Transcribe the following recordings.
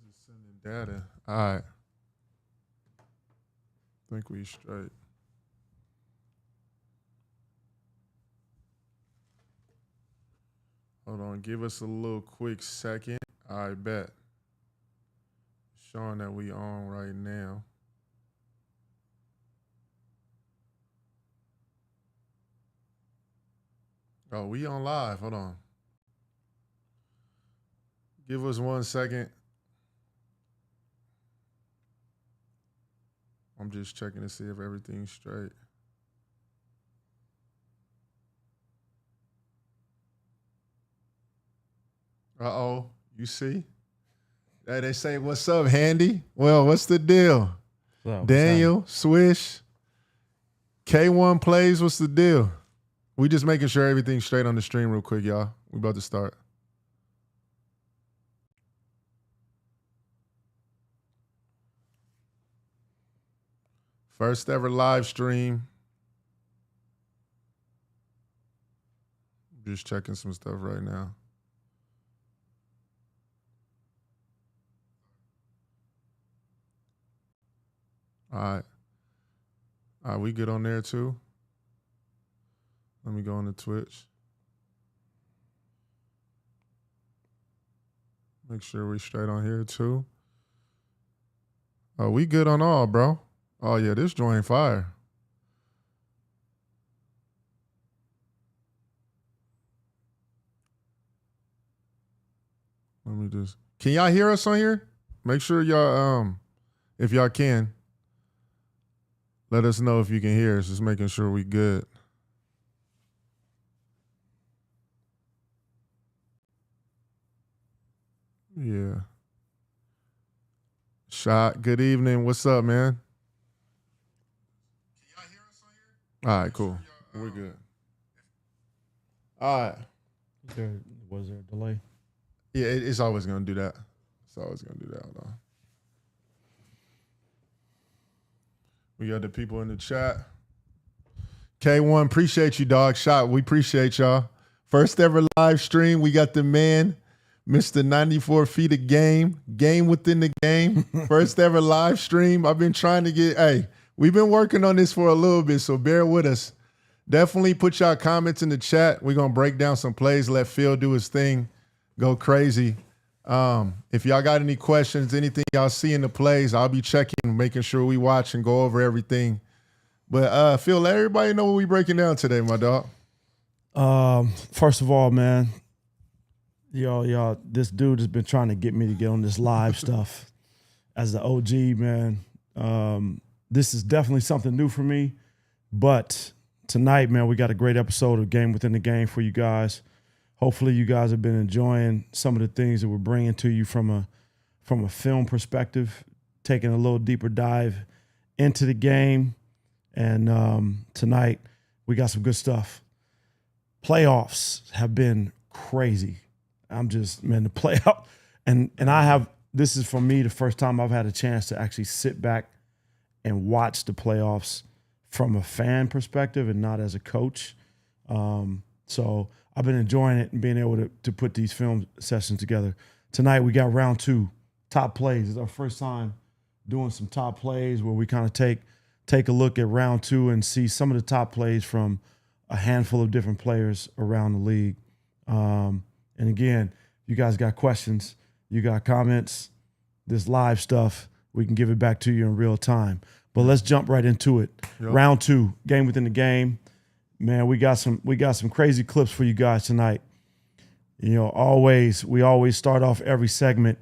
Just sending data. All right. Think we straight. Hold on. Give us a little quick second. I bet. Showing that we on right now. Oh, we on live. Hold on. Give us 1 second. I'm just checking to see if everything's straight. Uh-oh. You see? Hey, they say, what's up, Handy? Well, what's the deal? So, Daniel, Swish, K1 plays, what's the deal? We just making sure everything's straight on the stream real quick, y'all. We about to start. First ever live stream. Just checking some stuff right now. All right. All right, we good on there too? Let me go on to Twitch. Make sure we straight on here too. Oh, we good on all, bro. Oh yeah, this joint fire. Let me just. Can y'all hear us on here? Make sure y'all if y'all can, let us know if you can hear us. Just making sure we good. Yeah. Shot, good evening. What's up, man? Can y'all hear us on here? All right, cool. We're good. All right. Was there a delay? Yeah, it's always going to do that. It's always going to do that. Hold on. We got the people in the chat. K1, appreciate you, dog. Shot, we appreciate y'all. First ever live stream. We got the man, Mr. 94 feet of game within the game. First ever live stream. I've been trying to get, we've been working on this for a little bit, so bear with us. Definitely put y'all comments in the chat. We're going to break down some plays, let Phil do his thing, go crazy. If y'all got any questions, anything y'all see in the plays, I'll be checking, making sure we watch and go over everything. But Phil, let everybody know what we breaking down today, my dog. First of all, man, y'all, this dude has been trying to get me to get on this live stuff. As the OG, man, this is definitely something new for me. But tonight, man, we got a great episode of Game Within the Game for you guys. Hopefully, you guys have been enjoying some of the things that we're bringing to you from a film perspective, taking a little deeper dive into the game. And tonight, we got some good stuff. Playoffs have been crazy. I'm just, man, the playoff. And this is for me the first time I've had a chance to actually sit back and watch the playoffs from a fan perspective and not as a coach. So I've been enjoying it and being able to put these film sessions together. Tonight we got round 2, top plays. It's our first time doing some top plays where we kind of take a look at round 2 and see some of the top plays from a handful of different players around the league. And again, you guys got questions, you got comments, this live stuff, we can give it back to you in real time. But let's jump right into it. Yep. Round 2, Game Within the Game. Man, we got some crazy clips for you guys tonight. You know, we always start off every segment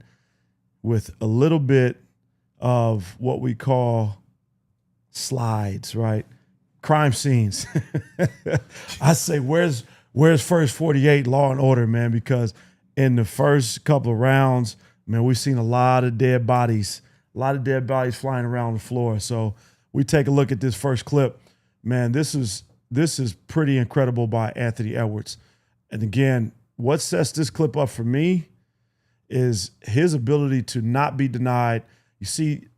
with a little bit of what we call slides, right? Crime scenes. I say, where's First 48 Law and Order, man? Because in the first couple of rounds, man, we've seen a lot of dead bodies flying around the floor. So we take a look at this first clip. Man, this is pretty incredible by Anthony Edwards. And again, what sets this clip up for me is his ability to not be denied. You see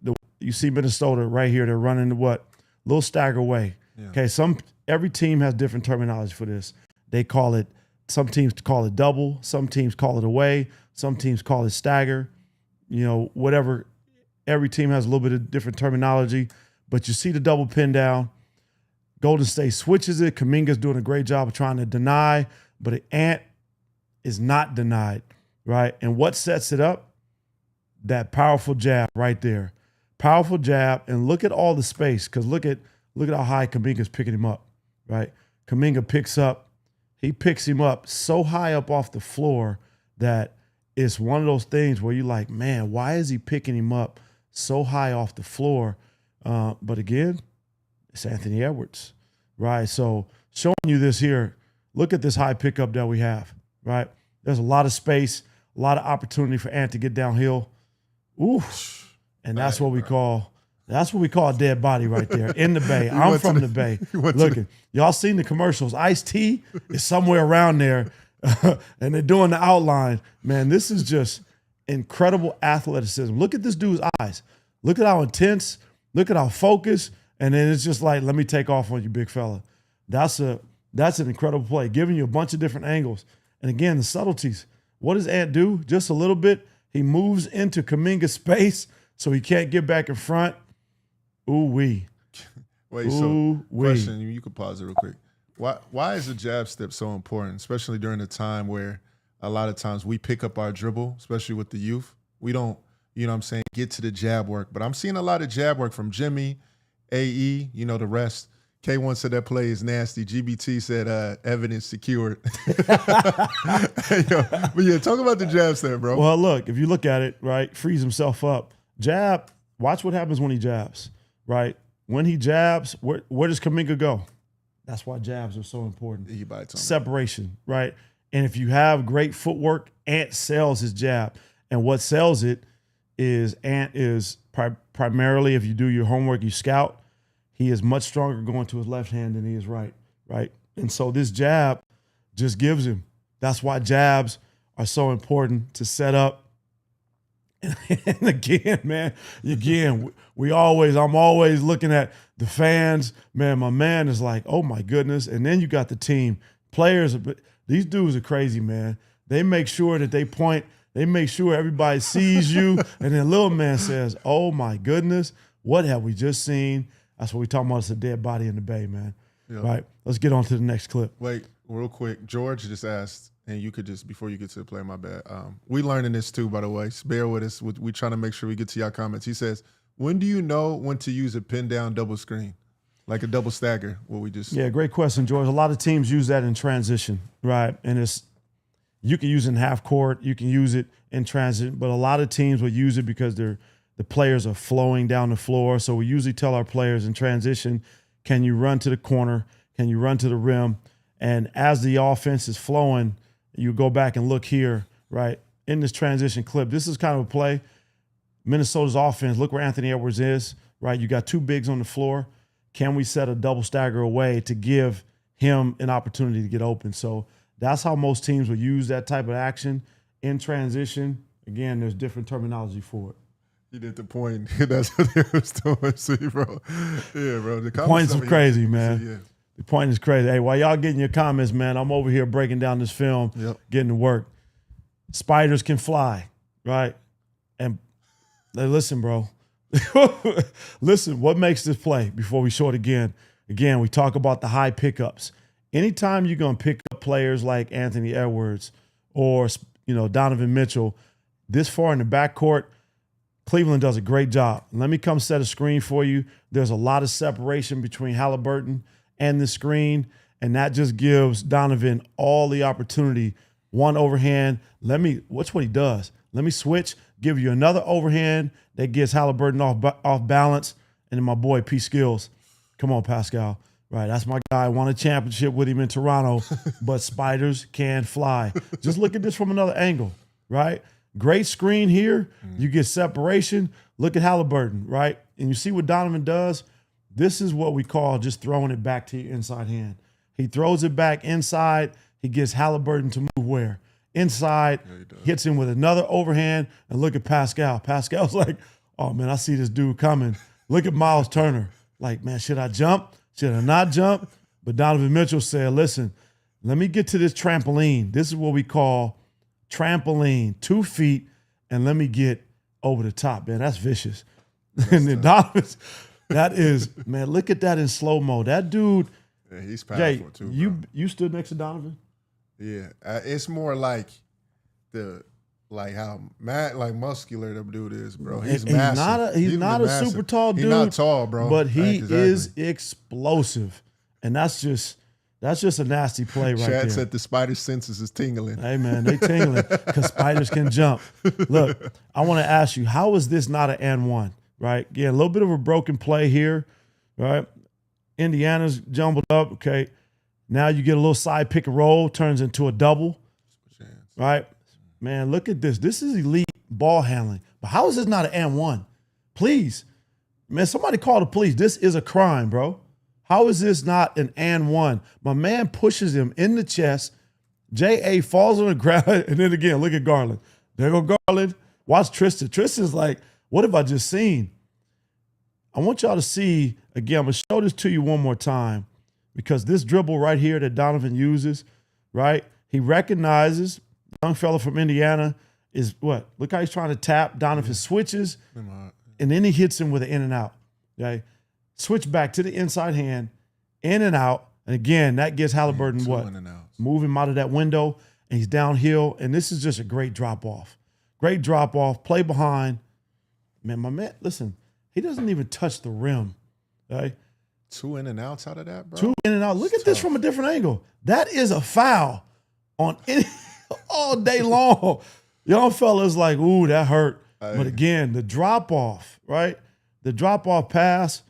Minnesota right here. They're running the little stagger way. Yeah. Okay, every team has different terminology for this. Some teams call it double, some teams call it away, some teams call it stagger. whatever. Every team has a little bit of different terminology, but you see the double pin down. Golden State switches it. Kuminga's doing a great job of trying to deny, but Ant is not denied, right? And what sets it up? That powerful jab right there. Powerful jab, and look at all the space, because look at how high Kuminga's picking him up, right? Kuminga picks him up so high up off the floor that it's one of those things where you're like, man, why is he picking him up so high off the floor? But again, it's Anthony Edwards, right? So showing you this here, look at this high pickup that we have, right? There's a lot of space, a lot of opportunity for Ant to get downhill. Ooh, and that's what we call a dead body right there in the Bay. I'm from the Bay. Looking, y'all seen the commercials? Ice-T is somewhere around there, and they're doing the outline. Man, this is just incredible athleticism. Look at this dude's eyes. Look at how intense. Look at how focused. And then it's just like, let me take off on you, big fella. That's an incredible play, giving you a bunch of different angles. And again, the subtleties. What does Ant do? Just a little bit. He moves into Kuminga's space so he can't get back in front. Ooh-wee. Wait, so question, you can pause it real quick. Why is the jab step so important, especially during a time where a lot of times we pick up our dribble, especially with the youth? We don't, get to the jab work. But I'm seeing a lot of jab work from Jimmy, AE, the rest. K1 said that play is nasty. GBT said evidence secured. But yeah, talk about the jab step, bro. Well, look, if you look at it, right, frees himself up. Jab, watch what happens when he jabs, right? When he jabs, where does Kuminga go? That's why jabs are so important. He bites on separation, right? And if you have great footwork, Ant sells his jab. And what sells it is Ant is primarily, if you do your homework, you scout, he is much stronger going to his left hand than he is right? And so this jab just gives him. That's why jabs are so important to set up. And again, man, I'm always looking at the fans. Man, my man is like, oh my goodness. And then you got the team. Players, these dudes are crazy, man. They make sure that they point. They make sure everybody sees you. And then little man says, oh my goodness, what have we just seen? That's what we're talking about. It's a dead body in the Bay, man. Yep. Right. Let's get on to the next clip. Wait, real quick. George just asked, and you could just, before you get to the play, my bad. We learning this too, by the way. Bear with us. We trying to make sure we get to y'all comments. He says, when do you know when to use a pin down double screen? Like a double stagger, what we just. Yeah, great question, George. A lot of teams use that in transition, right? And you can use it in half court. You can use it in transit, but a lot of teams will use it because the players are flowing down the floor. So we usually tell our players in transition, can you run to the corner? Can you run to the rim? And as the offense is flowing, you go back and look here, right? In this transition clip, this is kind of a play. Minnesota's offense, look where Anthony Edwards is, right? You got two bigs on the floor. Can we set a double stagger away to give him an opportunity to get open? So that's how most teams will use that type of action in transition. Again, there's different terminology for it. You did the point. That's what it was doing. See, bro. Yeah, bro. The points are crazy, man. Yeah. The point is crazy. Hey, while y'all getting your comments, man, I'm over here breaking down this film, getting to work. Spiders can fly, right? And listen, bro. Listen, what makes this play before we show it again? Again, we talk about the high pickups. Anytime you're going to pick up players like Anthony Edwards or, Donovan Mitchell, this far in the backcourt, Cleveland does a great job. Let me come set a screen for you. There's a lot of separation between Halliburton and the screen, and that just gives Donovan all the opportunity. One overhand. Watch what he does. Let me switch, give you another overhand that gets Halliburton off balance, and then my boy P. Skills. Come on, Pascal. Right, that's my guy. I won a championship with him in Toronto, but spiders can fly. Just look at this from another angle, right? Great screen here. You get separation. Look at Halliburton, right? And you see what Donovan does? This is what we call just throwing it back to your inside hand. He throws it back inside. He gets Halliburton to move where? Inside, hits him with another overhand, and look at Pascal. Pascal's like, oh, man, I see this dude coming. Look at Miles Turner. Like, man, should I jump? Should I not jump? But Donovan Mitchell said, listen, let me get to this trampoline. This is what we call trampoline, 2 feet, and let me get over the top, man. That's vicious. And then Donovan's, that is, man, look at that in slow-mo. That dude. Yeah, he's powerful too, bro. You stood next to Donovan? Yeah. It's more like how muscular the dude is, bro. He's massive. He's not a super tall dude. He's not tall, bro. But he is explosive. And that's just a nasty play right there. Chad said the spider senses is tingling. Hey, man, they tingling because spiders can jump. Look, I want to ask you, how is this not an and one, right? Yeah, a little bit of a broken play here, right? Indiana's jumbled up, okay. Now you get a little side pick and roll, turns into a double, right? Man, look at this. This is elite ball handling. But how is this not an and one? Please. Man, somebody call the police. This is a crime, bro. How is this not an and one? My man pushes him in the chest. J.A. falls on the ground. And then again, look at Garland. There go Garland. Watch Tristan. Tristan's like, what have I just seen? I want y'all to see, again, I'm going to show this to you one more time because this dribble right here that Donovan uses, right? He recognizes young fella from Indiana is what? Look how he's trying to tap. Donovan switches, and then he hits him with an in and out. Okay? Switch back to the inside hand, in and out. And again, that gives Halliburton what? Move him out of that window, and he's downhill. And this is just a great drop-off. Great drop-off, play behind. Man, my man, listen, he doesn't even touch the rim. Okay? 2 in and outs out of that, bro. 2 in and out. Look at this from a different angle. That is a foul on any all day long. Young fella's like, ooh, that hurt. But again, the drop-off, right? The drop-off pass,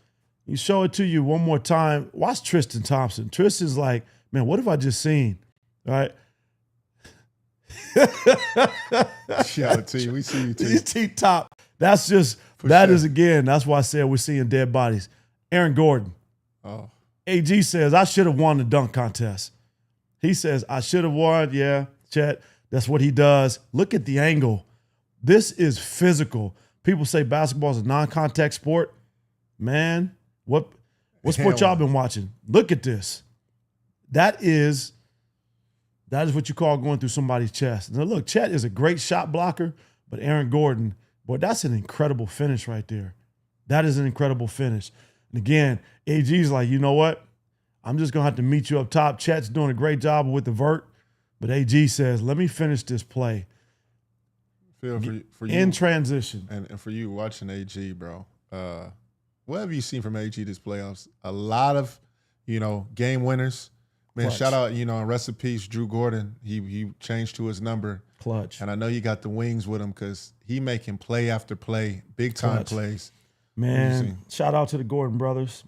you show it to you one more time. Watch Tristan Thompson. Tristan's like, man, what have I just seen? Right? Shout out to you. We see you, T. He's T-top. That's just, again, that's why I said we're seeing dead bodies. Aaron Gordon. Oh. AG says, I should have won the dunk contest. He says, I should have won. Yeah, Chet, that's what he does. Look at the angle. This is physical. People say basketball is a non-contact sport. Man, what sport y'all been watching? Look at this. That is what you call going through somebody's chest. Now, look, Chet is a great shot blocker, but Aaron Gordon, boy, that's an incredible finish right there. That is an incredible finish. And again, AG's like, you know what? I'm just going to have to meet you up top. Chet's doing a great job with the vert, but AG says, let me finish this play. Phil, for you, in transition. And for you watching AG, bro, what have you seen from AG this playoffs? A lot of, game winners. Man, Clutch. Shout out, and rest in peace, Drew Gordon. He changed to his number. Clutch. And I know you got the wings with him because he making play after play, big-time plays. Man, shout out to the Gordon brothers.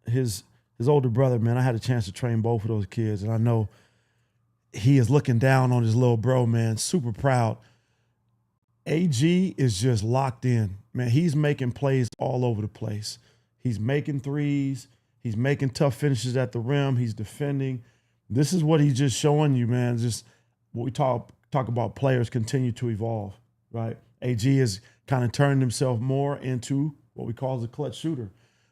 His older brother, man, I had a chance to train both of those kids, and I know he is looking down on his little bro, man, super proud. AG is just locked in. Man, he's making plays all over the place. He's making threes. He's making tough finishes at the rim. He's defending. This is what he's just showing you, man. Just what we talk about players continue to evolve, right? AG has kind of turned himself more into what we call the clutch shooter.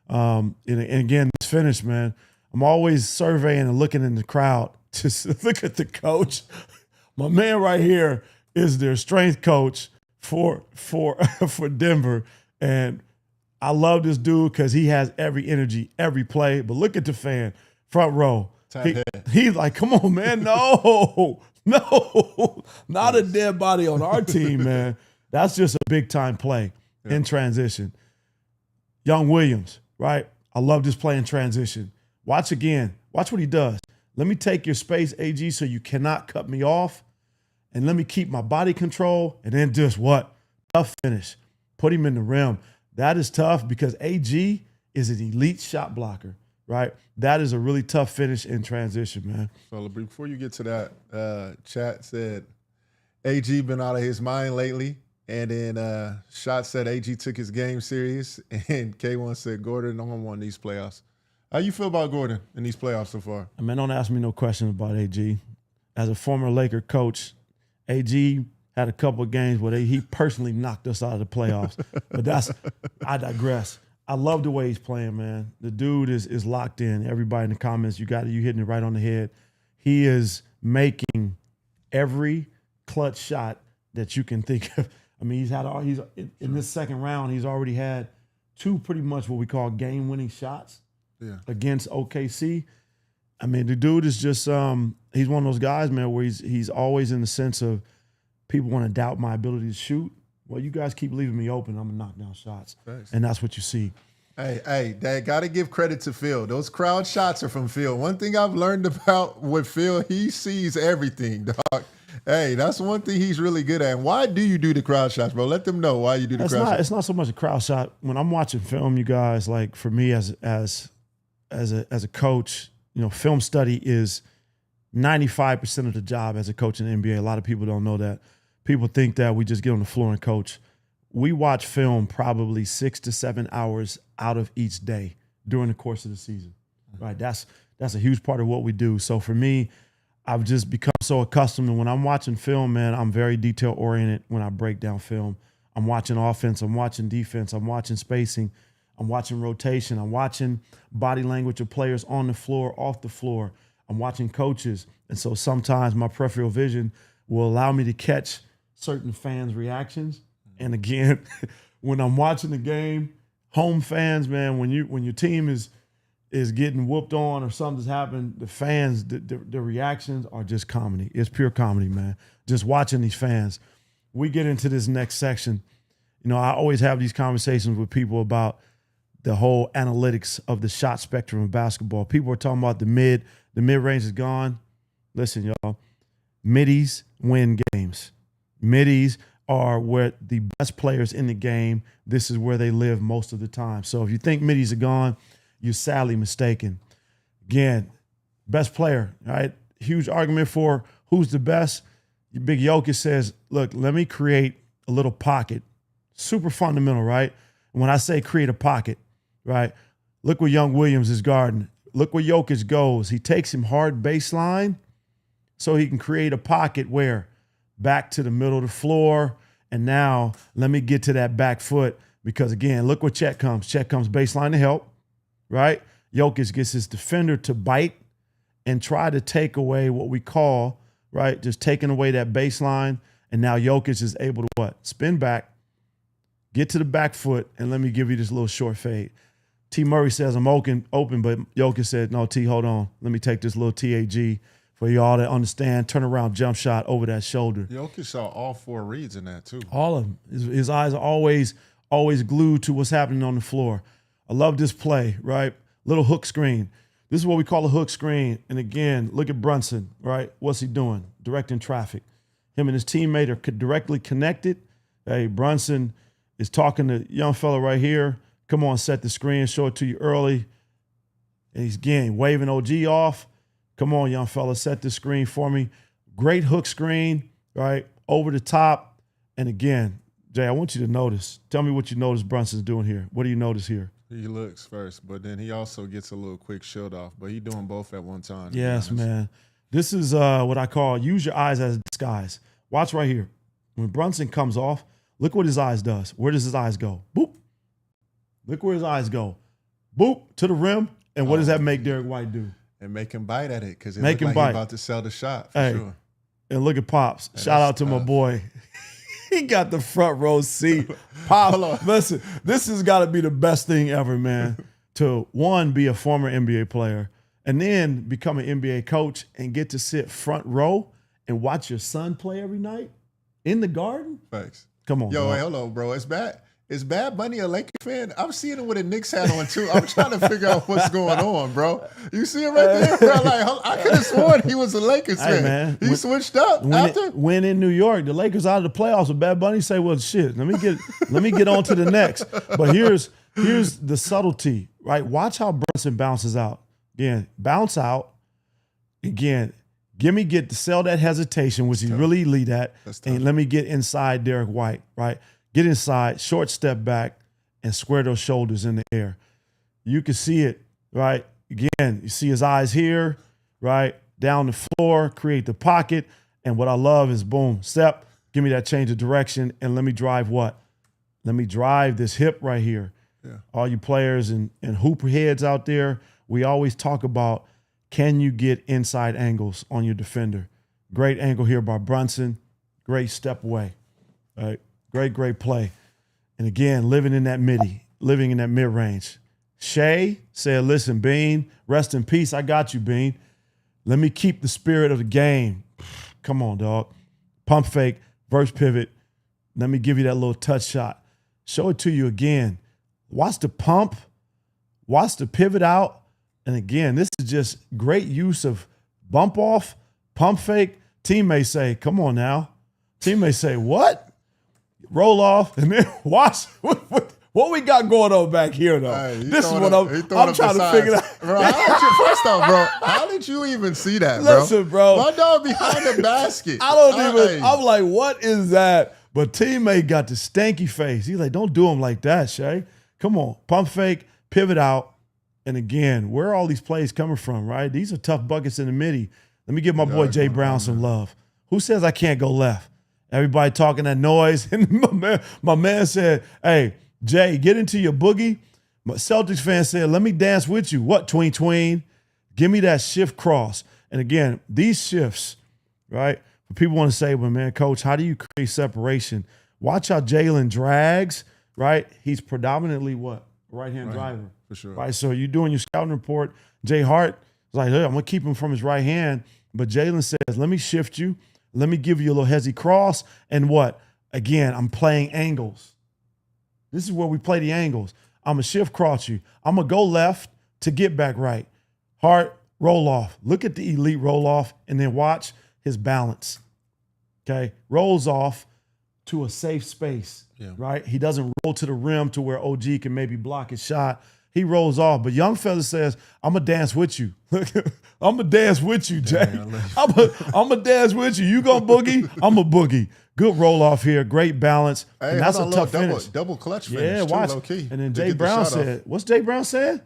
And again, this finish, man, I'm always surveying and looking in the crowd. Just look at the coach. My man right here is their strength coach for Denver. And I love this dude because he has every energy, every play. But look at the fan, front row. He's like, come on, man. No, not a dead body on our team, man. That's just a big-time play in transition. Young Williams, right? I love this play in transition. Watch again. Watch what he does. Let me take your space, AG, so you cannot cut me off. And let me keep my body control. And then just what? Tough finish. Put him in the rim. That is tough because AG is an elite shot blocker, right? That is a really tough finish in transition, man. So before you get to that, chat said AG been out of his mind lately. And then Shot said AG took his game serious. And K1 said Gordon won these playoffs. How you feel about Gordon in these playoffs so far? Man, don't ask me no questions about AG. As a former Laker coach, AG had a couple of games where he personally knocked us out of the playoffs. But I digress. I love the way he's playing, man. The dude is locked in. Everybody in the comments, you hitting it right on the head. He is making every clutch shot that you can think of. I mean, he's in this second round, he's already had 2 pretty much what we call game-winning shots against OKC. I mean, the dude is just he's one of those guys, man, where he's always in the sense of people want to doubt my ability to shoot. Well, you guys keep leaving me open, I'm gonna knock down shots. Thanks. And that's what you see. Hey, Dad, got to give credit to Phil. Those crowd shots are from Phil. One thing I've learned about with Phil, he sees everything, dog. Hey, that's one thing he's really good at. And why do you do the crowd shots, bro? Let them know why you do the crowd shots. It's not so much a crowd shot. When I'm watching film, you guys, like for me as a coach, you know, film study is 95% of the job as a coach in the NBA. A lot of people don't know that. People think that we just get on the floor and coach. We watch film probably 6 to 7 hours out of each day during the course of the season, right? That's a huge part of what we do. So for me, I've just become so accustomed. And when I'm watching film, man, I'm very detail oriented when I break down film. I'm watching offense, I'm watching defense, I'm watching spacing, I'm watching rotation, I'm watching body language of players on the floor, off the floor. I'm watching coaches. And so sometimes my peripheral vision will allow me to catch certain fans' reactions. And again, when I'm watching the game, home fans, man, when your team is getting whooped on or something's happened, the fans, the reactions are just comedy. It's pure comedy, man. Just watching these fans. We get into this next section. You know, I always have these conversations with people about the whole analytics of the shot spectrum of basketball. People are talking about the mid-range is gone. Listen, y'all, middies win games. Middies are where the best players in the game, this is where they live most of the time. So if you think middies are gone, you're sadly mistaken. Again, best player, right? Huge argument for who's the best. Big Jokic says, look, let me create a little pocket. Super fundamental, right? When I say create a pocket, right? Look where young Williams is guarding. Look where Jokic goes. He takes him hard baseline so he can create a pocket where? Back to the middle of the floor. And now let me get to that back foot because, again, look where Chet comes. Chet comes baseline to help, right? Jokic gets his defender to bite and try to take away what we call, right, just taking away that baseline. And now Jokic is able to what? Spin back, get to the back foot, and let me give you this little short fade. T. Murray says I'm open, but Jokic said, no, T, hold on. Let me take this little TAG. For y'all to understand, turn around jump shot over that shoulder. Jokic saw all 4 reads in that too. All of them. His eyes are always glued to what's happening on the floor. I love this play, right? Little hook screen. This is what we call a hook screen. And again, look at Brunson, right? What's he doing? Directing traffic. Him and his teammate are directly connected. Hey, Brunson is talking to young fella right here. Come on, set the screen, show it to you early. And he's again waving OG off. Come on, young fella, set the screen for me. Great hook screen, right? Over the top. And again, Jay, I want you to notice. Tell me what you notice Brunson's doing here. What do you notice here? He looks first, but then he also gets a little quick shield off. But he's doing both at one time. Yes, man. This is what I call use your eyes as a disguise. Watch right here. When Brunson comes off, look what his eyes does. Where does his eyes go? Boop. Look where his eyes go. Boop, to the rim. And what does that make Derek White do? And make him bite at it because it looks like he's about to sell the shot for sure. And look at Pops. Shout out to my boy. He got the front row seat. Pops, listen, this has got to be the best thing ever, man. To, one, be a former NBA player and then become an NBA coach and get to sit front row and watch your son play every night in the Garden. Thanks. Come on, yo, bro. Hey, hello, bro. It's bad. Is Bad Bunny a Laker fan? I'm seeing him with a Knicks hat on too. I'm trying to figure out what's going on, bro. You see him right there, bro? Like, I could have sworn he was a Lakers fan. Man, he switched up after. When in New York, the Lakers out of the playoffs with Bad Bunny, say, well, shit, let me get on to the next. But here's the subtlety, right? Watch how Brunson bounces out. Again, bounce out. Again, get to sell that hesitation, which he really elite at, and let me get inside Derek White, right? Get inside, short step back, and square those shoulders in the air. You can see it, right? Again, you see his eyes here, right? Down the floor, create the pocket. And what I love is, boom, step, give me that change of direction, and let me drive what? Let me drive this hip right here. Yeah. All you players and hoop heads out there, we always talk about, can you get inside angles on your defender? Great angle here by Brunson. Great step away, right? Great play. And again, living in that mid-range. Shea said, listen, Bean, rest in peace. I got you, Bean. Let me keep the spirit of the game. Come on, dog. Pump fake, verse pivot. Let me give you that little touch shot. Show it to you again. Watch the pump. Watch the pivot out. And again, this is just great use of bump off, pump fake. Teammates say, come on now. Teammates say, what? Roll off. And then watch what we got going on back here, though. Hey, this is what I'm trying to figure out. Bro, first off, bro, how did you even see that, bro? Listen, bro. My dog behind the basket. I'm like, what is that? But teammate got the stanky face. He's like, don't do him like that, Shay. Come on. Pump fake, pivot out. And again, where are all these plays coming from, right? These are tough buckets in the midi. Let me give my boy Jay Brown some love. Who says I can't go left? Everybody talking that noise. And my man said, hey, Jay, get into your boogie. My Celtics fan said, let me dance with you. What, tween? Give me that shift cross. And again, these shifts, right? People want to say, well, man, coach, how do you create separation? Watch how Jalen drags, right? He's predominantly what? Right-hand driver. For sure. Right, so you're doing your scouting report. Jay Hart is like, hey, I'm going to keep him from his right hand. But Jalen says, let me shift you. Let me give you a little hezzy cross. And what? Again, I'm playing angles. This is where we play the angles. I'm going to shift cross you. I'm going to go left to get back right. Hart, roll off. Look at the elite roll off and then watch his balance. Okay? Rolls off to a safe space, right? He doesn't roll to the rim to where OG can maybe block his shot. He rolls off. But young fella says, I'm going to dance with you. I'm going to dance with you, Jay. I'm going to dance with you. You going to boogie? I'm a boogie. Good roll off here. Great balance. Hey, and that's a tough finish. Double clutch finish. Yeah, watch. Low key, and then Jay Brown said, what's Jay Brown said?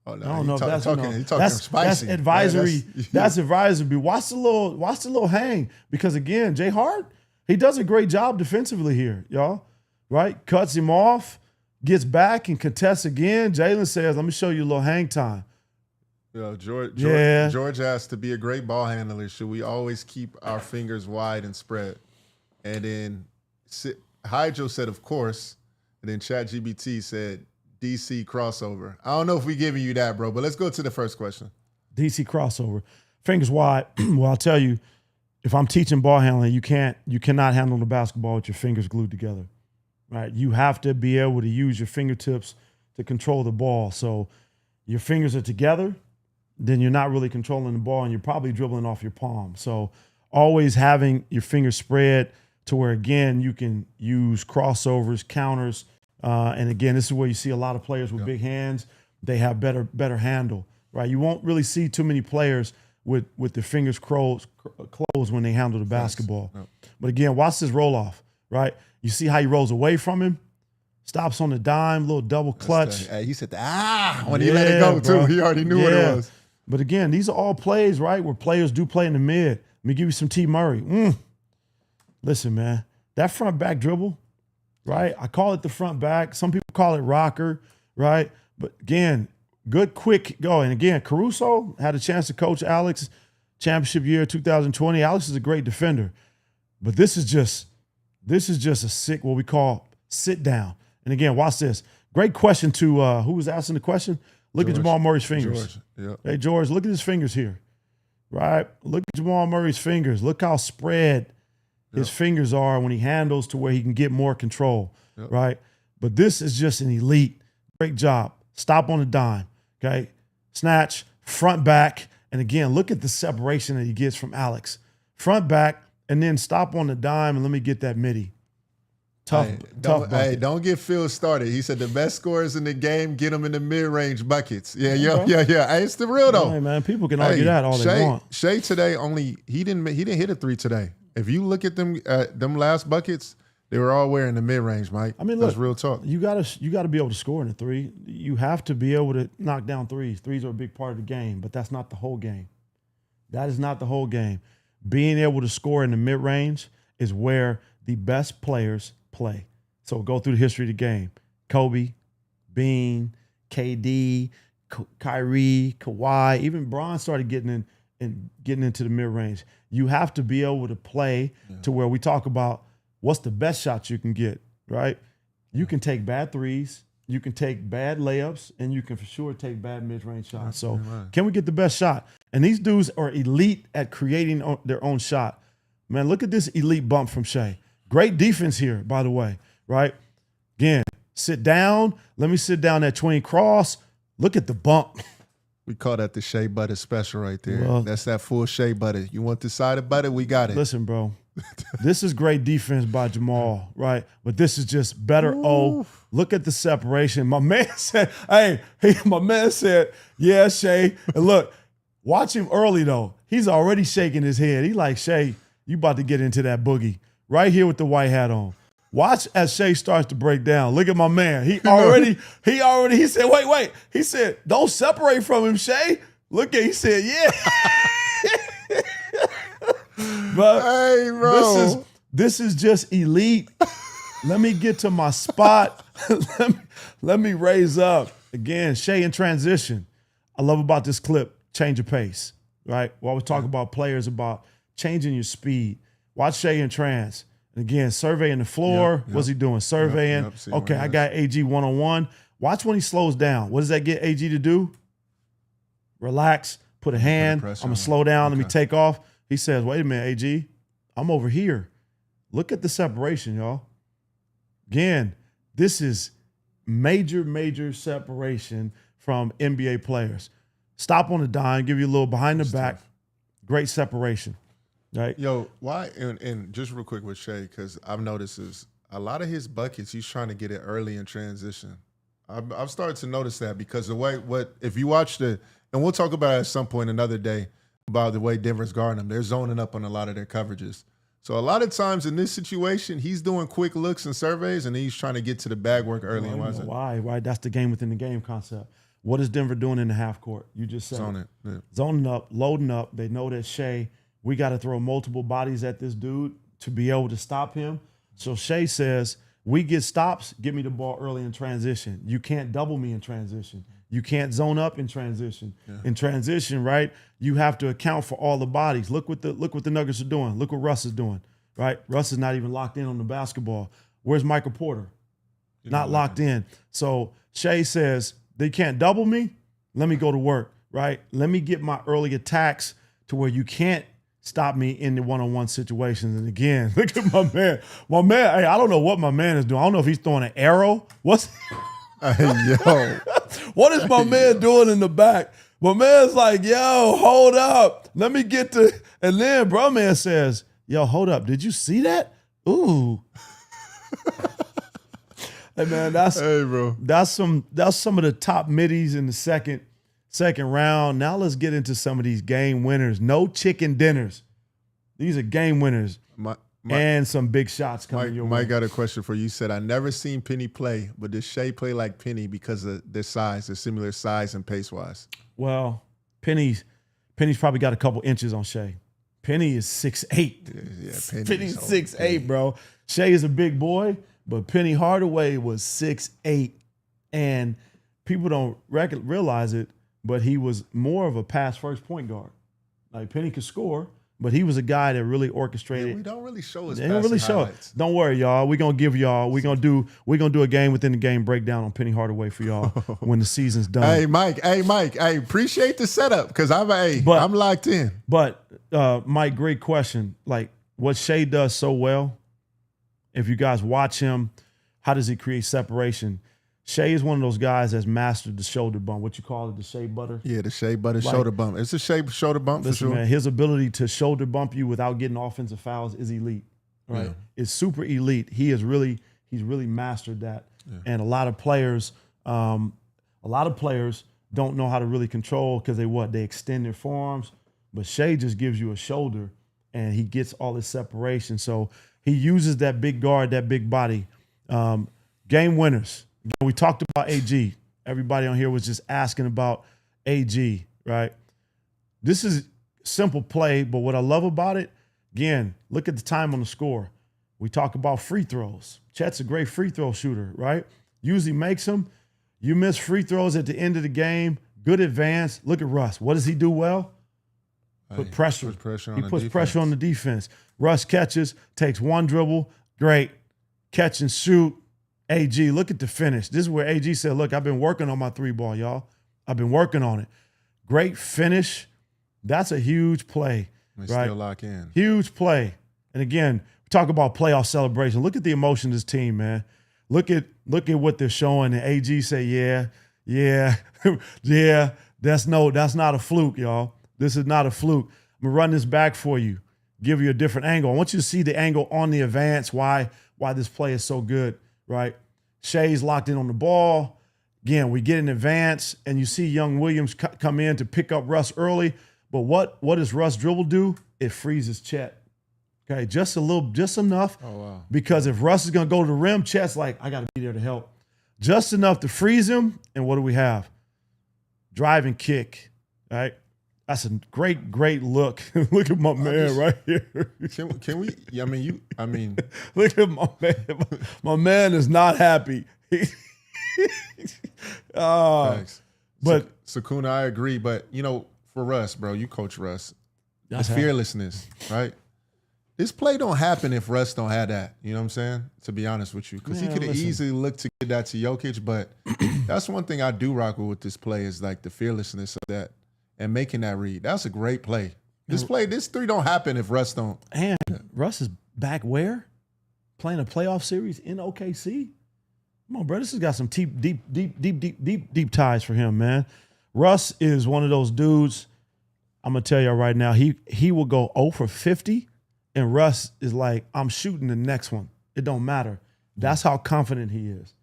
Oh, no, I don't know if that's talking that's spicy. That's advisory. That's advisory. Watch the little hang. Because again, Jay Hart, he does a great job defensively here, y'all. Right? Cuts him off, gets back and contests again. Jalen says, let me show you a little hang time. George asked, to be a great ball handler, should we always keep our fingers wide and spread? And then Hydro said, of course. And then ChatGPT said, DC crossover. I don't know if we're giving you that, bro, but let's go to the first question. DC crossover. Fingers wide. Well, I'll tell you, if I'm teaching ball handling, you cannot handle the basketball with your fingers glued together. Right? You have to be able to use your fingertips to control the ball. So your fingers are together, then you're not really controlling the ball and you're probably dribbling off your palm. So always having your fingers spread to where, again, you can use crossovers, counters. And again, this is where you see a lot of players with big hands. They have better handle, right? You won't really see too many players with their fingers closed when they handle the basketball. Yep. But again, watch this roll off, right? You see how he rolls away from him, stops on the dime, little double clutch. Hey, he said, when he let it go, bro. Too. He already knew what it was. But again, these are all plays, right, where players do play in the mid. Let me give you some T. Murray. Listen, man, that front back dribble, right? I call it the front back. Some people call it rocker, right? But again, good quick go. And again, Caruso had a chance to coach Alex championship year 2020. Alex is a great defender. But this is just a sick, what we call sit down. And again, watch this. Great question to who was asking the question? Look at Jamal Murray's fingers. George. Hey, George, look at his fingers here, right? Look at Jamal Murray's fingers. Look how spread his fingers are when he handles to where he can get more control, right? But this is just an elite. Great job. Stop on the dime, okay? Snatch, front back. And again, look at the separation that he gets from Alex. Front back, and then stop on the dime and let me get that midi. Tough bucket. Hey, don't get Phil started. He said the best scorers in the game, get them in the mid-range buckets. Yeah. Hey, it's the real though. Hey, man, people can argue that all they want. Shea today he didn't hit a three today. If you look at them last buckets, they were all wearing the mid-range, Mike. I mean, look, that's real talk. You gotta be able to score in a three. You have to be able to knock down threes. Threes are a big part of the game, but that's not the whole game. That is not the whole game. Being able to score in the mid-range is where the best players play. So go through the history of the game. Kobe, Bean, KD, Kyrie, Kawhi, even Bron started getting into the mid-range. You have to be able to play to where we talk about what's the best shot you can get, right? You can take bad threes, you can take bad layups, and you can for sure take bad mid-range shots. So can we get the best shot? And these dudes are elite at creating their own shot. Man, look at this elite bump from Shai. Great defense here, by the way, right? Again, sit down. Let me sit down that tween cross. Look at the bump. We call that the shea butter special right there. Well, that's that full shea butter. You want the side of butter? We got it. Listen, bro. This is great defense by Jamal, right? But this is just better. Oh, look at the separation. My man said, my man said, yeah, Shai. And look, watch him early, though. He's already shaking his head. He like, Shai, you about to get into that boogie right here with the white hat on. Watch as Shai starts to break down. Look at my man. He said, wait. He said, don't separate from him, Shai. Look at, he said, yeah. But hey, bro. This is just elite. Let me get to my spot. let me raise up. Again, Shai in transition. I love about this clip, change of pace, right? We always talk about players about changing your speed. Watch Shai in trans. And again, surveying the floor. What's he doing? Surveying. Okay, I got AG one-on-one. Watch when he slows down. What does that get AG to do? Relax, put a hand. I'm going to slow down. Let me take off. He says, wait a minute, AG, I'm over here. Look at the separation, y'all. Again, this is major separation from NBA players. Stop on the dime, give you a little behind the back. Great separation, right? Yo, why, and just real quick with Shai, because I've noticed is a lot of his buckets, he's trying to get it early in transition. I've started to notice that because the way, if you watch and we'll talk about it at some point another day, about the way Denver's guarding them. They're zoning up on a lot of their coverages. So a lot of times in this situation, he's doing quick looks and surveys, and he's trying to get to the bag work early. Why? That's the game within the game concept. What is Denver doing in the half court? You just said zoning up, loading up. They know that Shai, we got to throw multiple bodies at this dude to be able to stop him. So Shai says, we get stops, get me the ball early in transition. You can't double me in transition. You can't zone up in transition. Yeah. In transition, right, you have to account for all the bodies. Look what the Nuggets are doing. Look what Russ is doing, right? Russ is not even locked in on the basketball. Where's Michael Porter? Not locked in. So Shai says, they can't double me. Let me go to work, right? Let me get my early attacks to where you can't stop me in the one-on-one situations. And again, look at my man. My man, hey, I don't know what my man is doing. I don't know if he's throwing an arrow. What's yo. What is my man doing in the back? My man's like, yo, hold up. Let me get to, and then bro man says, yo, hold up. Did you see that? Ooh. Hey man, that's some of the top middies in the second round. Now let's get into some of these game winners. No chicken dinners. These are game winners. And some big shots coming your way. Mike got a question for you. You said, I never seen Penny play, but does Shai play like Penny because of their size, their similar size and pace-wise? Well, Penny's probably got a couple inches on Shai. Penny is 6'8". Yeah, Penny's 6'8", bro. Shai is a big boy, but Penny Hardaway was 6'8". And people don't realize it, but he was more of a pass-first point guard. Like, Penny could score, but he was a guy that really orchestrated. Yeah, we don't really show his They don't really show it. Don't worry, y'all. We're gonna give y'all. We're gonna do a game within the game breakdown on Penny Hardaway for y'all when the season's done. Hey Mike. I appreciate the setup because I'm locked in. But Mike, great question. Like what Shai does so well. If you guys watch him, how does he create separation? Shai is one of those guys that's mastered the shoulder bump. What you call it, the Shai butter? Yeah, the Shai butter shoulder bump. It's a Shai shoulder bump for sure. Man, his ability to shoulder bump you without getting offensive fouls is elite. Right? Yeah. It's super elite. He's really mastered that. Yeah. And a lot of players don't know how to really control because they extend their forearms. But Shai just gives you a shoulder and he gets all his separation. So he uses that big guard, that big body. Game winners. We talked about AG. Everybody on here was just asking about AG, right? This is simple play, but what I love about it, again, look at the time on the score. We talk about free throws. Chet's a great free throw shooter, right? Usually makes them. You miss free throws at the end of the game. Good advance. Look at Russ. What does he do well? Put pressure. He puts pressure on the defense. Russ catches, takes one dribble, Great. Catch and shoot. AG, look at the finish. This is where AG said, look, I've been working on my 3-ball, y'all. I've been working on it. Great finish. That's a huge play. They right? still lock in. Huge play. And again, we talk about playoff celebration. Look at the emotion of this team, man. Look at what they're showing. And AG say, yeah, yeah, that's not a fluke, y'all. This is not a fluke. I'm gonna run this back for you, give you a different angle. I want you to see the angle on the advance, why this play is so good, right? Shea's locked in on the ball. Again, we get in advance, and you see young Williams come in to pick up Russ early. But what does Russ dribble do? It freezes Chet. Okay, just enough. Oh, wow. Because if Russ is going to go to the rim, Chet's like, I got to be there to help. Just enough to freeze him, and what do we have? Drive and kick, right? That's a great look. Look at my man right here. Can we? Yeah, I mean, look at my man. My man is not happy. Thanks. But Sakuna, I agree. But for Russ, bro, you coach Russ. That's it's fearlessness, right? This play don't happen if Russ don't have that. You know what I'm saying? To be honest with you, because he could have easily looked to get that to Jokic. But that's one thing I do rock with this play is like the fearlessness of that. And making that read. That's a great play. This 3 don't happen if Russ don't. And Russ is back where? Playing a playoff series in OKC? Come on, bro. This has got some deep ties for him, man. Russ is one of those dudes, I'm going to tell you right now, he will go 0 for 50, and Russ is like, I'm shooting the next one. It don't matter. That's how confident he is.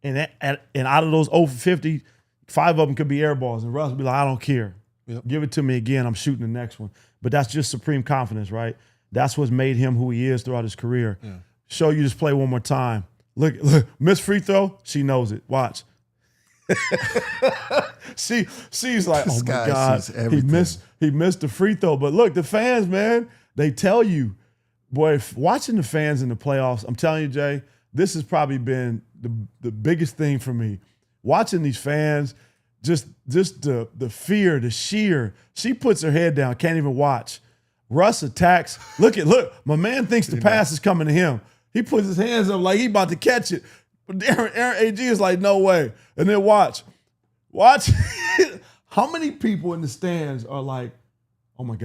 And out of those 0 for 50, 5 of them could be air balls, and Russ will be like, I don't care. Yep. Give it to me again. I'm shooting the next one. But that's just supreme confidence, right? That's what's made him who he is throughout his career. Yeah. Show you this play one more time. Look, miss free throw. She knows it. Watch. She's like, oh my God, he missed the free throw. But look, the fans, man, they tell you, boy, watching the fans in the playoffs, I'm telling you, Jay, this has probably been the biggest thing for me. Watching these fans. Just the fear, the sheer. She puts her head down, can't even watch. Russ attacks. Look, my man thinks the pass is coming to him. He puts his hands up like he about to catch it. But Aaron AG is like, no way. And then watch. How many people in the stands are like, oh my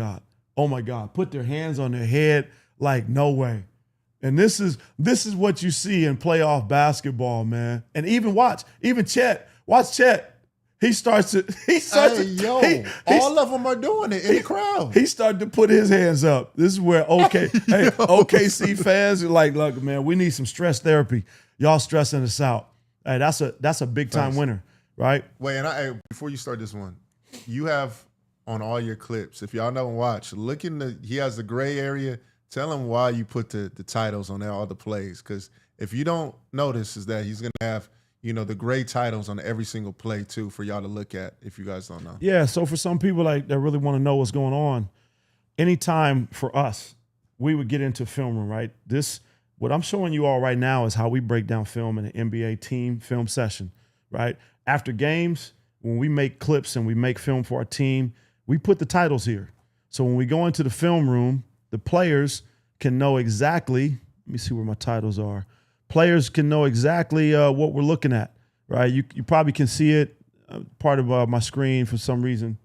God, put their hands on their head like, no way. And this is what you see in playoff basketball, man. And even Chet. Watch Chet. All of them are doing it in the crowd. He started to put his hands up. This is where OKC fans are like, look, man, we need some stress therapy. Y'all stressing us out. Hey, that's a big time winner, right? Wait, and before you start this one, you have on all your clips, if y'all don't watch, he has the gray area. Tell him why you put the titles on all the plays. Because if you don't notice, is that he's gonna have the gray titles on every single play too for y'all to look at if you guys don't know. Yeah, so for some people that really want to know what's going on, anytime for us, we would get into film room, right? What I'm showing you all right now is how we break down film in an NBA team film session, right? After games, when we make clips and we make film for our team, we put the titles here. So when we go into the film room, the players can know exactly, let me see where my titles are. Players can know exactly what we're looking at, right? You probably can see it, part of my screen for some reason.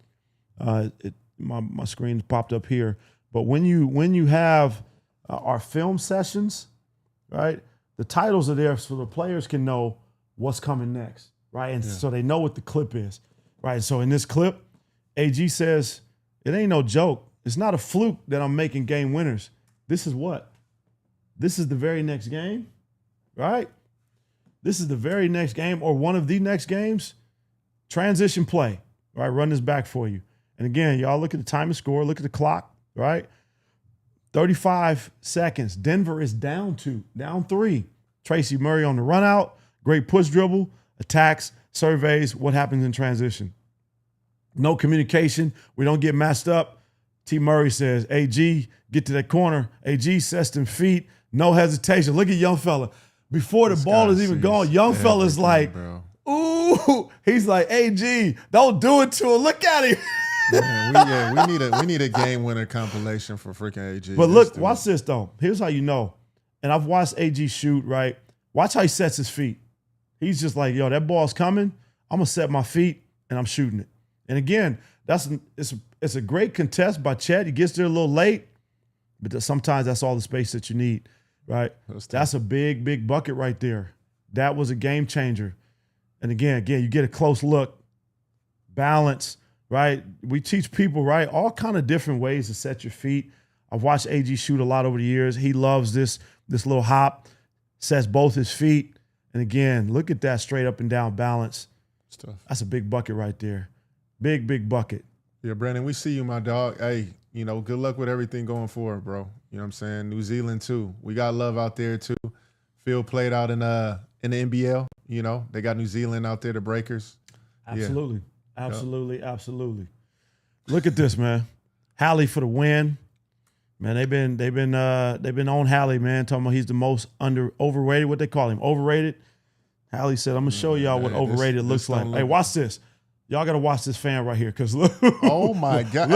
My screen popped up here. But when you have our film sessions, right, the titles are there so the players can know what's coming next, right? And so they know what the clip is, right? So in this clip, AG says, it ain't no joke. It's not a fluke that I'm making game winners. This is what? This is the very next game. Right? This is the very next game or one of the next games. Transition play. Right? Run this back for you. And again, y'all look at the time and score. Look at the clock. Right? 35 seconds. Denver is down 3. Tracy Murray on the run out. Great push dribble. Attacks. Surveys. What happens in transition? No communication. We don't get matched up. T. Murray says, AG, get to that corner. AG sets them feet. No hesitation. Look at young fella. Before the ball is even gone, young fella's like, ooh, he's like, AG, don't do it to him. Look at him. Man, we need a game winner compilation for freaking AG. But look, watch this though. Here's how you know and I've watched AG shoot, right? Watch how he sets his feet. He's just like, yo, that ball's coming. I'm going to set my feet, and I'm shooting it. And again, it's a great contest by Chet. He gets there a little late, but sometimes that's all the space that you need, right? That's a big, big bucket right there. That was a game changer. And again, you get a close look, balance, right? We teach people, right, all kind of different ways to set your feet. I've watched AG shoot a lot over the years. He loves this little hop, sets both his feet. And again, look at that straight up and down balance. Stuff. That's a big bucket right there. Big, big bucket. Yeah, Brandon, we see you, my dog. Hey, good luck with everything going forward, bro. You know what I'm saying? New Zealand, too. We got love out there, too. Phil played out in the NBL. They got New Zealand out there, the Breakers. Absolutely. Yeah. Absolutely. Look at this, man. Hallie for the win. Man, they've been on Hallie, man, talking about he's the most overrated, what they call him, overrated. Hallie said, I'm gonna show y'all what overrated looks like. Hey, watch this. Y'all gotta watch this fan right here, because look. Oh my God.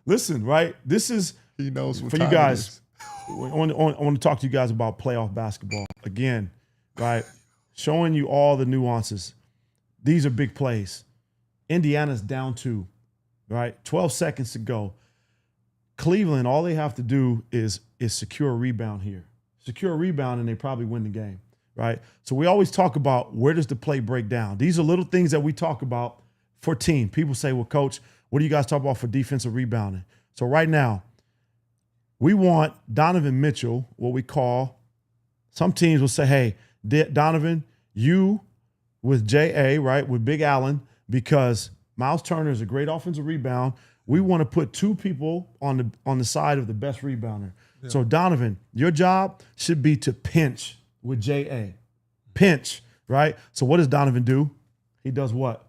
Listen, right? This is he knows what for you guys. I want to talk to you guys about playoff basketball. Again, right? Showing you all the nuances. These are big plays. Indiana's down 2, right? 12 seconds to go. Cleveland, all they have to do is secure a rebound here. Secure a rebound, and they probably win the game, right? So we always talk about, where does the play break down? These are little things that we talk about for team. People say, well, Coach, what do you guys talk about for defensive rebounding? So right now, we want Donovan Mitchell, what we call, some teams will say, hey, Donovan, you with J.A., right, with Big Allen, because Miles Turner is a great offensive rebound. We want to put 2 people on the side of the best rebounder. Yeah. So Donovan, your job should be to pinch with J.A. Pinch, right? So what does Donovan do? He does what?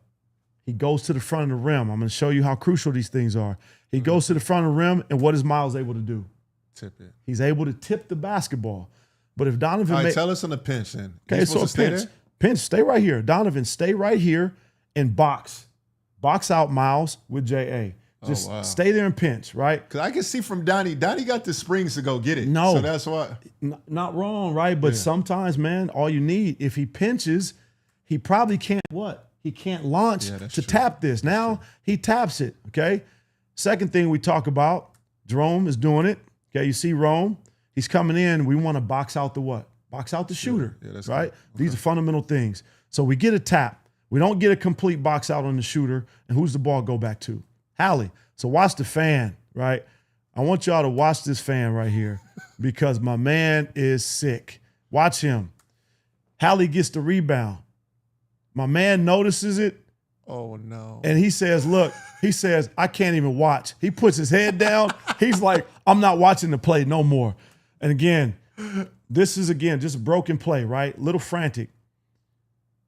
He goes to the front of the rim. I'm going to show you how crucial these things are. He goes to the front of the rim, and what is Miles able to do? Tip it. He's able to tip the basketball. But if Donovan... All right, tell us on the pinch then. Okay, so pinch, stay right here. Donovan, stay right here and box. Box out Miles with J.A. Just stay there and pinch, right? Because I can see from Donnie got the springs to go get it. No. So that's why. Not wrong, right? But sometimes, man, all you need, if he pinches, he probably can't what? He can't launch to tap this. Now he taps it, okay? Second thing we talk about, Jerome is doing it. Okay, you see Rome. He's coming in. We want to box out the what? Box out the shooter, right? Okay. These are fundamental things. So we get a tap. We don't get a complete box out on the shooter. And who's the ball go back to? Hallie. So watch the fan, right? I want y'all to watch this fan right here because my man is sick. Watch him. Hallie gets the rebound. My man notices it. Oh, no. And he says, look, I can't even watch. He puts his head down. He's like, I'm not watching the play no more. And again, this is, just a broken play, right? Little frantic.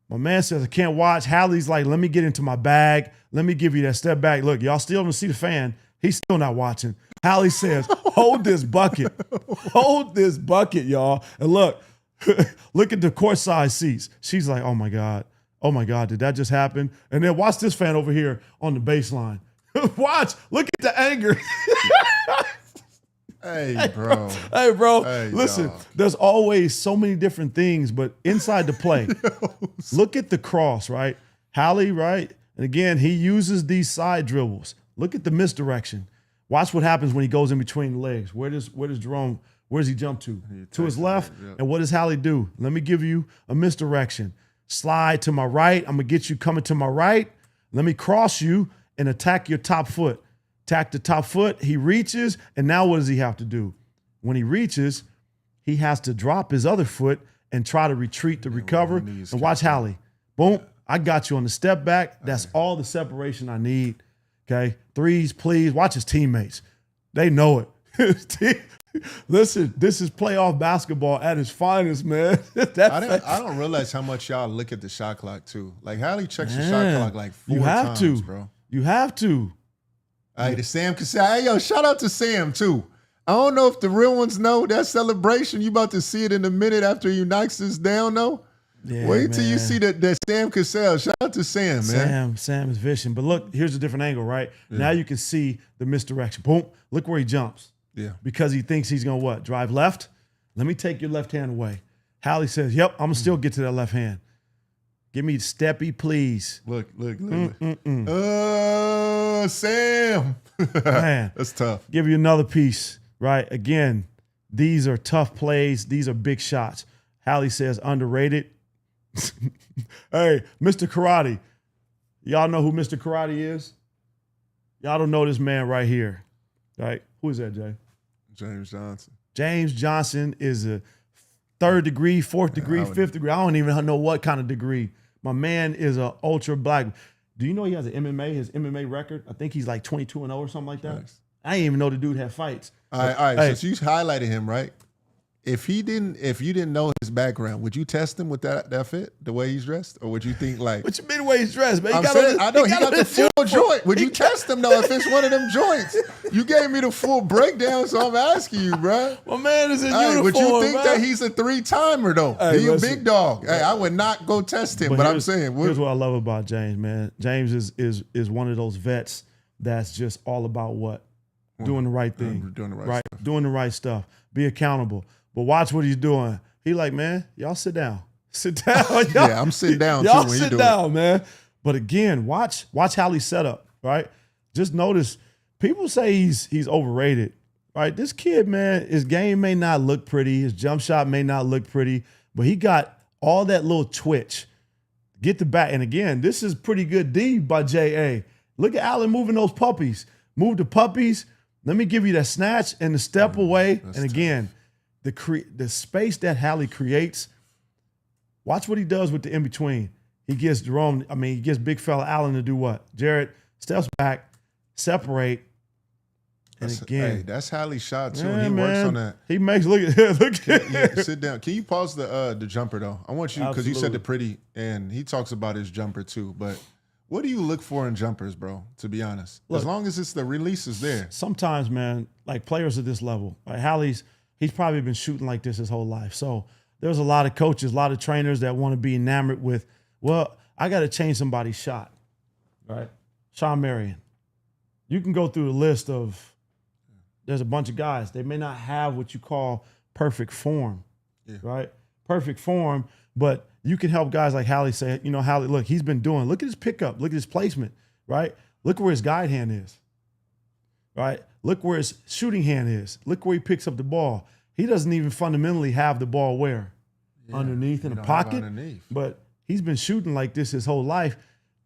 My man says, I can't watch. Hallie's like, let me get into my bag. Let me give you that step back. Look, y'all still don't see the fan. He's still not watching. Hallie says, hold this bucket. Hold this bucket, y'all. And look, look at the courtside seats. She's like, oh, my God. Oh, my God, did that just happen? And then watch this fan over here on the baseline. Watch. Look at the anger. Hey, bro. Hey, bro. Hey, listen, there's always so many different things, but inside the play, look at the cross, right? Hallie, right? And again, he uses these side dribbles. Look at the misdirection. Watch what happens when he goes in between the legs. Where does Jerome, where does he jump to? To his left. And what does Hallie do? Let me give you a misdirection. Slide to my right. I'm going to get you coming to my right. Let me cross you and attack your top foot. Attack the top foot. He reaches, and now what does he have to do? When he reaches, he has to drop his other foot and try to retreat to recover. And watch Hallie. Boom. I got you on the step back. That's all the separation I need. Okay? Threes, please. Watch his teammates. They know it. Listen, this is playoff basketball at its finest, man. I don't realize how much y'all look at the shot clock, too. Like, Hallie checks the shot clock like 4 times, bro. You have to. All right, the Sam Cassell. Hey, yo, shout out to Sam, too. I don't know if the real ones know that celebration. You about to see it in a minute after he knocks this down, though. Yeah, wait till you see that Sam Cassell. Shout out to Sam, man. Sam is vicious. But look, here's a different angle, right? Yeah. Now you can see the misdirection. Boom. Look where he jumps. Yeah. Because he thinks he's going to what? Drive left? Let me take your left hand away. Hallie says, yep, I'm going to still get to that left hand. Give me steppy, please. Look. Sam. Man. That's tough. Give you another piece, right? Again, these are tough plays. These are big shots. Hallie says underrated. Hey, Mr. Karate. Y'all know who Mr. Karate is? Y'all don't know this man right here, right? Who is that, Jay? James Johnson. James Johnson is a 3rd degree, 4th degree, 5th degree. I don't even know what kind of degree. My man is a ultra black. Do you know he has an MMA, his MMA record? I think he's like 22-0 or something like that. Nice. I didn't even know the dude had fights. All right. Hey. Since you highlighted him, right? If you didn't know his background, would you test him with that fit, the way he's dressed, or would you think like? What you mean the way he's dressed, man? I know he got the full joint. Would you test him though if it's one of them joints? You gave me the full breakdown, so I'm asking you, bro. My man is in uniform. Would you think man. that he's a 3-timer though? Hey, He's a big dog. Hey, I would not go test him, but I'm saying here's what I love about James, man. James is one of those vets that's just all about what doing the right thing, doing the right stuff. Doing the right stuff. Be accountable. But watch what he's doing. He like, man, y'all sit down. Sit down. Yeah, I'm sitting down too y'all when you sit do down, it. man. But again, watch how he's set up, right? Just notice, people say he's overrated, right? This kid, man, his game may not look pretty. His jump shot may not look pretty, but he got all that little twitch. Get the back. And again, this is pretty good D by J.A. Look at Allen moving those puppies. Move the puppies. Let me give you that snatch and the step away. And again, the space that Hallie creates, watch what he does with the in-between. He gets he gets big fella Allen to do what? Jared steps back, separate, and again. Hey, that's Hallie's shot too. Yeah, he works on that. He makes, look at Sit down. Can you pause the jumper though? I want you, because you said the pretty, and he talks about his jumper too, but what do you look for in jumpers, bro, to be honest? Look, as long as it's the release is there. Sometimes, man, like players at this level, like he's probably been shooting like this his whole life. So there's a lot of coaches, a lot of trainers that want to be enamored with, well, I got to change somebody's shot, right? Sean Marion. You can go through the list of, there's a bunch of guys. They may not have what you call perfect form, right? Perfect form, but you can help guys like Hallie say, Hallie, look, he's been doing, look at his pickup, look at his placement, right? Look where his guide hand is, right? Look where his shooting hand is. Look where he picks up the ball. He doesn't even fundamentally have the ball where? Underneath in the pocket. But he's been shooting like this his whole life.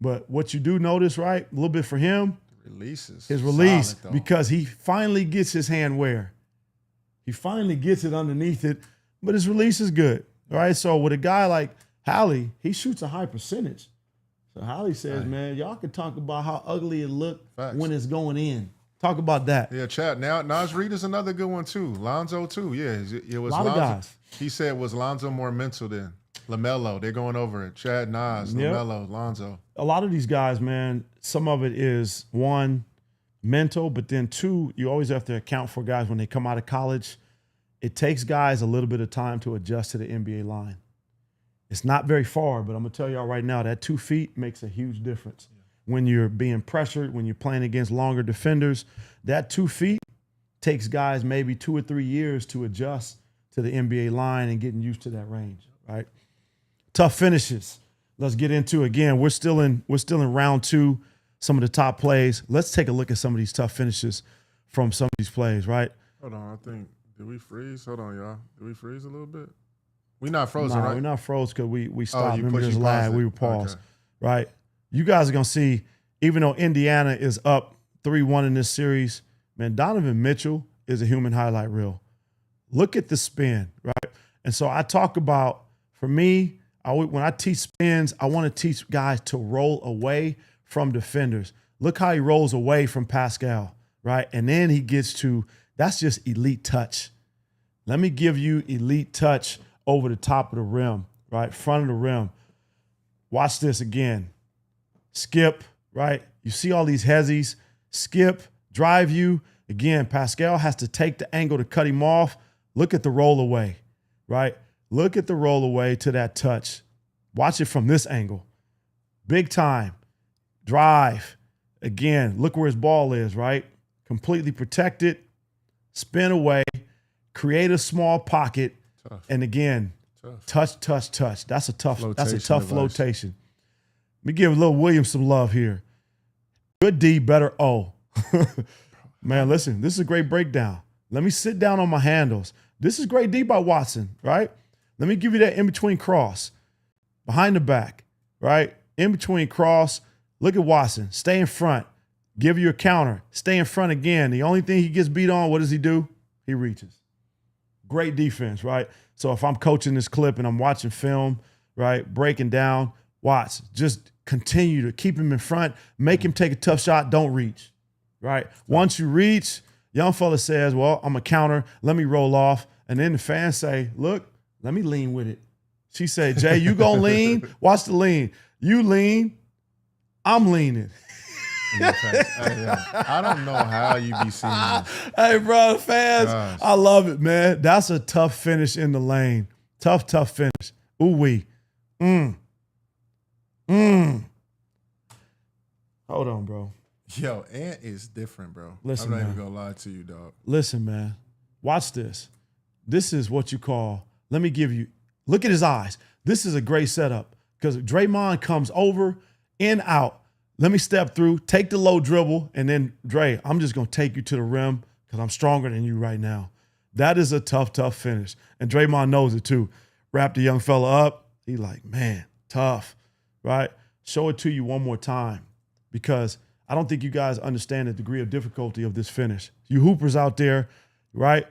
But what you do notice, right? A little bit for him. His release, because he finally gets his hand where? He finally gets it underneath it, but his release is good, right? So with a guy like Hallie, he shoots a high percentage. So Hallie says, man, y'all can talk about how ugly it looked when it's going in. Talk about that. Yeah, chat. Now, Naz Reid is another good one, too. Lonzo, too. Yeah, it was a lot Lonzo. Of guys. He said, was Lonzo more mental than LaMelo? They're going over it. Chad, Naz, LaMelo, Lonzo. A lot of these guys, man, some of it is, one, mental, but then two, you always have to account for guys when they come out of college. It takes guys a little bit of time to adjust to the NBA line. It's not very far, but I'm going to tell y'all right now, that 2 feet makes a huge difference. When you're being pressured, when you're playing against longer defenders, that 2 feet takes guys maybe 2 or 3 years to adjust to the NBA line and getting used to that range, right? Tough finishes. Let's get into, again, we're still in round 2, some of the top plays. Let's take a look at some of these tough finishes from some of these plays, right? Hold on, I think, did we freeze? Hold on, y'all. Did we freeze a little bit? We're not frozen, right? We're not froze because we stopped. Remember, there's a lag. We were paused, right? You guys are going to see, even though Indiana is up 3-1 in this series, man, Donovan Mitchell is a human highlight reel. Look at the spin, right? And so I talk about, for me, when I teach spins, I want to teach guys to roll away from defenders. Look how he rolls away from Pascal, right? And then he gets to, that's just elite touch. Let me give you elite touch over the top of the rim, right? Front of the rim. Watch this again. Skip, right? You see all these hezzies. Skip, drive you. Again, Pascal has to take the angle to cut him off. Look at the roll away, right? Look at the roll away to that touch. Watch it from this angle. Big time. Drive. Again, look where his ball is, right? Completely protected. Spin away. Create a small pocket. Tough. And again, touch. That's a tough Flotation flotation. Let me give Lil Williams some love here. Good D, better O. Man, listen, this is a great breakdown. Let me sit down on my handles. This is great D by Watson, right? Let me give you that in-between cross. Behind the back, right? In-between cross. Look at Watson. Stay in front. Give you a counter. Stay in front again. The only thing he gets beat on, what does he do? He reaches. Great defense, right? So if I'm coaching this clip and I'm watching film, right, breaking down, Watts, just continue to keep him in front, make him take a tough shot, don't reach, right? Once you reach, young fella says, well, I'm a counter, let me roll off. And then the fans say, look, let me lean with it. She said, Jay, you gonna lean? Watch the lean. You lean, I'm leaning. I don't know how you be seeing this. Hey, bro, fans, Gosh. I love it, man. That's a tough finish in the lane. Tough finish. Ooh-wee. Hold on, bro. Yo, Ant is different, bro. Listen, I'm not man. even gonna lie to you, dog. Listen, man. Watch this. This is what you call, let me give you, look at his eyes. This is a great setup because Draymond comes over, in, out. Let me step through, take the low dribble, and then, Dre, I'm just going to take you to the rim because I'm stronger than you right now. That is a tough finish. And Draymond knows it too. Wrap the young fella up. He like, man, tough, right? Show it to you one more time because I don't think you guys understand the degree of difficulty of this finish. You hoopers out there, right?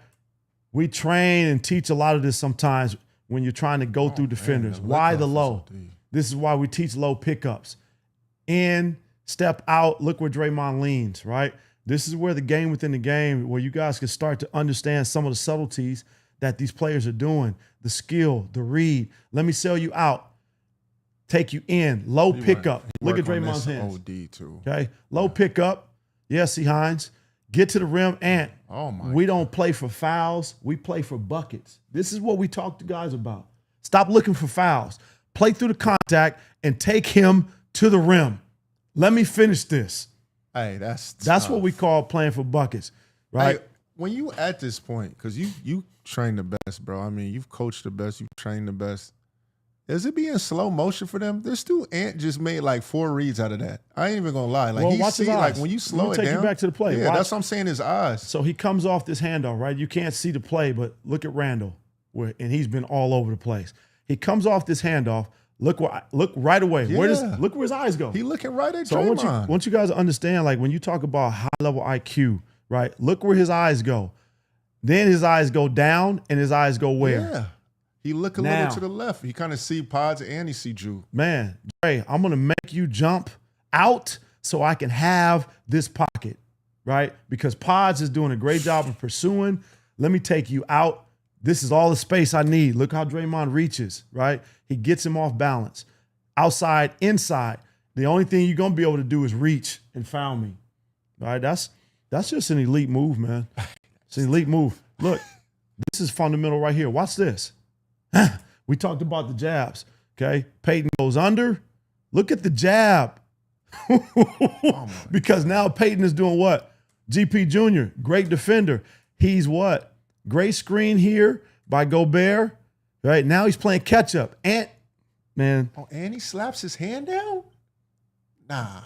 We train and teach a lot of this sometimes when you're trying to go through defenders. Why the low? This is why we teach low pickups. In, step out, look where Draymond leans, right? This is where the game within the game, where you guys can start to understand some of the subtleties that these players are doing, the skill, the read. Let me sell you out, take you in, low pickup. Look at Draymond's hands. OD too. Okay, low pickup. Yes, C. Hines. Get to the rim, Ant. Oh my. We don't play for fouls. We play for buckets. This is what we talk to guys about. Stop looking for fouls. Play through the contact and take him to the rim. Let me finish this. Hey, that's what we call playing for buckets, right? Hey, when you at this point, because you train the best, bro. I mean, you've coached the best, you've trained the best. Is it being slow motion for them? This dude Ant just made like 4 reads out of that. I ain't even gonna lie. Like Well, watch his eyes. like when you slow it Take down. you back to the play. Yeah, Watch. that's what I'm saying. His eyes. So he comes off this handoff, right? You can't see the play, but look at Randle, and he's been all over the place. He comes off this handoff. Look right away. Yeah. Look where his eyes go. He looking right at So Draymond. I want you guys to understand, like when you talk about high level IQ, right? Look where his eyes go. Then his eyes go down, and his eyes go where? Yeah. He look a Now. little to the left. He kind of see Pods and he see Drew. Man, Dre, I'm gonna make you jump out so I can have this pocket, right? Because Pods is doing a great job of pursuing. Let me take you out. This is all the space I need. Look how Draymond reaches, right? He gets him off balance. Outside, inside. The only thing you're gonna be able to do is reach and foul me. All right, that's just an elite move, man. It's an elite move. Look, this is fundamental right here. Watch this. We talked about the jabs, okay? Peyton goes under. Look at the jab. Because now Peyton is doing what? GP Jr., great defender. He's what? Great screen here by Gobert. Right now he's playing catch up. Ant, man. Oh, and he slaps his hand down? Nah.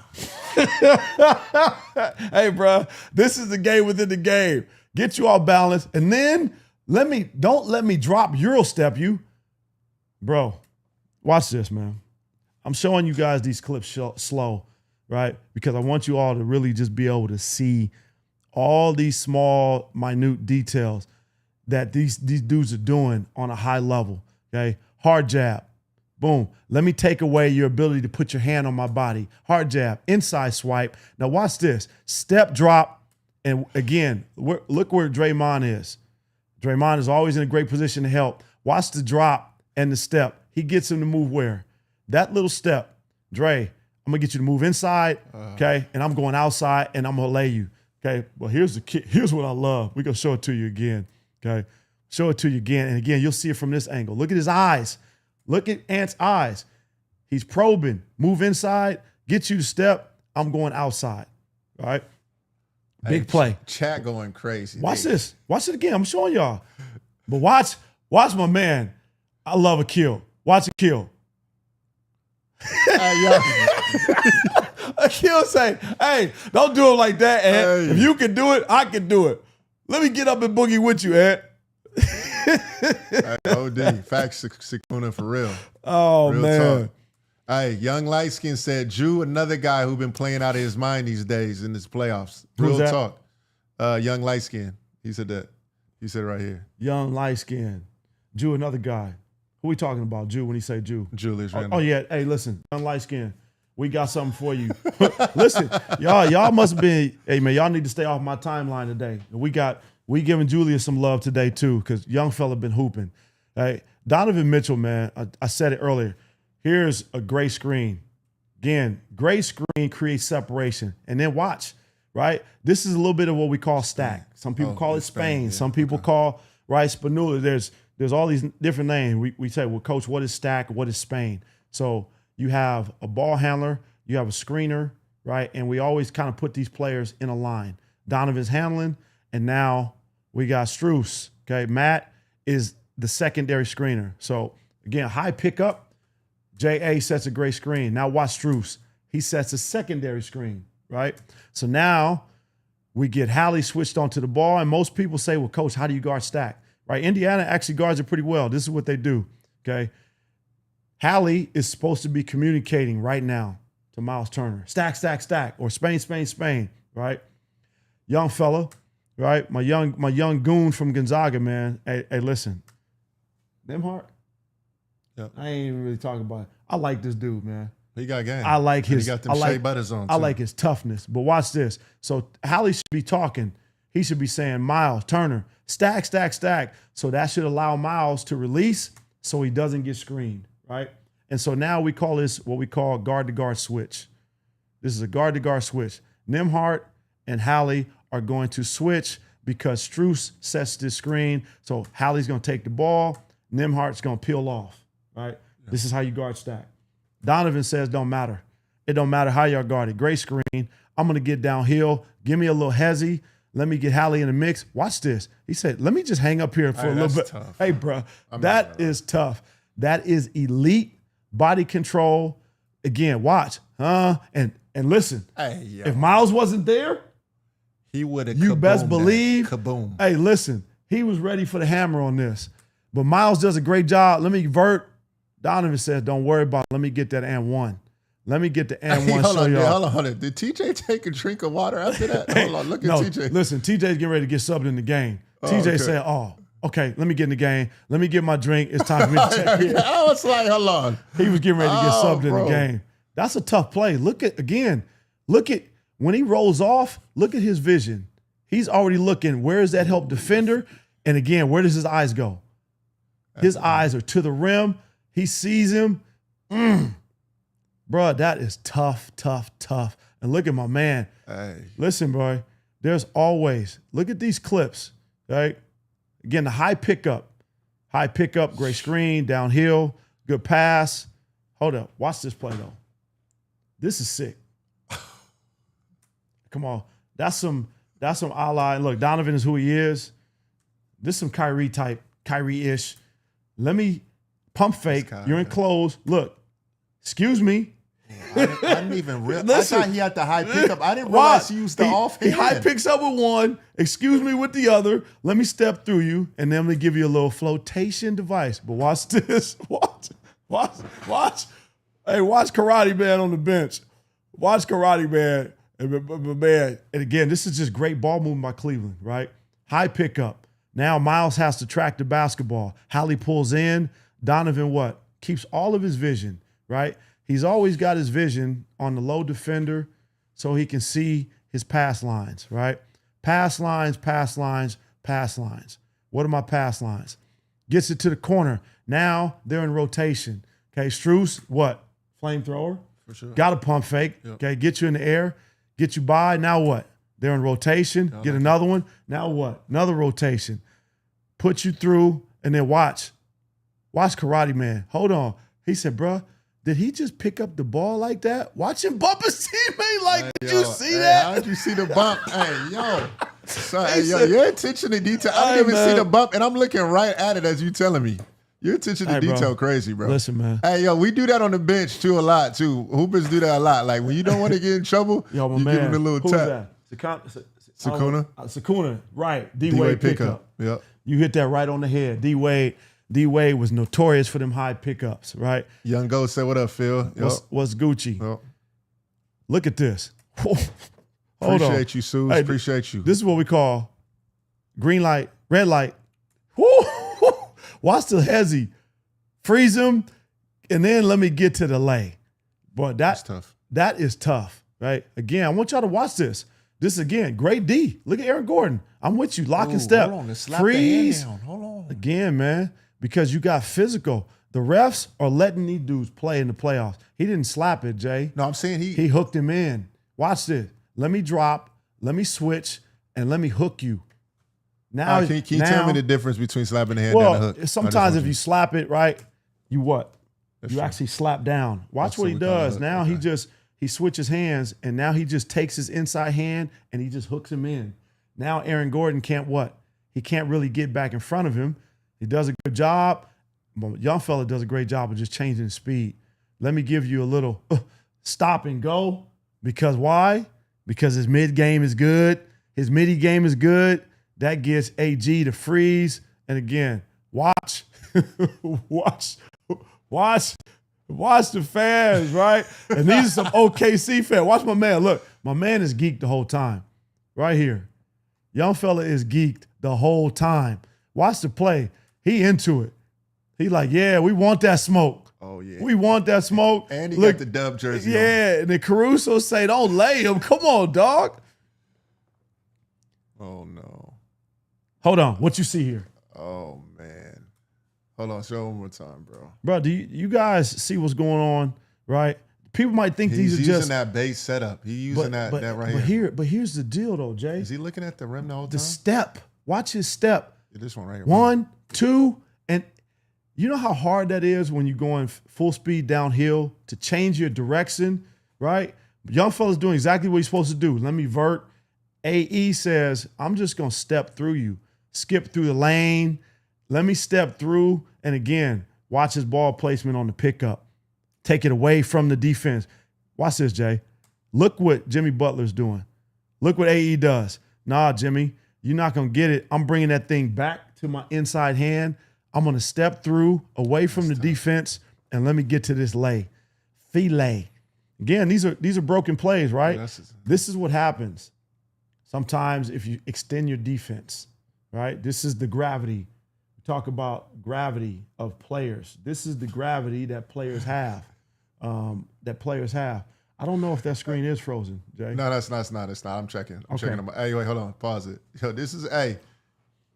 Hey, bro, this is the game within the game. Get you off balance, and then don't let me drop Euro step you. Bro, watch this, man. I'm showing you guys these clips slow, right? Because I want you all to really just be able to see all these small, minute details that these dudes are doing on a high level, okay? Hard jab, boom. Let me take away your ability to put your hand on my body. Hard jab, inside swipe. Now watch this. Step drop, and again, look where Draymond is. Draymond is always in a great position to help. Watch the drop and the step. He gets him to move where? That little step. Dre, I'm going to get you to move inside, okay? And I'm going outside, and I'm going to lay you, okay? Well, here's what I love. We're going to show it to you again, okay? Show it to you again. And again, you'll see it from this angle. Look at his eyes. Look at Ant's eyes. He's probing. Move inside, get you to step. I'm going outside, all right? Big play. Chat going crazy. Watch this. Watch it again. I'm showing y'all. But watch Watch my man. I love a kill. Watch a kill. A kill say, hey, don't do it like that, Ed. Hey. If you can do it, I can do it. Let me get up and boogie with you, Ed. Hey, OD. Facts, Sakuna, for real. Oh, Real man. talk. Hey, Young Light Skin said, Drew, another guy who been playing out of his mind these days in his playoffs. Who's Real that? talk. Young Light Skin. He said that. He said it right here. Young, light skin. Jew, another guy. Who we talking about, Jew, when he say Jew? Julius Oh, Randle. yeah. Hey, listen, young, light skin. We got something for you. Listen, y'all must be, hey, man, y'all need to stay off my timeline today. We giving Julius some love today, too, because young fella been hooping. Hey, Donovan Mitchell, man, I said it earlier. Here's a gray screen. Again, gray screen creates separation. And then watch, right? This is a little bit of what we call stack. Some people call it Spain. Yeah. Some people call, right, Spanula. There's all these different names. We say, well, coach, what is stack? What is Spain? So you have a ball handler, you have a screener, right? And we always kind of put these players in a line. Donovan's handling, and now we got Strus, okay? Matt is the secondary screener. So, again, high pickup, J.A. sets a great screen. Now watch Strus. He sets a secondary screen, right? So now we get Hallie switched onto the ball, and most people say, well, coach, how do you guard stack? Right? Indiana actually guards it pretty well. This is what they do, okay? Hallie is supposed to be communicating right now to Miles Turner. Stack, stack, stack, or Spain, Spain, Spain, right? Young fella, right? My young goon from Gonzaga, man. Hey, listen. Nembhard? Yep. I ain't even really talking about it. I like this dude, man. He got game. I like his. He got them I like, Shea Butters on, too. I like his toughness. But watch this. So Hallie should be talking. He should be saying, Miles Turner, stack, stack, stack. So that should allow Miles to release so he doesn't get screened, right? And so now we call this what we call guard-to-guard switch. This is a guard-to-guard switch. Nembhard and Hallie are going to switch because Strus sets this screen. So Hallie's going to take the ball. Nembhard's going to peel off, right? Yeah. This is how you guard stack. Donovan says don't matter. It don't matter how y'all guard it. Great screen. I'm going to get downhill. Give me a little hezzy. Let me get Hallie in the mix. Watch this. He said, let me just hang up here for a little bit. Tough. Hey, bro, that is tough. That is elite body control. Again, watch. And listen, Hey, yo. if Miles wasn't there, He would have. you best believe. Kaboom. Hey, listen, he was ready for the hammer on this. But Miles does a great job. Let me vert. Donovan says, don't worry about it. Let me get that and one. Let me get the and one. Hold on, y'all. hold on. Did TJ take a drink of water after that? Hold on, look at TJ. Listen, TJ's getting ready to get subbed in the game. TJ okay. said, okay, let me get in the game. Let me get my drink. It's time for me to check in. I was like, hold on. He was getting ready to get subbed bro. in the game. That's a tough play. Look at when he rolls off, look at his vision. He's already looking, where is that help defender? And again, where does his eyes go? His eyes are to the rim. He sees him. Bro, that is tough. And look at my man. Hey. Listen, bro, there's always, look at these clips, right? Again, the high pickup, great screen, downhill, good pass. Hold up, watch this play though. This is sick. Come on, that's some ally. Look, Donovan is who he is. This is some Kyrie-ish. Let me pump fake. You're in close. Look, excuse me. I didn't even realize. I thought he had the high pickup. I didn't realize he used the offhand. He high picks up with one, excuse me with the other. Let me step through you, and then let me give you a little flotation device. But watch this. Watch. Hey, watch Karate Man on the bench. Watch Karate Man. And again, this is just great ball movement by Cleveland, right? High pickup. Now Miles has to track the basketball. Hallie pulls in. Donovan what? Keeps all of his vision, right? He's always got his vision on the low defender so he can see his pass lines, right? Pass lines. What are my pass lines? Gets it to the corner. Now they're in rotation. Okay, Strus, what? Flamethrower. For sure. Got a pump fake. Yep. Okay, get you in the air, get you by. Now what? They're in rotation. Get another one. Now what? Another rotation. Put you through, and then watch. Watch Karate Man. Hold on. He said, bruh, did he just pick up the ball like that? Watch him bump his teammate like, did you see that? How did you see the bump? Hey, yo. Sorry, hey, yo, your attention to detail. I didn't even see the bump, and I'm looking right at it as you telling me. Your attention to detail crazy, bro. Listen, man. Hey, yo, we do that on the bench too a lot too. Hoopers do that a lot. Like when you don't want to get in trouble, yo, my you man, give them a little tap. Sakuna? Sakuna, right. D-Wade pickup. Yep. You hit that right on the head. D-Wade was notorious for them high pickups, right? Young Ghost said, what up, Phil? Yep. What's Gucci? Yep. Look at this. Appreciate you, Suze. Hey, appreciate you. This is what we call green light, red light. Watch the hezzy. Freeze him, and then let me get to the lay. Boy, that's tough. That is tough, right? Again, I want y'all to watch this. This again, great D. Look at Aaron Gordon. I'm with you, lock and step. Hold on, slap freeze. The hand down. Hold on. Again, man, because you got physical. The refs are letting these dudes play in the playoffs. He didn't slap it, Jay. No, I'm saying he hooked him in. Watch this. Let me drop, let me switch, and let me hook you. Now, can you tell me the difference between slapping the hand down and hook? Sometimes if you slap it, right, you what? That's true. Actually slap down. Watch what he does. Now he switches hands, and now he just takes his inside hand and he just hooks him in. Now Aaron Gordon can't what? He can't really get back in front of him. He does a good job. Young fella does a great job of just changing the speed. Let me give you a little stop and go. Because why? Because his mid game is good. His midi game is good. That gets AG to freeze. And again, watch the fans, right? And these are some OKC fans. Watch my man. Look, my man is geeked the whole time. Right here. Young fella is geeked the whole time. Watch the play. He into it. He like, yeah, we want that smoke. Oh, yeah. We want that smoke. And he got the dub jersey on. And then Caruso say, don't lay him. Come on, dog. Oh, no. Hold on. What you see here? Oh, man. Hold on. Show one more time, bro. Bro, do you guys see what's going on, right? People might think these are just... He's using that base setup. He's using that right here. But here's the deal, though, Jay. Is he looking at the rim the whole time? The step. Watch his step. Yeah, this one right here. 1, 2, and you know how hard that is when you're going full speed downhill to change your direction, right? Young fella's doing exactly what he's supposed to do. Let me vert. AE says, I'm just going to step through you. Skip through the lane. Let me step through. And again, watch his ball placement on the pickup. Take it away from the defense. Watch this, Jay. Look what Jimmy Butler's doing. Look what AE does. Nah, Jimmy, you're not going to get it. I'm bringing that thing back to my inside hand. I'm going to step through away from the defense, and let me get to this lay. Filet. Again, these are broken plays, right? Yeah, this is what happens sometimes if you extend your defense, right? This is the gravity. We talk about gravity of players. This is the gravity that players have. I don't know if that screen is frozen, Jay. No, it's not. I'm checking. Checking them. Hey, wait, hold on. Pause it. Yo, this is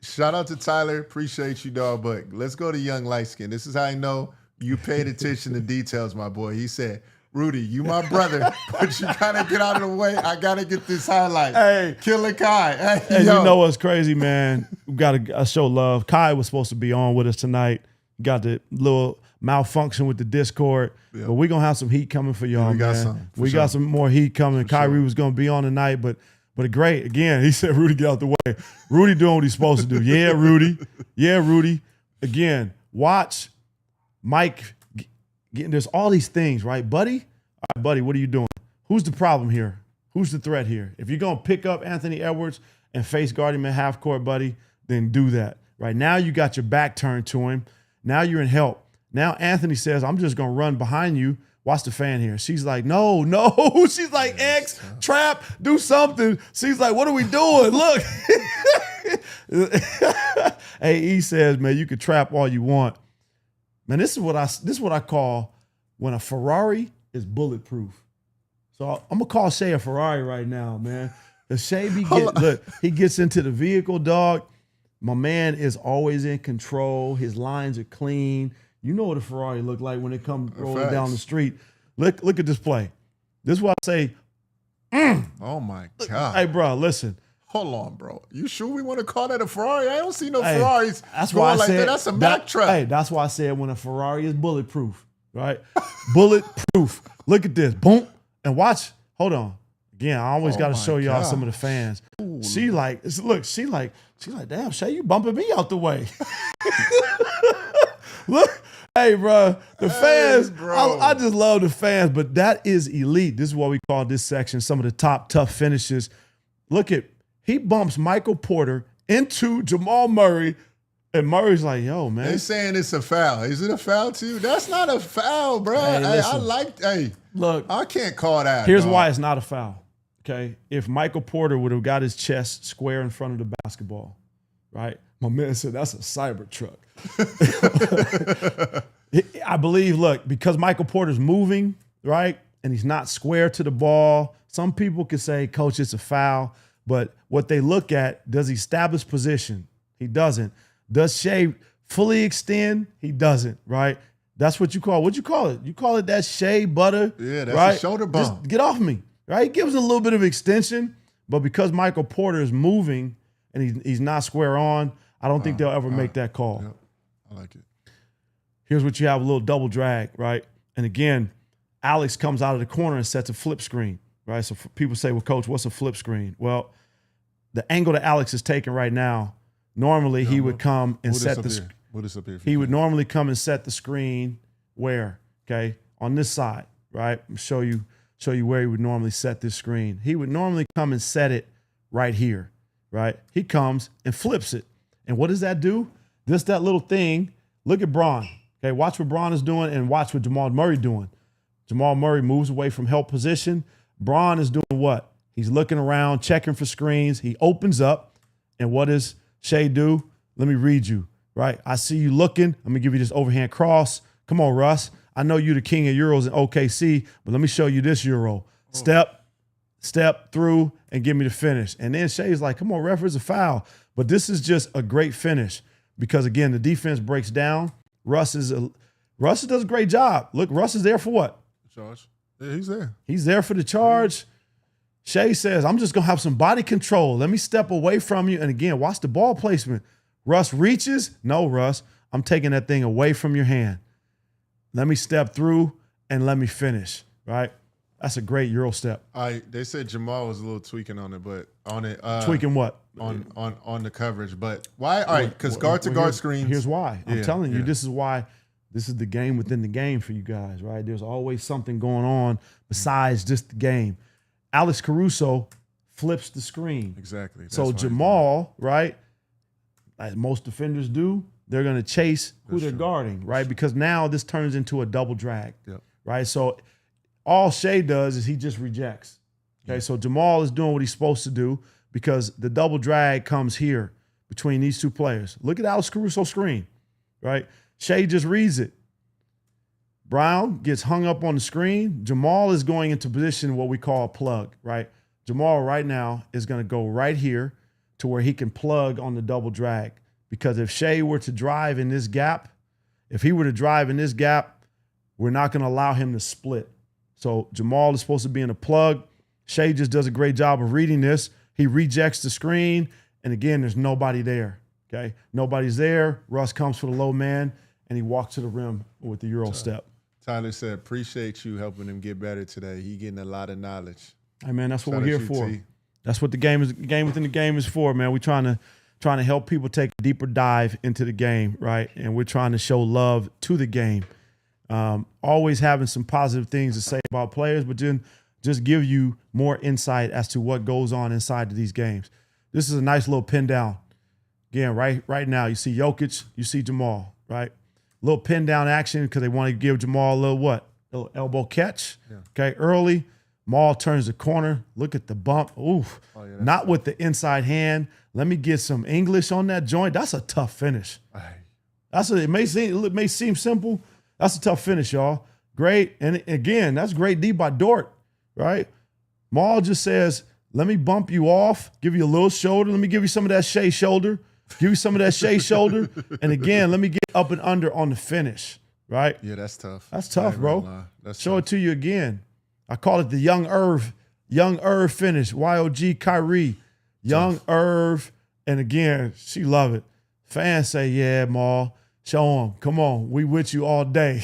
shout out to Tyler. Appreciate you, dog. But let's go to Young Light Skin. This is how I know you paid attention to details, my boy. He said, Rudy, you my brother, but you gotta get out of the way. I gotta get this highlight. Hey, Killer Kai. Hey, you know what's crazy, man? We gotta show love. Kai was supposed to be on with us tonight. Got the little malfunction with the Discord, but we're gonna have some heat coming for y'all, man. We got some more heat coming. Kyrie was gonna be on tonight, but great. Again, he said, Rudy, get out the way. Rudy doing what he's supposed to do. Yeah, Rudy. Yeah, Rudy. Again, watch Mike getting, there's all these things, right, buddy? All right, buddy, what are you doing? Who's the problem here? Who's the threat here? If you're going to pick up Anthony Edwards and face guard him at half court, buddy, then do that. Right now you got your back turned to him. Now you're in help. Now Anthony says, I'm just going to run behind you. Watch the fan here. She's like, no. She's like, X, trap, do something. She's like, what are we doing? Look. AE says, man, you can trap all you want. Man, this is what I call when a Ferrari is bulletproof. So I'm gonna call Shay a Ferrari right now, man. The Shay he gets into the vehicle, dog. My man is always in control. His lines are clean. You know what a Ferrari look like when it comes rolling down the street. Look at this play. This is what I say. Oh my God. Hey, bro, listen. Hold on, bro. You sure we want to call that a Ferrari? I don't see no Ferraris that's why I said, that. That's a Mack truck. Hey, that's why I said when a Ferrari is bulletproof, right? Bulletproof. Look at this. Boom. And watch. Hold on. Again, I always got to my show y'all some of the fans. Ooh. She like, damn, Shay, you bumping me out the way. Look, hey, bro, the fans, bro. I just love the fans, but that is elite. This is what we call this section, some of the top tough finishes. Look at, he bumps Michael Porter into Jamal Murray, and Murray's like, yo, man. They saying it's a foul. Is it a foul too? That's not a foul, bro. Hey, look, I can't call that. here's dog. why it's not a foul. Okay, if Michael Porter would have got his chest square in front of the basketball, right? My man said that's a cyber truck. I believe, look, because Michael Porter's moving, right, and he's not square to the ball, some people could say, Coach, it's a foul. But what they look at, does he establish position? He doesn't. Does Shea fully extend? He doesn't, right? That's what you call it? You call it that Shea butter? Yeah, that's right? a shoulder bump. Just get off me, right? He gives a little bit of extension, but because Michael Porter is moving and he's not square on, I don't think they'll ever make that call. Yep. I like it. Here's what you have, a little double drag, right? And again, Alex comes out of the corner and sets a flip screen, right? So people say, well, Coach, what's a flip screen? Well, the angle that Alex is taking right now, normally he would come and set the he would normally come and set the screen where? Okay, on this side, right? I'll show you where he would normally set this screen. He would normally come and set it right here, right? He comes and flips it. And what does that do? That little thing. Look at Braun. Okay, watch what Braun is doing and watch what Jamal Murray doing. Jamal Murray moves away from help position. Braun is doing what? He's looking around, checking for screens. He opens up, and what does Shea do? Let me read you, right? I see you looking. Let me give you this overhand cross. Come on, Russ. I know you're the king of Euros in OKC, but let me show you this Euro. Step through and give me the finish. And then Shea's like, come on, ref, it's a foul. But this is just a great finish because, again, the defense breaks down. Russ does a great job. Look, Russ is there for what? Charge. Yeah, he's there. He's there for the charge. Shea says, I'm just going to have some body control. Let me step away from you. And again, watch the ball placement. Russ reaches. No, Russ, I'm taking that thing away from your hand. Let me step through and let me finish, right? That's a great Euro step. They said Jamal was a little tweaking on it, but on it. Tweaking what? On the coverage. But why? All right, because guard-to-guard screens. Here's why. I'm telling you, this is why. This is the game within the game for you guys, right? There's always something going on besides just the game. Alex Caruso flips the screen. Exactly. That's so Jamal, right, as most defenders do, they're going to chase who they're guarding, right? Because now this turns into a double drag, right? So all Shea does is he just rejects. Okay, so Jamal is doing what he's supposed to do because the double drag comes here between these two players. Look at Alex Caruso's screen, right? Shea just reads it. Brown gets hung up on the screen. Jamal is going into position what we call a plug, right? Jamal right now is going to go right here to where he can plug on the double drag. Because if Shea were to drive in this gap, we're not going to allow him to split. So Jamal is supposed to be in a plug. Shea just does a great job of reading this. He rejects the screen. And again, there's nobody there. Okay. Nobody's there. Russ comes for the low man and he walks to the rim with the Euro step. Tyler said, appreciate you helping him get better today. He getting a lot of knowledge. Hey man, that's what we're here for. That's what the game within the game is for, man. We're trying to help people take a deeper dive into the game, right? And we're trying to show love to the game. Always having some positive things to say about players, but then just give you more insight as to what goes on inside of these games. This is a nice little pin down. Again, right now, you see Jokic, you see Jamal, right? Little pin down action because they want to give Jamal a little what? A little elbow catch. Yeah. Okay, early. Maul turns the corner. Look at the bump. Oof. Oh, yeah, not with the inside hand. Let me get some English on that joint. That's a tough finish. It may seem simple. That's a tough finish, y'all. Great. And again, that's great D by Dort, right? Maul just says, let me bump you off, give you a little shoulder. Let me give you some of that Shea shoulder. Give you some of that Shea shoulder. And again, let me get up and under on the finish, right? Yeah, that's tough. That's tough, bro. Show it to you again. I call it the Young Irv finish. YOG Kyrie. Young Irv. And again, she love it. Fans say, yeah, Maul. Show them. Come on. We with you all day.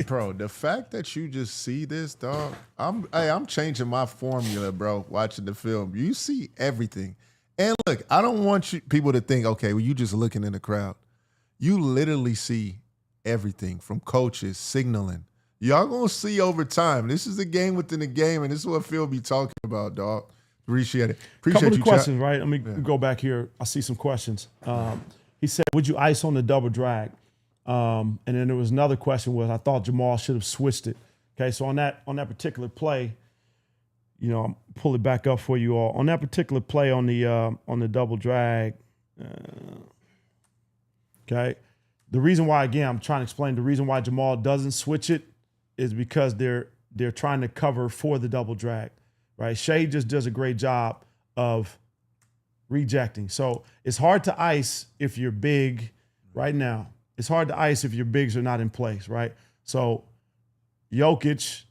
Bro, the fact that you just see this, dog, I'm changing my formula, bro, watching the film. You see everything. And look, I don't want people to think, okay, well, you just looking in the crowd. You literally see everything from coaches signaling. Y'all gonna see over time. This is the game within the game, and this is what Phil be talking about, dog. Appreciate it. Appreciate Couple you, of questions, right? Let me go back here. I see some questions. He said, would you ice on the double drag? And then there was another question was, I thought Jamal should have switched it. Okay, so on that particular play, you know, I'll pull it back up for you all. On that particular play on the double drag, okay, the reason why, again, I'm trying to explain the reason why Jamal doesn't switch it is because they're trying to cover for the double drag, right? Shea just does a great job of rejecting. So it's hard to ice if you're big right now. It's hard to ice if your bigs are not in place, right? So Jokic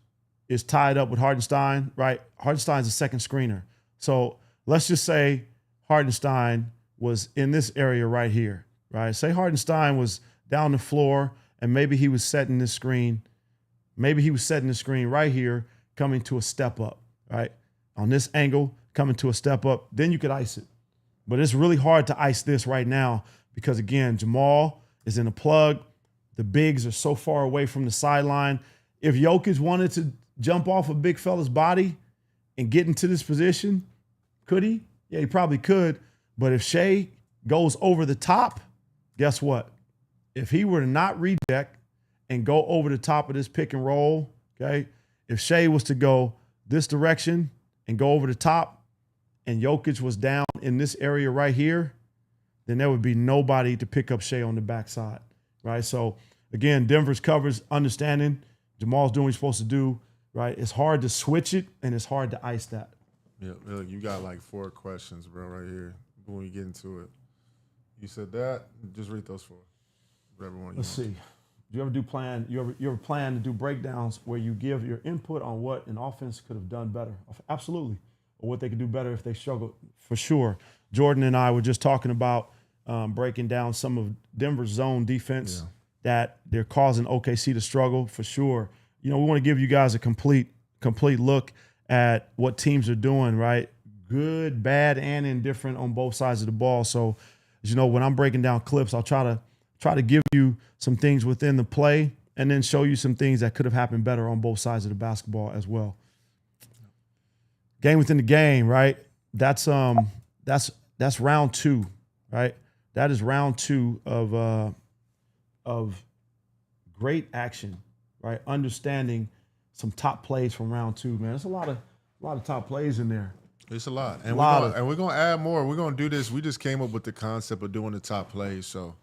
is tied up with Hardenstein, right? Hardenstein's a second screener. So let's just say Hardenstein was in this area right here, right? Say Hardenstein was down the floor and maybe he was setting this screen. Maybe he was setting the screen right here, coming to a step up, right? On this angle, coming to a step up, then you could ice it. But it's really hard to ice this right now because, again, Jamal is in a plug. The bigs are so far away from the sideline. If Jokic wanted to jump off a big fella's body and get into this position, could he? Yeah, he probably could. But if Shea goes over the top, guess what? If he were to not reject and go over the top of this pick and roll, okay, if Shea was to go this direction and go over the top and Jokic was down in this area right here, then there would be nobody to pick up Shea on the backside, right? So, again, Denver's covers, understanding Jamal's doing what he's supposed to do, right? It's hard to switch it, and it's hard to ice that. Yeah, look, you got like 4 questions, bro, right here when we get into it. You said that. Just read those 4. Whatever one you Let's want. see. Do you ever plan to do breakdowns where you give your input on what an offense could have done better? Absolutely. Or what they could do better if they struggled, for sure. Jordan and I were just talking about breaking down some of Denver's zone defense that they're causing OKC to struggle, for sure. You know, we want to give you guys a complete look at what teams are doing, right? Good, bad, and indifferent on both sides of the ball. So, as you know, when I'm breaking down clips, I'll try to give you some things within the play and then show you some things that could have happened better on both sides of the basketball as well. Game within the game, right? That's round 2, right? That is round 2 of great action, right? Understanding some top plays from round 2, man. There's a lot of top plays in there. It's a lot. And we're gonna add more. We're gonna do this. We just came up with the concept of doing the top plays. So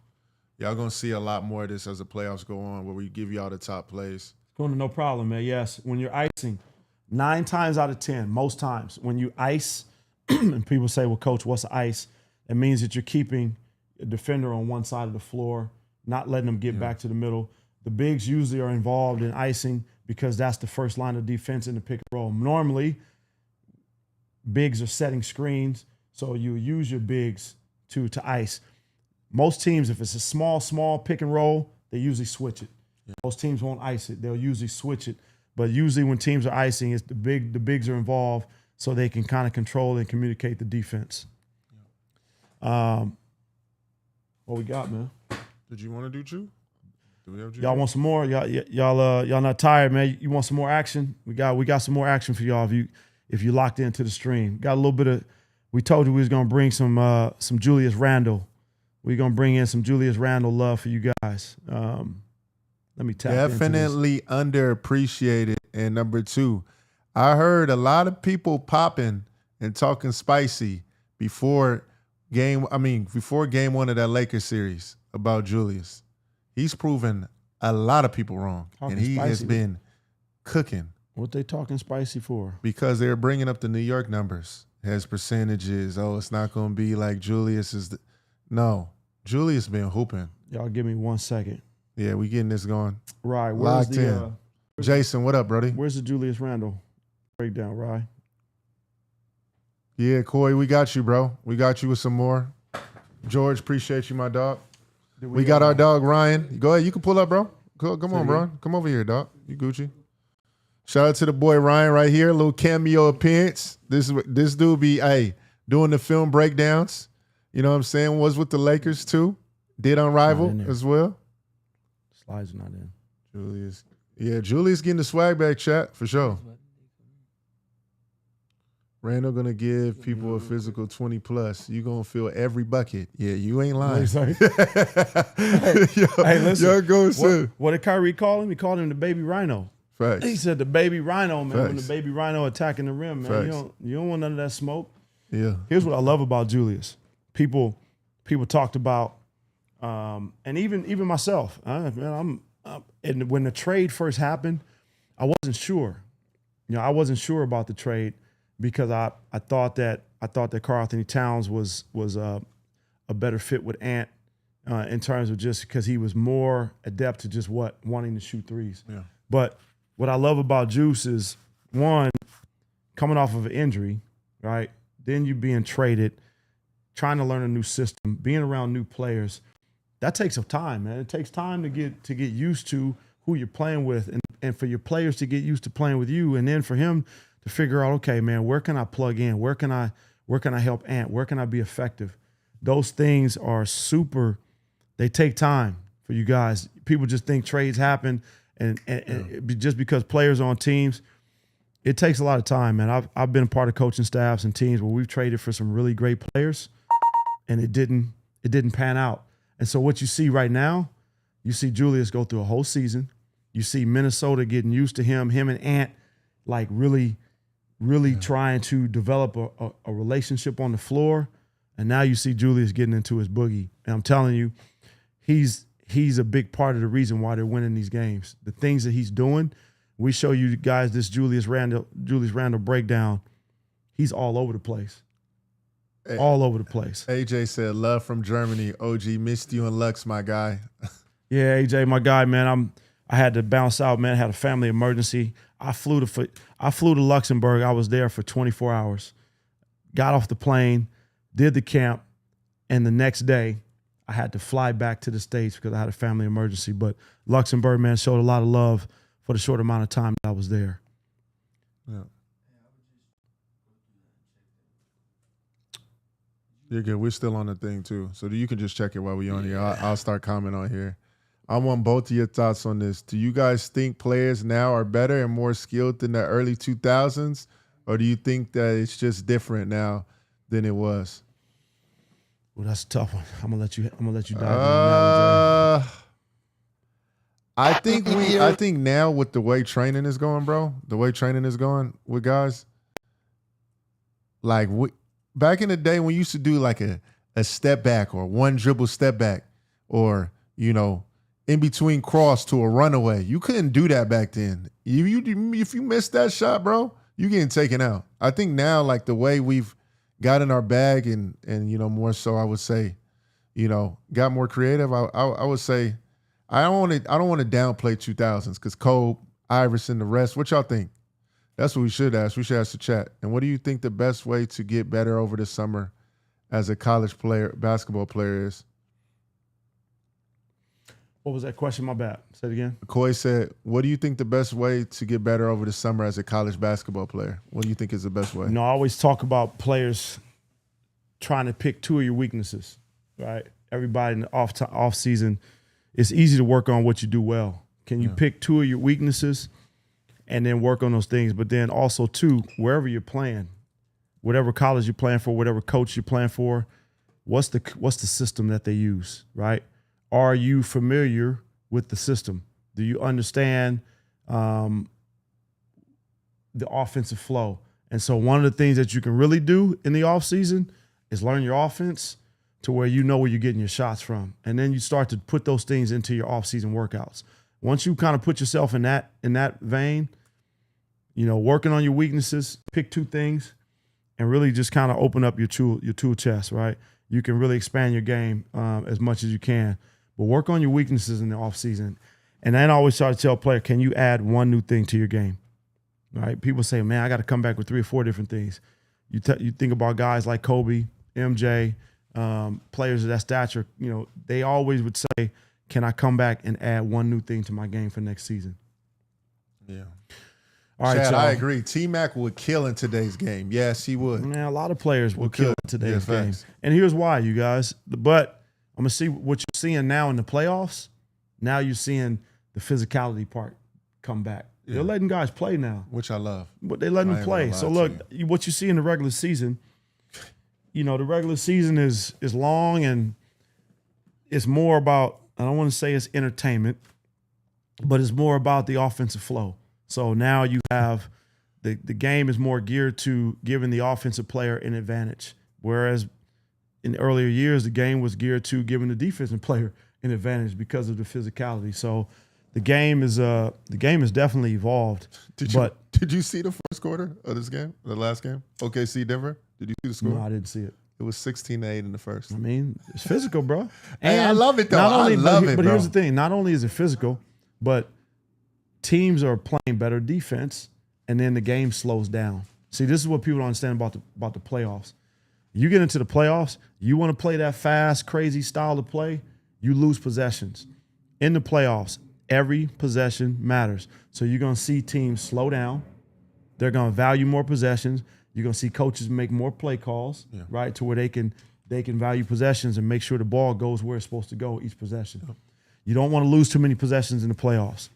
y'all gonna see a lot more of this as the playoffs go on, where we give y'all the top plays. Going to no problem, man. Yes, when you're icing, 9 times out of 10, most times, when you ice, and people say, well, coach, what's ice? It means that you're keeping a defender on one side of the floor, not letting them get back to the middle. The bigs usually are involved in icing because that's the first line of defense in the pick and roll. Normally, bigs are setting screens, so you use your bigs to ice. Most teams, if it's a small pick and roll, they usually switch it. Yeah. Most teams won't ice it. They'll usually switch it. But usually when teams are icing, it's the bigs are involved so they can kind of control and communicate the defense. What we got, man? Did you want to do Drew? Do we have Drew? Y'all want some more? Y'all not tired, man? You want some more action? We got some more action for y'all if you locked into the stream. Got a little bit of. We told you we was gonna bring some Julius Randle. We're gonna bring in some Julius Randle love for you guys. Let me tap definitely underappreciated. And number 2, I heard a lot of people popping and talking spicy before game 1 of that Lakers series about Julius. He's proven a lot of people wrong, and he has been cooking. What they talking spicy for? Because they're bringing up the New York numbers as percentages. Oh, it's not going to be like Julius is. No, Julius been hooping. Y'all give me 1 second. Yeah, we getting this going. Right, locked in. Jason, what up, brody? Where's the Julius Randle breakdown, Rye? Yeah, Corey, we got you, bro. We got you with some more. George, appreciate you, my dog. We got our dog Ryan. Go ahead. You can pull up, bro. Come on, bro. Come over here, dog. You Gucci. Shout out to the boy Ryan right here. A little cameo appearance. This dude be doing the film breakdowns. You know what I'm saying? Was with the Lakers too. Did Unrivaled as well. Slides are not in. Julius. Yeah, Julius getting the swag bag, chat, for sure. Randle gonna give people a physical 20 plus. You gonna feel every bucket. Yeah, you ain't lying. Hey, listen. What did Kyrie call him? He called him the baby rhino. Facts. He said the baby rhino, man. Facts. When the baby rhino attacking the rim, man. Facts. You don't want none of that smoke. Yeah. Here's what I love about Julius. People talked about, and even myself. And when the trade first happened, I wasn't sure. I wasn't sure about the trade because I thought that Karl Anthony Towns was a better fit with Ant in terms of just because he was more adept to just wanting to shoot threes. Yeah. But what I love about Juice is, one, coming off of an injury, right? Then you being traded, trying to learn a new system, being around new players. That takes some time, man. It takes time to get used to who you're playing with and for your players to get used to playing with you, and then for him to figure out, okay, man, where can I plug in? Where can I help Ant? Where can I be effective? Those things are super. They take time for you guys. People just think trades happen and just because players are on teams. It takes a lot of time, man. I've been a part of coaching staffs and teams where we've traded for some really great players, and it didn't pan out. And so what you see right now, you see Julius go through a whole season. You see Minnesota getting used to him and Ant, like really trying to develop a relationship on the floor. And now you see Julius getting into his boogie. And I'm telling you, he's a big part of the reason why they're winning these games. The things that he's doing, we show you guys this Julius Randle breakdown. He's all over the place. All over the place. AJ said, love from Germany. OG, missed you and Lux, my guy. Yeah, AJ, my guy, man. I had to bounce out, man. I had a family emergency. I flew to Luxembourg. I was there for 24 hours. Got off the plane, did the camp, and the next day I had to fly back to the States because I had a family emergency. But Luxembourg, man, showed a lot of love for the short amount of time that I was there. Yeah. You're good. We're still on the thing, too. So you can just check it while we're on here. I'll start commenting on here. I want both of your thoughts on this. Do you guys think players now are better and more skilled than the early 2000s? Or do you think that it's just different now than it was? Well, that's a tough one. I'm gonna let you dive in on that one, Jay. I think now with the way training is going, bro, the way training is going with guys, like back in the day when you used to do like a step back or one dribble step back or, in between cross to a runaway, you couldn't do that back then. If you missed that shot, bro, you getting taken out. I think now, like the way we've got in our bag and more so, I would say, got more creative. I would say, I don't want to downplay 2000s because Cole, Iverson, the rest. What y'all think? That's what we should ask. We should ask the chat. And what do you think the best way to get better over the summer as a college basketball player is? What was that question? My bad. Say it again. McCoy said, what do you think the best way to get better over the summer as a college basketball player? What do you think is the best way? I always talk about players trying to pick two of your weaknesses, right? Everybody in the off season, it's easy to work on what you do well. Can you pick two of your weaknesses and then work on those things? But then also, too, wherever you're playing, whatever college you're playing for, whatever coach you're playing for, what's the system that they use, right? Are you familiar with the system? Do you understand the offensive flow? And so one of the things that you can really do in the offseason is learn your offense to where you know where you're getting your shots from. And then you start to put those things into your offseason workouts. Once you kind of put yourself in that vein, working on your weaknesses, pick two things, and really just kind of open up your tool chest, right? You can really expand your game as much as you can. But work on your weaknesses in the offseason. And then I always try to tell a player, can you add one new thing to your game? Right? People say, man, I got to come back with 3 or 4 different things. You think about guys like Kobe, MJ, players of that stature, they always would say, can I come back and add one new thing to my game for next season? Yeah. All right, Chad, y'all. I agree. T-Mac would kill in today's game. Yes, he would. Man, a lot of players will kill in today's game. Facts. And here's why, you guys. But I'm going to see what you're seeing now in the playoffs. Now you're seeing the physicality part come back. Yeah. They're letting guys play now. Which I love. But they're letting them play. So, look, what you see in the regular season, the regular season is long, and it's more about, I don't want to say it's entertainment, but it's more about the offensive flow. So now you have the game is more geared to giving the offensive player an advantage, whereas in earlier years the game was geared to giving the defensive player an advantage because of the physicality. So the game is definitely evolved. Did you see the first quarter of this game, the last game? OKC Denver? Did you see the score? No, I didn't see it. It was 16-8 in the first. I mean, it's physical, bro. And I love it, though. I love it, but bro. Here's the thing. Not only is it physical, but teams are playing better defense, and then the game slows down. See, this is what people don't understand about the playoffs. You get into the playoffs, you want to play that fast, crazy style of play, you lose possessions. In the playoffs, every possession matters. So you're going to see teams slow down. They're going to value more possessions. You're going to see coaches make more play calls, right, to where they can value possessions and make sure the ball goes where it's supposed to go each possession. Yep. You don't want to lose too many possessions in the playoffs.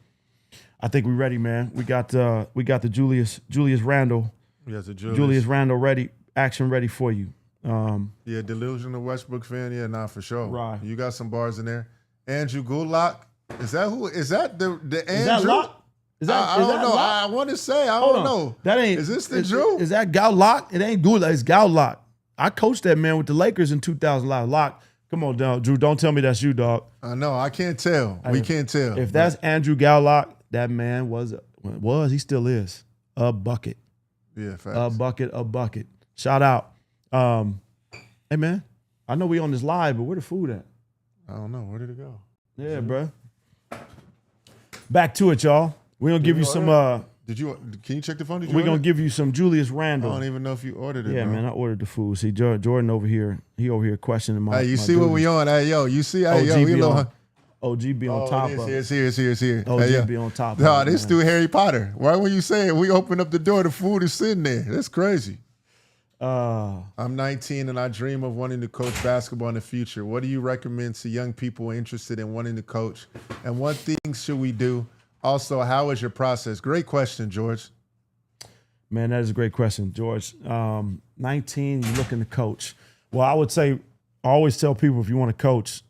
I think we're ready, man. We got the Julius Randle. Yes, the Julius Randle ready for you. Delusional Westbrook fan. Yeah, nah, for sure. Right. You got some bars in there. Andrew Gulak. Is that who? Is that the Andrew? Is that Locke? I don't know. I want to say. I don't know. That ain't. Is this the Drew? Is that Gal Locke? It ain't Gulak. It's Gal Locke. I coached that man with the Lakers in 2000. Locke. Come on, down, Drew. Don't tell me that's you, dog. I know. I can't tell. We can't tell. If that's Andrew Gal Locke, that man was. He still is a bucket. Yeah, facts. A bucket. Shout out. Hey, man, I know we on this live, but where the food at? I don't know. Where did it go? Yeah, bro. Back to it, y'all. We're going to give you some. Can you check the phone? We're going to give you some Julius Randle. I don't even know if you ordered it. Yeah, bro. man, I ordered the food. See, Jordan over here, he over here questioning my. Hey, you see what we on? Hey, yo, you see? Hey, yo, OG be on top of it. It's here. OG be on top of it. No, this dude Harry Potter. Why when you say it, we open up the door, the food is sitting there. That's crazy. I'm 19 and I dream of wanting to coach basketball in the future. What do you recommend to young people interested in wanting to coach? And what things should we do? Also, how is your process? Great question, George. Man, that is a great question, George. 19, you're looking to coach. Well, I would say, I always tell people if you want to coach,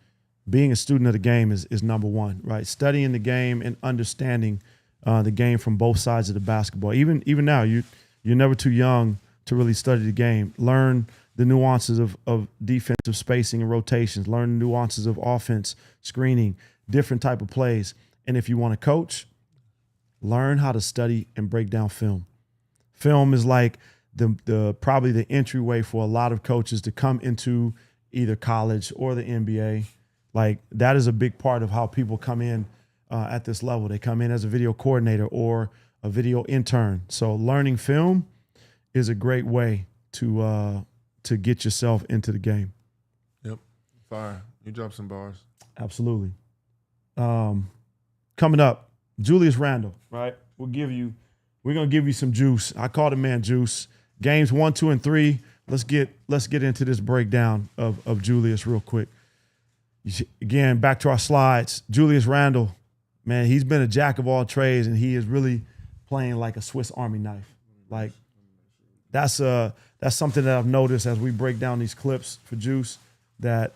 being a student of the game is number one, right? Studying the game and understanding the game from both sides of the basketball. Even now, you're never too young to really study the game. Learn the nuances of defensive spacing and rotations. Learn the nuances of offense, screening, different type of plays. And if you want to coach, learn how to study and break down film. Film is like the probably the entryway for a lot of coaches to come into either college or the NBA. Like that is a big part of how people come in at this level. They come in as a video coordinator or a video intern. So learning film is a great way to get yourself into the game. Yep. Fire. You dropped some bars. Absolutely. Coming up, Julius Randle, right? We're gonna give you some juice. I call the man juice. Games 1, 2, and 3. Let's get into this breakdown of Julius real quick. Again, back to our slides. Julius Randle, man, he's been a jack of all trades, and he is really playing like a Swiss Army knife. Like that's something that I've noticed as we break down these clips for Juice, that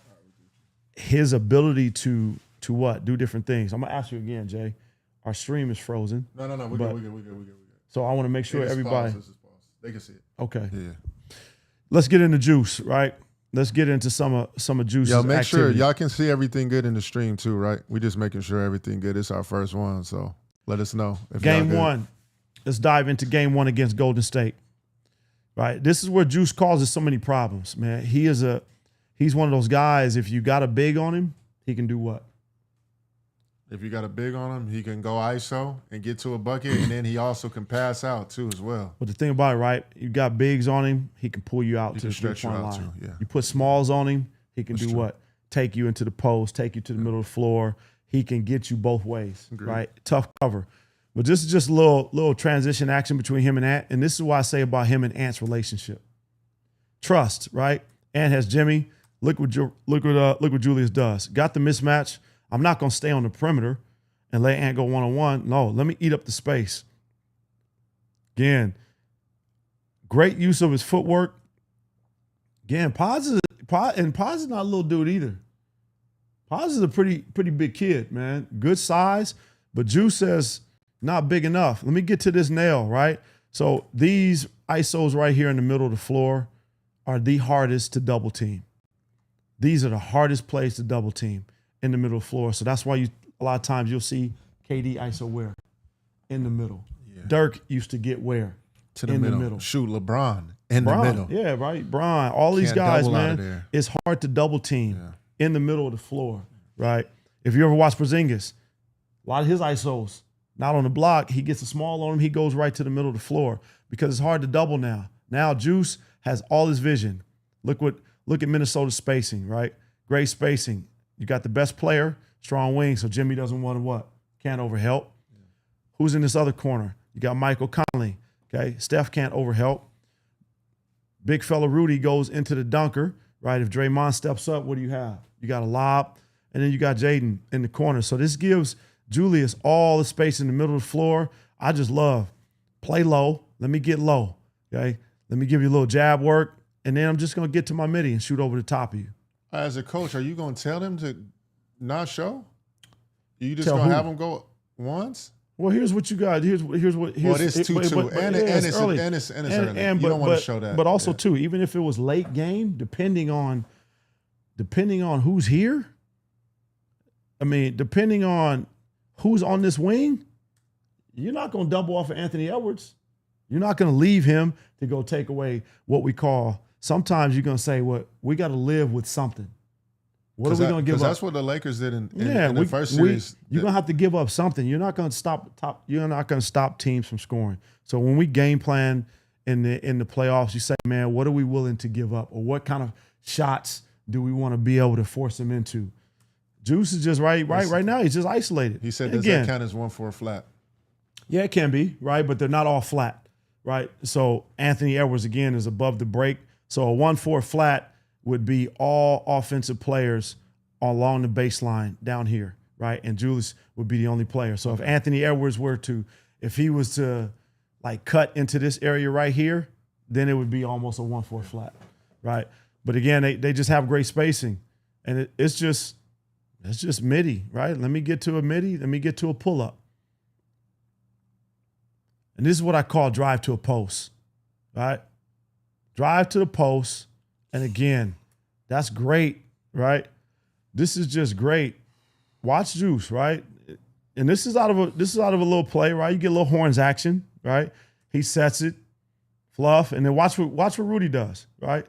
his ability to what? Do different things. I'm gonna ask you again, Jay. Our stream is frozen. No. We're good. So I want to make sure everybody. Pause. They can see it. Okay. Yeah. Let's get into Juice, right? Let's get into some of Juice's Yo, make activity. sure y'all can see everything good in the stream too, right? We just making sure everything good. It's our first one, so let us know. If Game y'all good. 1. Let's dive into Game 1 against Golden State. Right? This is where Juice causes so many problems, man. He's one of those guys, if you got a big on him, he can do what? If you got a big on him, he can go ISO and get to a bucket, and then he also can pass out too as well. But the thing about it, right, you got bigs on him, he can pull you out to the stretch you three-point out line. too, yeah. You put smalls on him, He can That's do true. what? Take you into the post, take you to the middle of the floor. He can get you both ways, right? Tough cover. But this is just a little transition action between him and Ant. And this is what I say about him and Ant's relationship. Trust, right? Ant has Jimmy. Look what Julius does. Got the mismatch. I'm not going to stay on the perimeter and let Ant go one-on-one. No, let me eat up the space. Again, great use of his footwork. Again, Paz is not a little dude either. Paz is a pretty big kid, man. Good size, but Juice says not big enough. Let me get to this nail, right? So these ISOs right here in the middle of the floor are the hardest to double team. These are the hardest plays to double team in the middle of the floor. So that's why a lot of times you'll see KD ISO where? In the middle. Yeah. Dirk used to get where? To the middle. Shoot, LeBron in the middle. Yeah, right. Bron. All these guys, man, it's hard to double team in the middle of the floor, right? If you ever watch Porzingis, a lot of his ISOs, not on the block, he gets a small on him, he goes right to the middle of the floor because it's hard to double now. Now Juice has all his vision. Look at Minnesota's spacing, right? Great spacing. You got the best player, strong wing, so Jimmy doesn't want to what? Can't overhelp. Yeah. Who's in this other corner? You got Michael Conley, okay? Steph can't overhelp. Big fella Rudy goes into the dunker, right? If Draymond steps up, what do you have? You got a lob, and then you got Jaden in the corner. So this gives Julius all the space in the middle of the floor. I just love play low. Let me get low, okay? Let me give you a little jab work, and then I'm just going to get to my midi and shoot over the top of you. As a coach, are you going to tell them to not show? You just going to have them go once? Well, here's what you got. Here's what. Well, it is 2-2, and it's early. You don't want to show that. But also, too, even if it was late game, depending on who's here, I mean, depending on who's on this wing, you're not going to double off of Anthony Edwards. You're not going to leave him to go take away what we call, sometimes you're going to say, what we got to live with something. What are we going to give up? That's what the Lakers did in the first series. You're going to have to give up something. You're not going to You're not going to stop teams from scoring. So when we game plan in the playoffs, you say, man, what are we willing to give up, or what kind of shots do we want to be able to force them into? Juice is just right now. He's just isolated. He said, does that count as 1-4 flat? Yeah, it can be, right? But they're not all flat, right? So Anthony Edwards, again, is above the break. So a 1-4 flat would be all offensive players along the baseline down here, right? And Julius would be the only player. So if Anthony Edwards if he was to like cut into this area right here, then it would be almost a 1-4 flat, right? But again, they just have great spacing. And it's just midi, right? Let me get to a midi. Let me get to a pull-up. And this is what I call drive to a post, right? Drive to the post. And again, that's great, right? This is just great. Watch Juice, right? And this is out of a little play, right? You get a little horns action, right? He sets it, fluff, and then watch what Rudy does, right?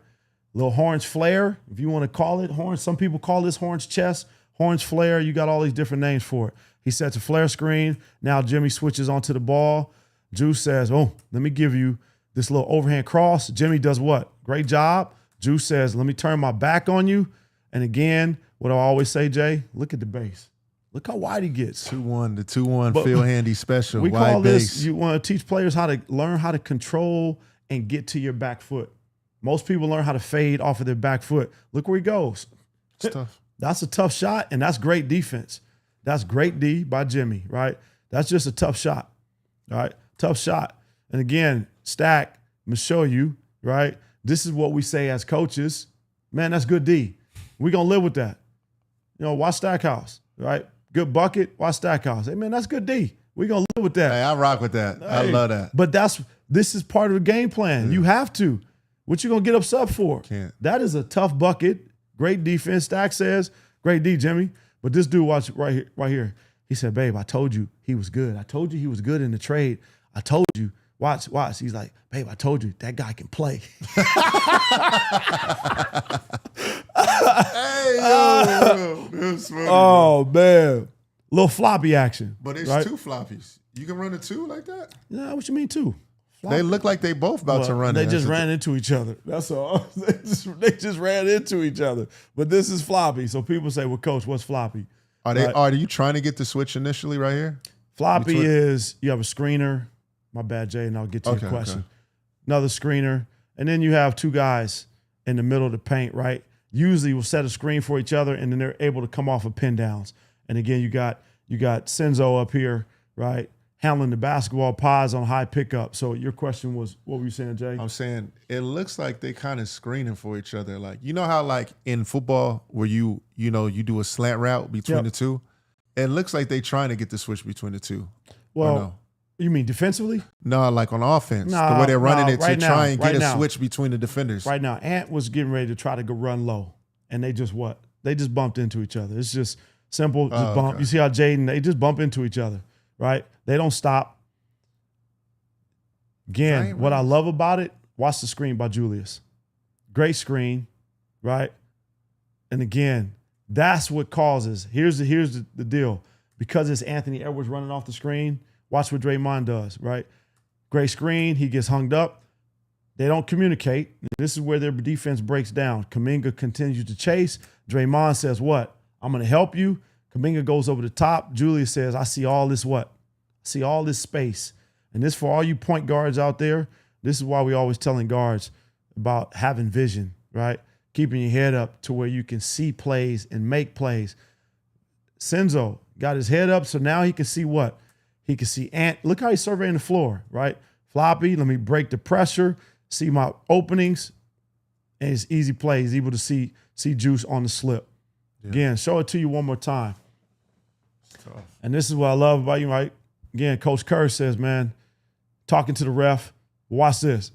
Little horns flare, if you want to call it horns. Some people call this horns chest, horns flare. You got all these different names for it. He sets a flare screen. Now Jimmy switches onto the ball. Juice says, oh, let me give you this little overhand cross. Jimmy does what? Great job. Juice says, let me turn my back on you. And again, what I always say, Jay, look at the base. Look how wide he gets. 2-1, the 2-1 feel handy special. We wide call base. this, you want to teach players how to learn how to control and get to your back foot. Most people learn how to fade off of their back foot. Look where he goes. It's tough. That's a tough shot, and that's great defense. That's great D by Jimmy, right? That's just a tough shot, all right? Tough shot. And again, Stack, I'm going to show you, right? This is what we say as coaches. Man, that's good D. We're going to live with that. You know, watch Stackhouse, right? Good bucket, watch Stackhouse. Hey, man, that's good D. We're going to live with that. Hey, I rock with that. Hey, I love that. But this is part of the game plan. Yeah. You have to. What you going to get upset for? Can't. That is a tough bucket. Great defense. Stack says, great D, Jimmy. But this dude, watch right here. He said, babe, I told you he was good. I told you he was good in the trade. I told you. Watch. He's like, babe, I told you that guy can play. Hey, yo. Funny, oh, man. Little floppy action. But it's right? two floppies. You can run a two like that? Yeah, what you mean two? They look like they both about to run. They just ran into each other. That's all. They just ran into each other. But this is floppy. So people say, well, Coach, what's floppy? Are you trying to get the switch initially right here? Floppy is you have a screener. My bad, Jay, and I'll get to your question. Okay. Another screener. And then you have two guys in the middle of the paint, right? Usually we'll set a screen for each other, and then they're able to come off of pin downs. And again, you got Senzo up here, right? Handling the basketball, pods on high pickup. So your question was, what were you saying, Jay? I'm saying it looks like they kind of screening for each other. Like, you know how like in football where you do a slant route between the two? It looks like they trying to get the switch between the two. Well, you mean defensively? No, like on offense. The way they're running it to try and get a switch between the defenders. Right now, Ant was getting ready to try to go run low. And they just what? They just bumped into each other. It's just simple, just bump. Okay. You see how Jaden, they just bump into each other, right? They don't stop. Again, what I love about it, watch the screen by Julius. Great screen, right? And again, that's what causes. Here's the deal. Because it's Anthony Edwards running off the screen, watch what Draymond does, right? Great screen, he gets hung up. They don't communicate. This is where their defense breaks down. Kuminga continues to chase. Draymond says, what? I'm going to help you. Kuminga goes over the top. Julius says, I see all this what? I see all this space. And this for all you point guards out there, this is why we always telling guards about having vision, right? Keeping your head up to where you can see plays and make plays. Senzo got his head up, so now he can see what? He can see Ant. Look how he's surveying the floor, right? Floppy, let me break the pressure, see my openings, and it's easy play. He's able to see Juice on the slip. Yeah. Again, show it to you one more time. And this is what I love about you, right? Again, Coach Kerr says, man, talking to the ref, watch this.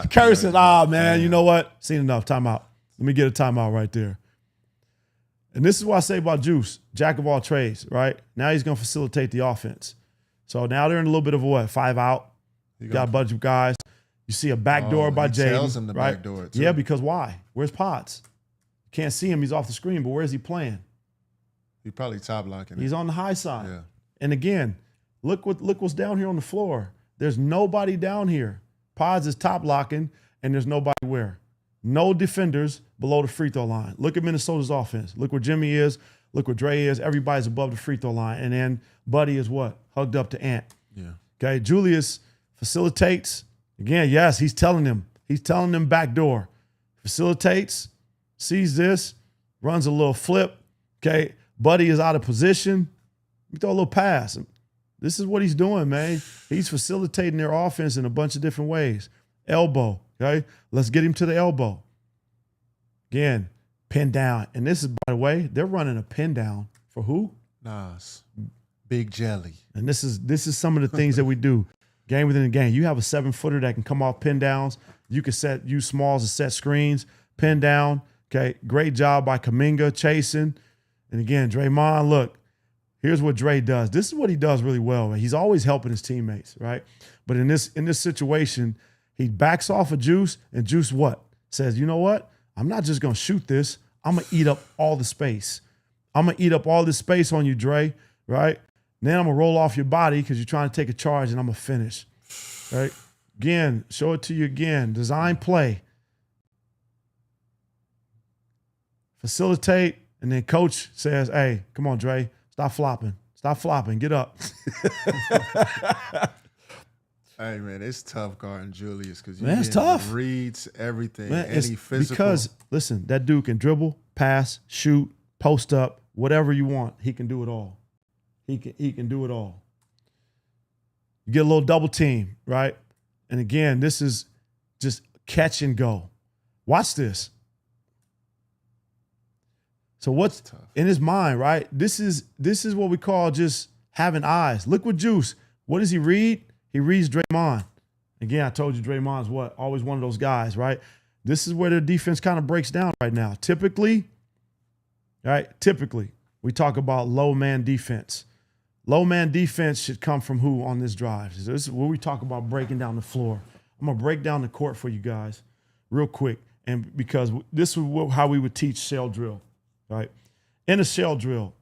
Kerr says, man, you know what? Seen enough. Timeout. Let me get a timeout right there. And this is what I say about Juice, jack of all trades, right? Now he's going to facilitate the offense. So now they're in a little bit of a what? 5 out. You got a bunch of guys. You see a backdoor by Jaden. Tells him the right? backdoor too. Yeah, because why? Where's Potts? Can't see him. He's off the screen, but where's he playing? He probably top locking. He's on the high side. Yeah. And again, look what's down here on the floor. There's nobody down here. Pods is top locking, and there's nobody where? No defenders below the free throw line. Look at Minnesota's offense. Look where Jimmy is. Look where Dre is. Everybody's above the free throw line. And then Buddy is what? Hugged up to Ant. Yeah. Okay, Julius facilitates. Again, yes, he's telling them. He's telling them back door. Facilitates, sees this, runs a little flip. Okay, Buddy is out of position. We throw a little pass. This is what he's doing, man. He's facilitating their offense in a bunch of different ways. Elbow, okay? Let's get him to the elbow. Again, pin down. And this is, by the way, they're running a pin down for who? Nas. Big Jelly. And this is some of the things that we do. Game within the game. You have a 7-footer that can come off pin downs. You can use smalls to set screens. Pin down. Okay, great job by Kuminga chasing. And again, Draymond, look, here's what Dre does. This is what he does really well. Man. He's always helping his teammates, right? But in this situation, he backs off of Juice, and Juice what? Says, you know what? I'm not just going to shoot this. I'm going to eat up all the space. I'm going to eat up all this space on you, Dre, right? Then I'm going to roll off your body because you're trying to take a charge, and I'm going to finish, right? Again, show it to you again. Design play. Facilitate, and then coach says, hey, come on, Dre, stop flopping. Stop flopping. Get up. Hey, man, it's tough guarding Julius because it's tough. Reads everything, man, any physical. Because, listen, that dude can dribble, pass, shoot, post up, whatever you want. He can do it all. He can do it all. You get a little double team, right? And again, this is just catch and go. Watch this. So what's in his mind, right? This is what we call just having eyes. Look what Juice. What does he read? He reads Draymond. Again, I told you Draymond's what? Always one of those guys, right? This is where their defense kind of breaks down right now. Typically, we talk about low man defense. Low man defense should come from who on this drive? So this is where we talk about breaking down the floor. I'm going to break down the court for you guys real quick. And because this is how we would teach shell drill, right? In a shell drill,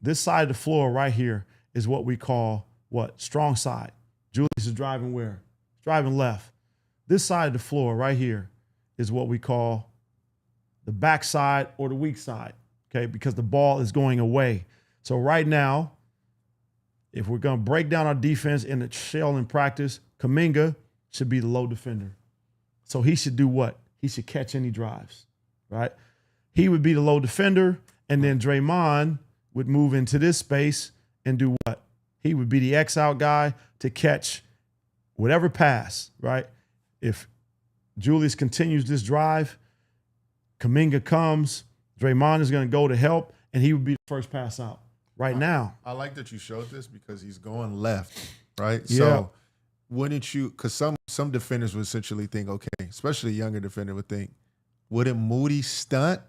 this side of the floor right here is what we call what? Strong side. Julius is driving where? Driving left. This side of the floor right here is what we call the backside or the weak side, okay? Because the ball is going away. So right now, if we're going to break down our defense in the shell in practice, Kuminga should be the low defender. So he should do what? He should catch any drives, right? He would be the low defender, and then Draymond would move into this space and do what? He would be the X-out guy to catch whatever pass, right? If Julius continues this drive, Kuminga comes, Draymond is going to go to help, and he would be the first pass out right now. I like that you showed this because he's going left, right? Yeah. So wouldn't you, because some defenders would essentially think, okay, especially a younger defender would think, wouldn't Moody stunt,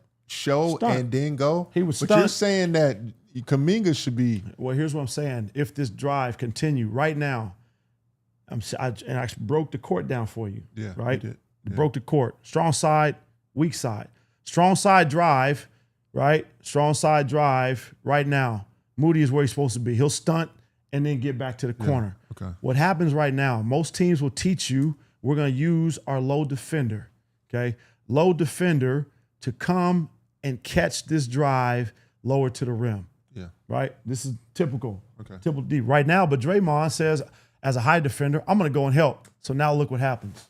and then go? He would But stunt. you're saying that Kuminga should be. Well, here's what I'm saying. If this drive continue right now, I broke the court down for you, Yeah, right? you did. Yeah. Broke the court. Strong side, weak side. Strong side drive, right? Strong side drive right now. Moody is where he's supposed to be. He'll stunt and then get back to the corner. Okay. What happens right now, most teams will teach you we're going to use our low defender, okay? Low defender to come and catch this drive lower to the rim, Yeah. right? This is typical. Okay. Typical D right now, but Draymond says, as a high defender, I'm going to go and help. So now look what happens,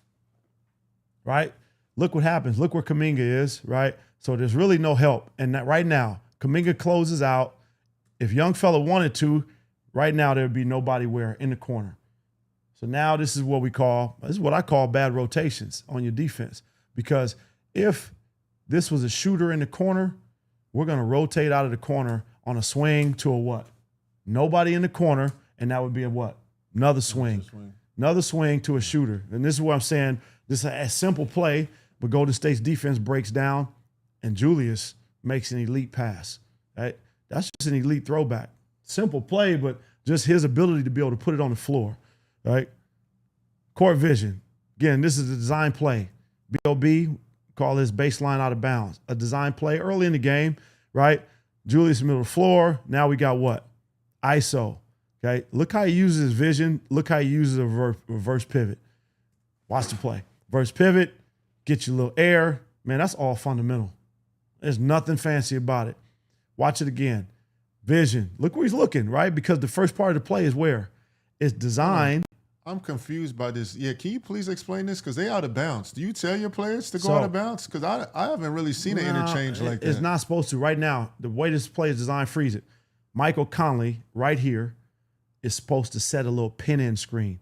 right? Look what happens. Look where Kuminga is, right? So there's really no help. And that right now, Kuminga closes out. If young fella wanted to, right now there would be nobody where in the corner. So now this is what I call bad rotations on your defense. Because if this was a shooter in the corner, we're going to rotate out of the corner on a swing to a what? Nobody in the corner, and that would be a what? Another swing. Another swing to a shooter. And this is what I'm saying. This is a simple play, but Golden State's defense breaks down, and Julius makes an elite pass. Right? That's just an elite throwback. Simple play, but just his ability to be able to put it on the floor. Right? Court vision. Again, this is a design play. B.O.B., call this baseline out of bounds. A design play early in the game, right? Julius in the middle of the floor. Now we got what? ISO. Okay, look how he uses his vision. Look how he uses a reverse pivot. Watch the play. Reverse pivot, get you a little air. Man, that's all fundamental. There's nothing fancy about it. Watch it again. Vision. Look where he's looking, right? Because the first part of the play is where? It's designed. I'm confused by this. Yeah, can you please explain this? Because they out of bounds. Do you tell your players to go out of bounds? Because I haven't really seen an interchange like that. It's not supposed to. Right now, the way this play is designed, freeze it. Michael Conley, right here, is supposed to set a little pin-in screen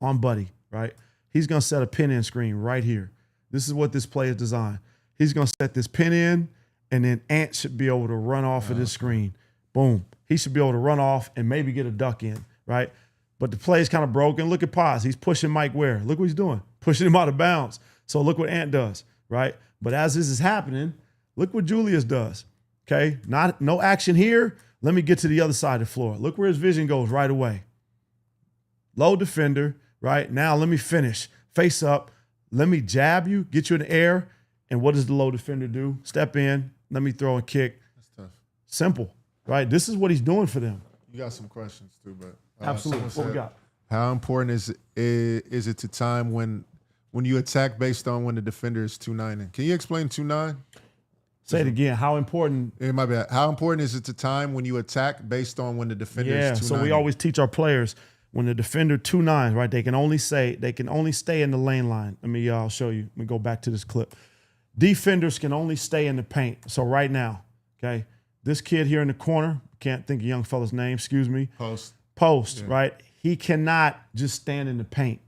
on Buddy, right? He's going to set a pin-in screen right here. This is what this play is designed. He's going to set this pin in, and then Ant should be able to run off of this screen. Boom. He should be able to run off and maybe get a duck in, right? But the play is kind of broken. Look at Paz. He's pushing Mike where? Look what he's doing. Pushing him out of bounds. So look what Ant does, right? But as this is happening, look what Julius does, okay? No action here. Let me get to the other side of the floor. Look where his vision goes right away. Low defender, right? Now let me finish. Face up. Let me jab you, get you in the air. And what does the low defender do? Step in. Let me throw a kick. That's tough. Simple, right? This is what he's doing for them. You got some questions too, but Absolutely. What we got? How important is it to time when you attack based on when the defender is 2-9? Can you explain 2-9? Say it again. How important? My bad. How important is it to time when you attack based on when the defender is 2-9? So we always teach our players when the defender 2-9, right? They can only stay in the lane line. I'll show you. Let me go back to this clip. Defenders can only stay in the paint. So right now, okay, this kid here in the corner, can't think of young fella's name. Excuse me. Post, yeah. Right? He cannot just stand in the paint.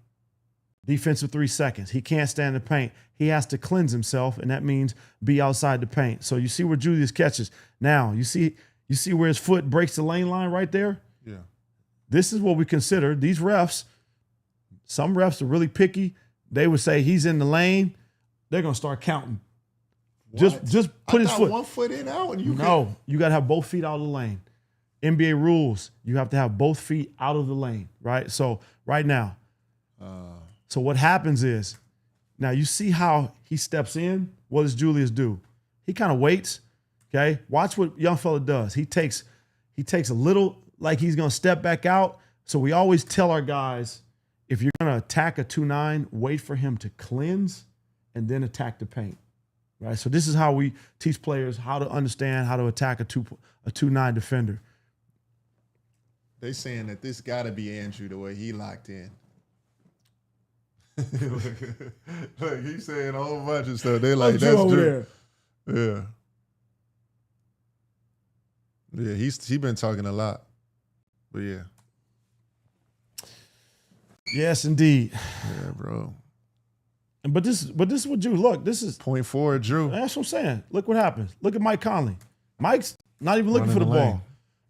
Defensive 3 seconds. He can't stand in the paint. He has to cleanse himself, and that means be outside the paint. So you see where Julius catches. Now, you see where his foot breaks the lane line right there? Yeah. This is what we consider. These refs, some refs are really picky. They would say he's in the lane. They're going to start counting. What? Just put his foot. 1 foot in, out, and you got to have both feet out of the lane. NBA rules, you have to have both feet out of the lane, right? So right now, so what happens is, now you see how he steps in. What does Julius do? He kind of waits, okay? Watch what young fella does. He takes a little, like he's going to step back out, So we always tell our guys, if you're going to attack a 2-9, wait for him to cleanse and then attack the paint. Right? So this is how we teach players how to understand how to attack a 2-9 defender. They saying that this got to be Andrew the way he locked in. Look, he's saying a whole bunch of stuff. They like, that's Drew. Yeah. Yeah, he been talking a lot. But yeah. Yes, indeed. Yeah, bro. But this is what Drew. Look, this is point forward, Drew. That's what I'm saying. Look what happens. Look at Mike Conley. Mike's not even looking for the ball.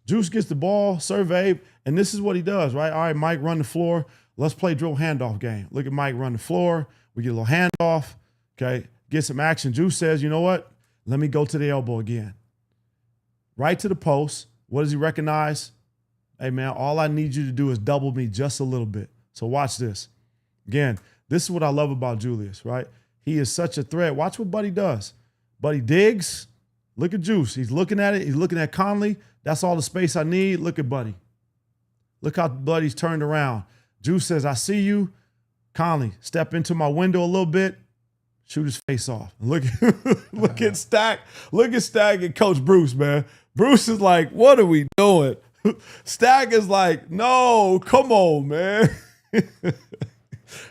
Juice gets the ball, surveyed, and this is what he does, right? All right, Mike, run the floor. Let's play drill handoff game. Look at Mike run the floor. We get a little handoff. Okay, get some action. Juice says, you know what? Let me go to the elbow again. Right to the post. What does he recognize? Hey, man, all I need you to do is double me just a little bit. So watch this. Again, this is what I love about Julius, right? He is such a threat. Watch what Buddy does. Buddy digs. Look at Juice. He's looking at it. He's looking at Conley. That's all the space I need. Look at Buddy. Look how Buddy's turned around. Juice says, I see you. Conley, step into my window a little bit. Shoot his face off. Look at Stack. Look at Stack and Coach Bruce, man. Bruce is like, what are we doing? Stack is like, no, come on, man.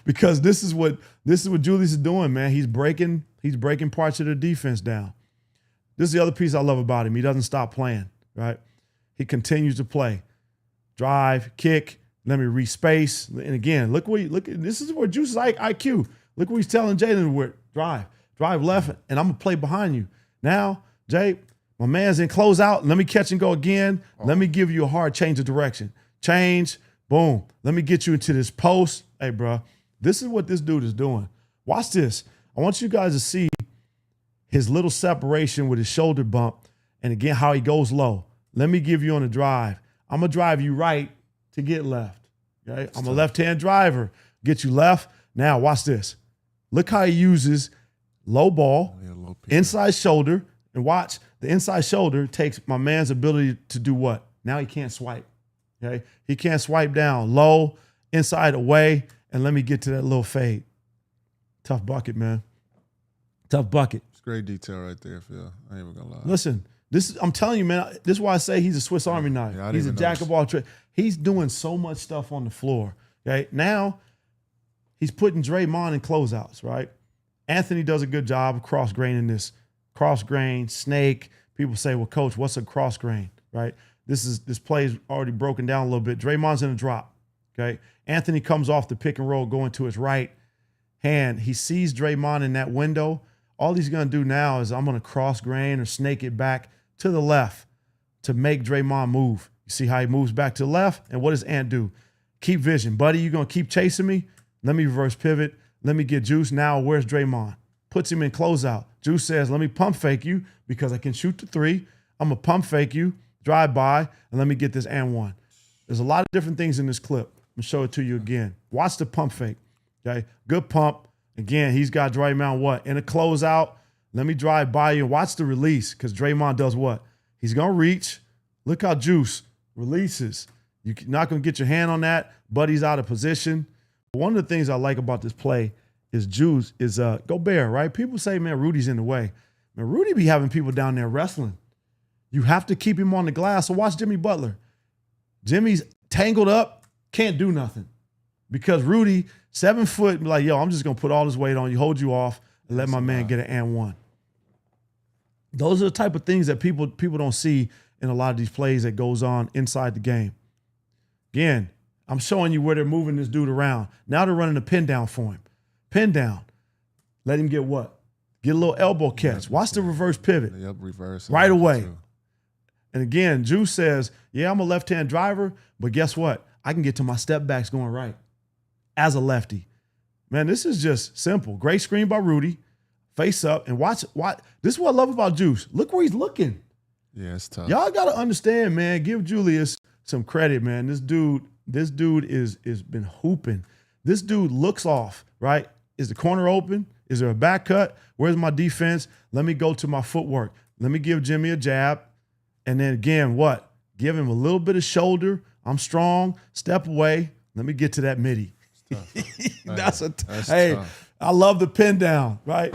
Because this is what Julius is doing, man. He's breaking parts of the defense down. This is the other piece I love about him. He doesn't stop playing, right? He continues to play. Drive, kick, let me respace. And again, look at this is where Juice's IQ. Look what he's telling Jalen, drive left, and I'm gonna play behind you. Now, Jay, my man's in closeout. Let me catch and go again. Let me give you a hard change of direction. Change, boom. Let me get you into this post. Hey, bro, this is what this dude is doing. Watch this. I want you guys to see his little separation with his shoulder bump, and again, how he goes low. Let me give you on a drive. I'm going to drive you right to get left. Okay? I'm a left-hand driver. Get you left. Now, watch this. Look how he uses low ball, inside shoulder, and watch. The inside shoulder takes my man's ability to do what? Now he can't swipe. Okay? He can't swipe down. Low, inside, away, and let me get to that little fade. Tough bucket, man. Tough bucket. It's great detail right there, Phil. I ain't even gonna lie. Listen, I'm telling you, man, this is why I say he's a Swiss Army knife. Yeah, he's a jack of all trades. He's doing so much stuff on the floor. Okay, now he's putting Draymond in closeouts, right? Anthony does a good job of cross-graining this. Cross-grain, snake. People say, well, coach, what's a cross-grain, right? This play is already broken down a little bit. Draymond's in a drop, okay? Anthony comes off the pick and roll going to his right hand. He sees Draymond in that window. All he's going to do now is I'm going to cross-grain or snake it back to the left to make Draymond move. You see how he moves back to the left? And what does Ant do? Keep vision. Buddy, you going to keep chasing me? Let me reverse pivot. Let me get Juice. Now where's Draymond? Puts him in closeout. Juice says, let me pump fake you because I can shoot the three. I'm going to pump fake you, drive by, and let me get this and one. There's a lot of different things in this clip. I'm going to show it to you again. Watch the pump fake. Okay, good pump. Again, he's got Draymond what? In a closeout. Let me drive by you and watch the release because Draymond does what? He's going to reach. Look how Juice releases. You're not going to get your hand on that. Buddy's out of position. But one of the things I like about this play is Juice is Gobert, right? People say, man, Rudy's in the way. Man, Rudy be having people down there wrestling. You have to keep him on the glass. So watch Jimmy Butler. Jimmy's tangled up, can't do nothing. Because Rudy, 7 foot, like, yo, I'm just going to put all this weight on you, hold you off, and let my man get an and one. Those are the type of things that people don't see in a lot of these plays that goes on inside the game. Again, I'm showing you where they're moving this dude around. Now they're running a pin down for him. Pin down. Let him get what? Get a little elbow catch. Watch the reverse pivot. Yep, reverse. Right away. And again, Juice says, yeah, I'm a left-hand driver, but guess what? I can get to my step backs going right as a lefty. Man, this is just simple. Great screen by Rudy. Face up and watch. This is what I love about Juice. Look where he's looking. Yeah, it's tough. Y'all got to understand, man. Give Julius some credit, man. This dude is been hooping. This dude looks off, right? Is the corner open? Is there a back cut? Where's my defense? Let me go to my footwork. Let me give Jimmy a jab. And then again, what? Give him a little bit of shoulder, I'm strong. Step away. Let me get to that midi. That's hey, tough. I love the pin down, right?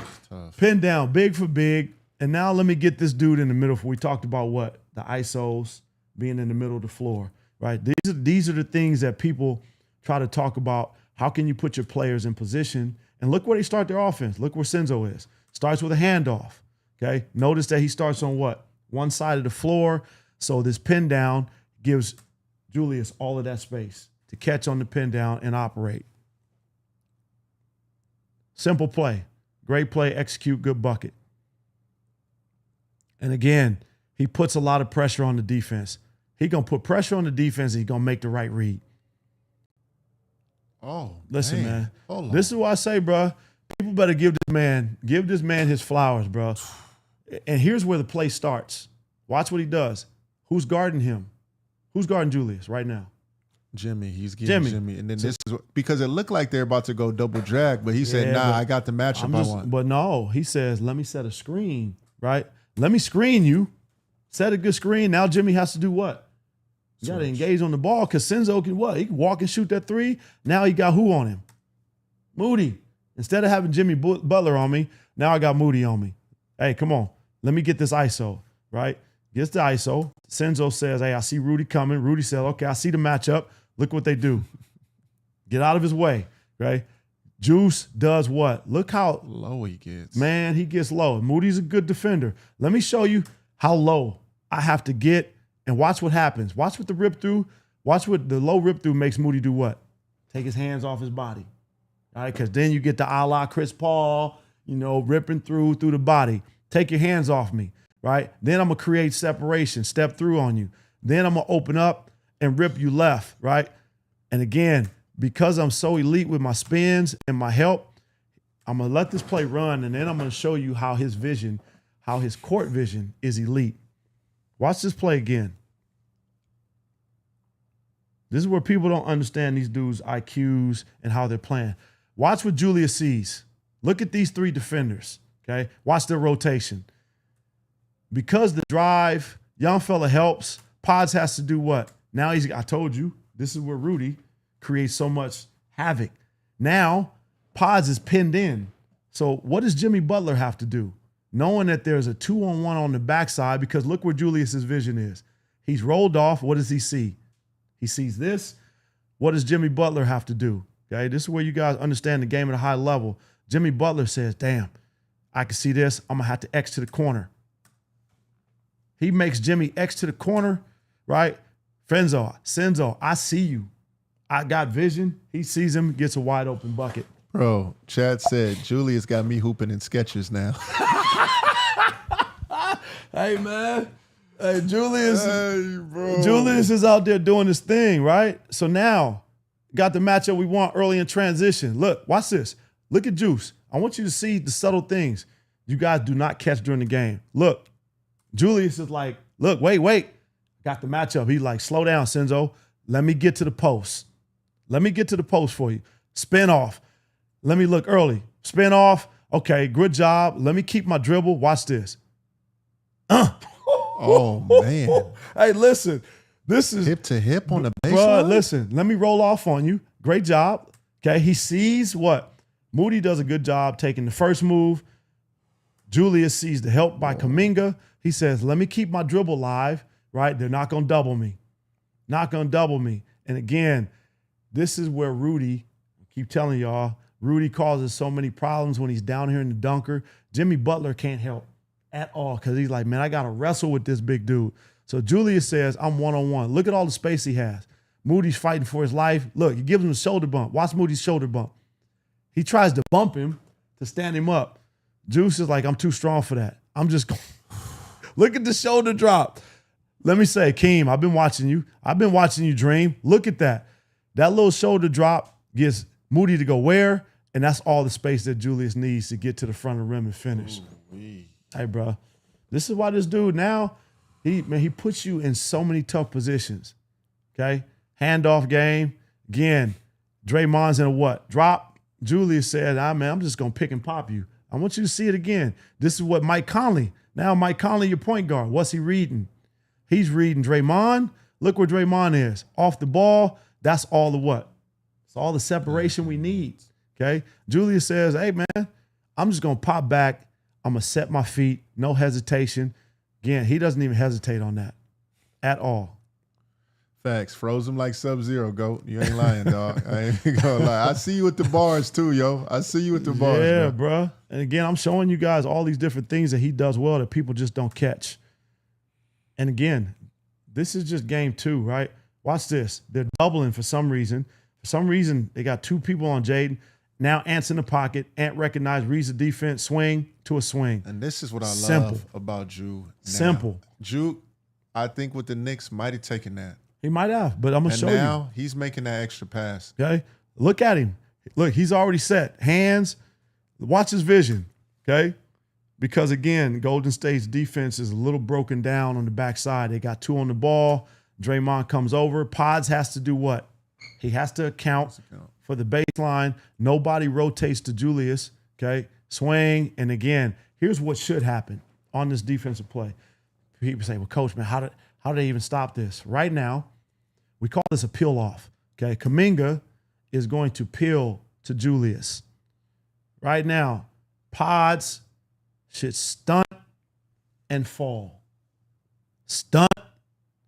Pin down, big for big. And now let me get this dude in the middle. We talked about what? The ISOs being in the middle of the floor, right? These are the things that people try to talk about. How can you put your players in position? And look where they start their offense. Look where Senzo is. Starts with a handoff, okay? Notice that he starts on what? One side of the floor. So this pin down gives Julius all of that space to catch on the pin down and operate. Simple play. Great play, execute, good bucket. And again, he puts a lot of pressure on the defense. He's going to put pressure on the defense and he's going to make the right read. Oh, listen, man. This is what I say, bro. People better give this man his flowers, bro. And here's where the play starts. Watch what he does. Who's guarding him? Who's guarding Julius right now? Jimmy. He's getting Jimmy. And then this is because it looked like they're about to go double drag, but he said, nah, I got the matchup I want. But no, he says, let me set a screen, right? Let me screen you. Set a good screen. Now Jimmy has to do what? You got to engage on the ball because Senzo can what? He can walk and shoot that three. Now he got who on him? Moody. Instead of having Jimmy Butler on me, now I got Moody on me. Hey, come on. Let me get this ISO, right? Gets the ISO. Senzo says, hey, I see Rudy coming. Rudy says, okay, I see the matchup. Look what they do. Get out of his way, right? Juice does what? Look how low he gets. Man, he gets low. Moody's a good defender. Let me show you how low I have to get and watch what happens. Watch what the rip through. Watch what the low rip through makes Moody do what? Take his hands off his body. All right, because then you get the a la Chris Paul, ripping through the body. Take your hands off me, right? Then I'm going to create separation, step through on you. Then I'm going to open up and rip you left, right? And again, because I'm so elite with my spins and my help, I'm going to let this play run, and then I'm going to show you how his court vision is elite. Watch this play again. This is where people don't understand these dudes' IQs and how they're playing. Watch what Julius sees. Look at these three defenders, okay? Watch their rotation. Because the drive, young fella helps, Pods has to do what? Now I told you, this is where Rudy creates so much havoc. Now, Pods is pinned in. So what does Jimmy Butler have to do? Knowing that there's a 2-on-1 on the backside, because look where Julius's vision is. He's rolled off. What does he see? He sees this. What does Jimmy Butler have to do? Okay, this is where you guys understand the game at a high level. Jimmy Butler says, damn, I can see this. I'm going to have to X to the corner. He makes Jimmy X to the corner, right? Senzo, I see you. I got vision. He sees him, gets a wide open bucket. Bro, Chad said, Julius got me hooping in Skechers now. Hey, man. Hey, Julius is out there doing his thing, right? So now, got the matchup we want early in transition. Look, watch this. Look at Juice. I want you to see the subtle things you guys do not catch during the game. Look, Julius is like, look, wait. Got the matchup. He's like, slow down, Senzo. Let me get to the post. Let me get to the post for you. Spin off. Let me look early. Spin off. Okay, good job. Let me keep my dribble. Watch this. Oh, man. Hey, listen. This is hip to hip on the baseline. Bro, listen. Let me roll off on you. Great job. Okay, he sees what? Moody does a good job taking the first move. Julius sees the help by Kuminga. He says, let me keep my dribble live, right? They're not going to double me. Not going to double me. And again, this is where Rudy, I keep telling y'all, Rudy causes so many problems when he's down here in the dunker. Jimmy Butler can't help at all because he's like, man, I got to wrestle with this big dude. So Julius says, I'm one-on-one. Look at all the space he has. Moody's fighting for his life. Look, he gives him a shoulder bump. Watch Moody's shoulder bump. He tries to bump him to stand him up. Juice is like, I'm too strong for that. I'm just going. Look at the shoulder drop. Let me say, Keem, I've been watching you. I've been watching you dream. Look at that. That little shoulder drop gets Moody to go where? And that's all the space that Julius needs to get to the front of the rim and finish. Hey, bro. This is why this dude now, he puts you in so many tough positions. Okay? Handoff game. Again, Draymond's in a what? Drop. Julius said, I'm just going to pick and pop you. I want you to see it again. This is what Mike Conley. Now Mike Conley, your point guard. What's he reading? He's reading Draymond. Look where Draymond is. Off the ball, that's all the what? It's all the separation we need, okay? Julius says, hey, man, I'm just going to pop back. I'm going to set my feet, no hesitation. Again, he doesn't even hesitate on that at all. Facts. Froze him like Sub-Zero, GOAT. You ain't lying, dog. I ain't gonna lie. I see you with the bars too, yo. I see you with the bars, Yeah, bro. bro. And again, I'm showing you guys all these different things that he does well that people just don't catch. And again, this is just game 2, right? Watch this. They're doubling for some reason. For some reason, they got 2 people on Jaden. Now Ant's in the pocket. Ant recognized, reads the defense, swing to a swing. And this is what I Simple. love about Drew. Now. Simple. Drew, I think with the Knicks might have taken that. He might have, but I'm going to show And you. now he's making that extra pass. Okay? Look at him. Look, he's already set. Hands. Watch his vision. Okay? Because, again, Golden State's defense is a little broken down on the backside. They got 2 on the ball. Draymond comes over. Pods has to do what? He has to account for the baseline. Nobody rotates to Julius. Okay? Swing. And, again, here's what should happen on this defensive play. People say, well, Coach, man, how do they even stop this? Right now, we call this a peel off. Okay, Kuminga is going to peel to Julius. Right now, Pods should stunt and fall. Stunt,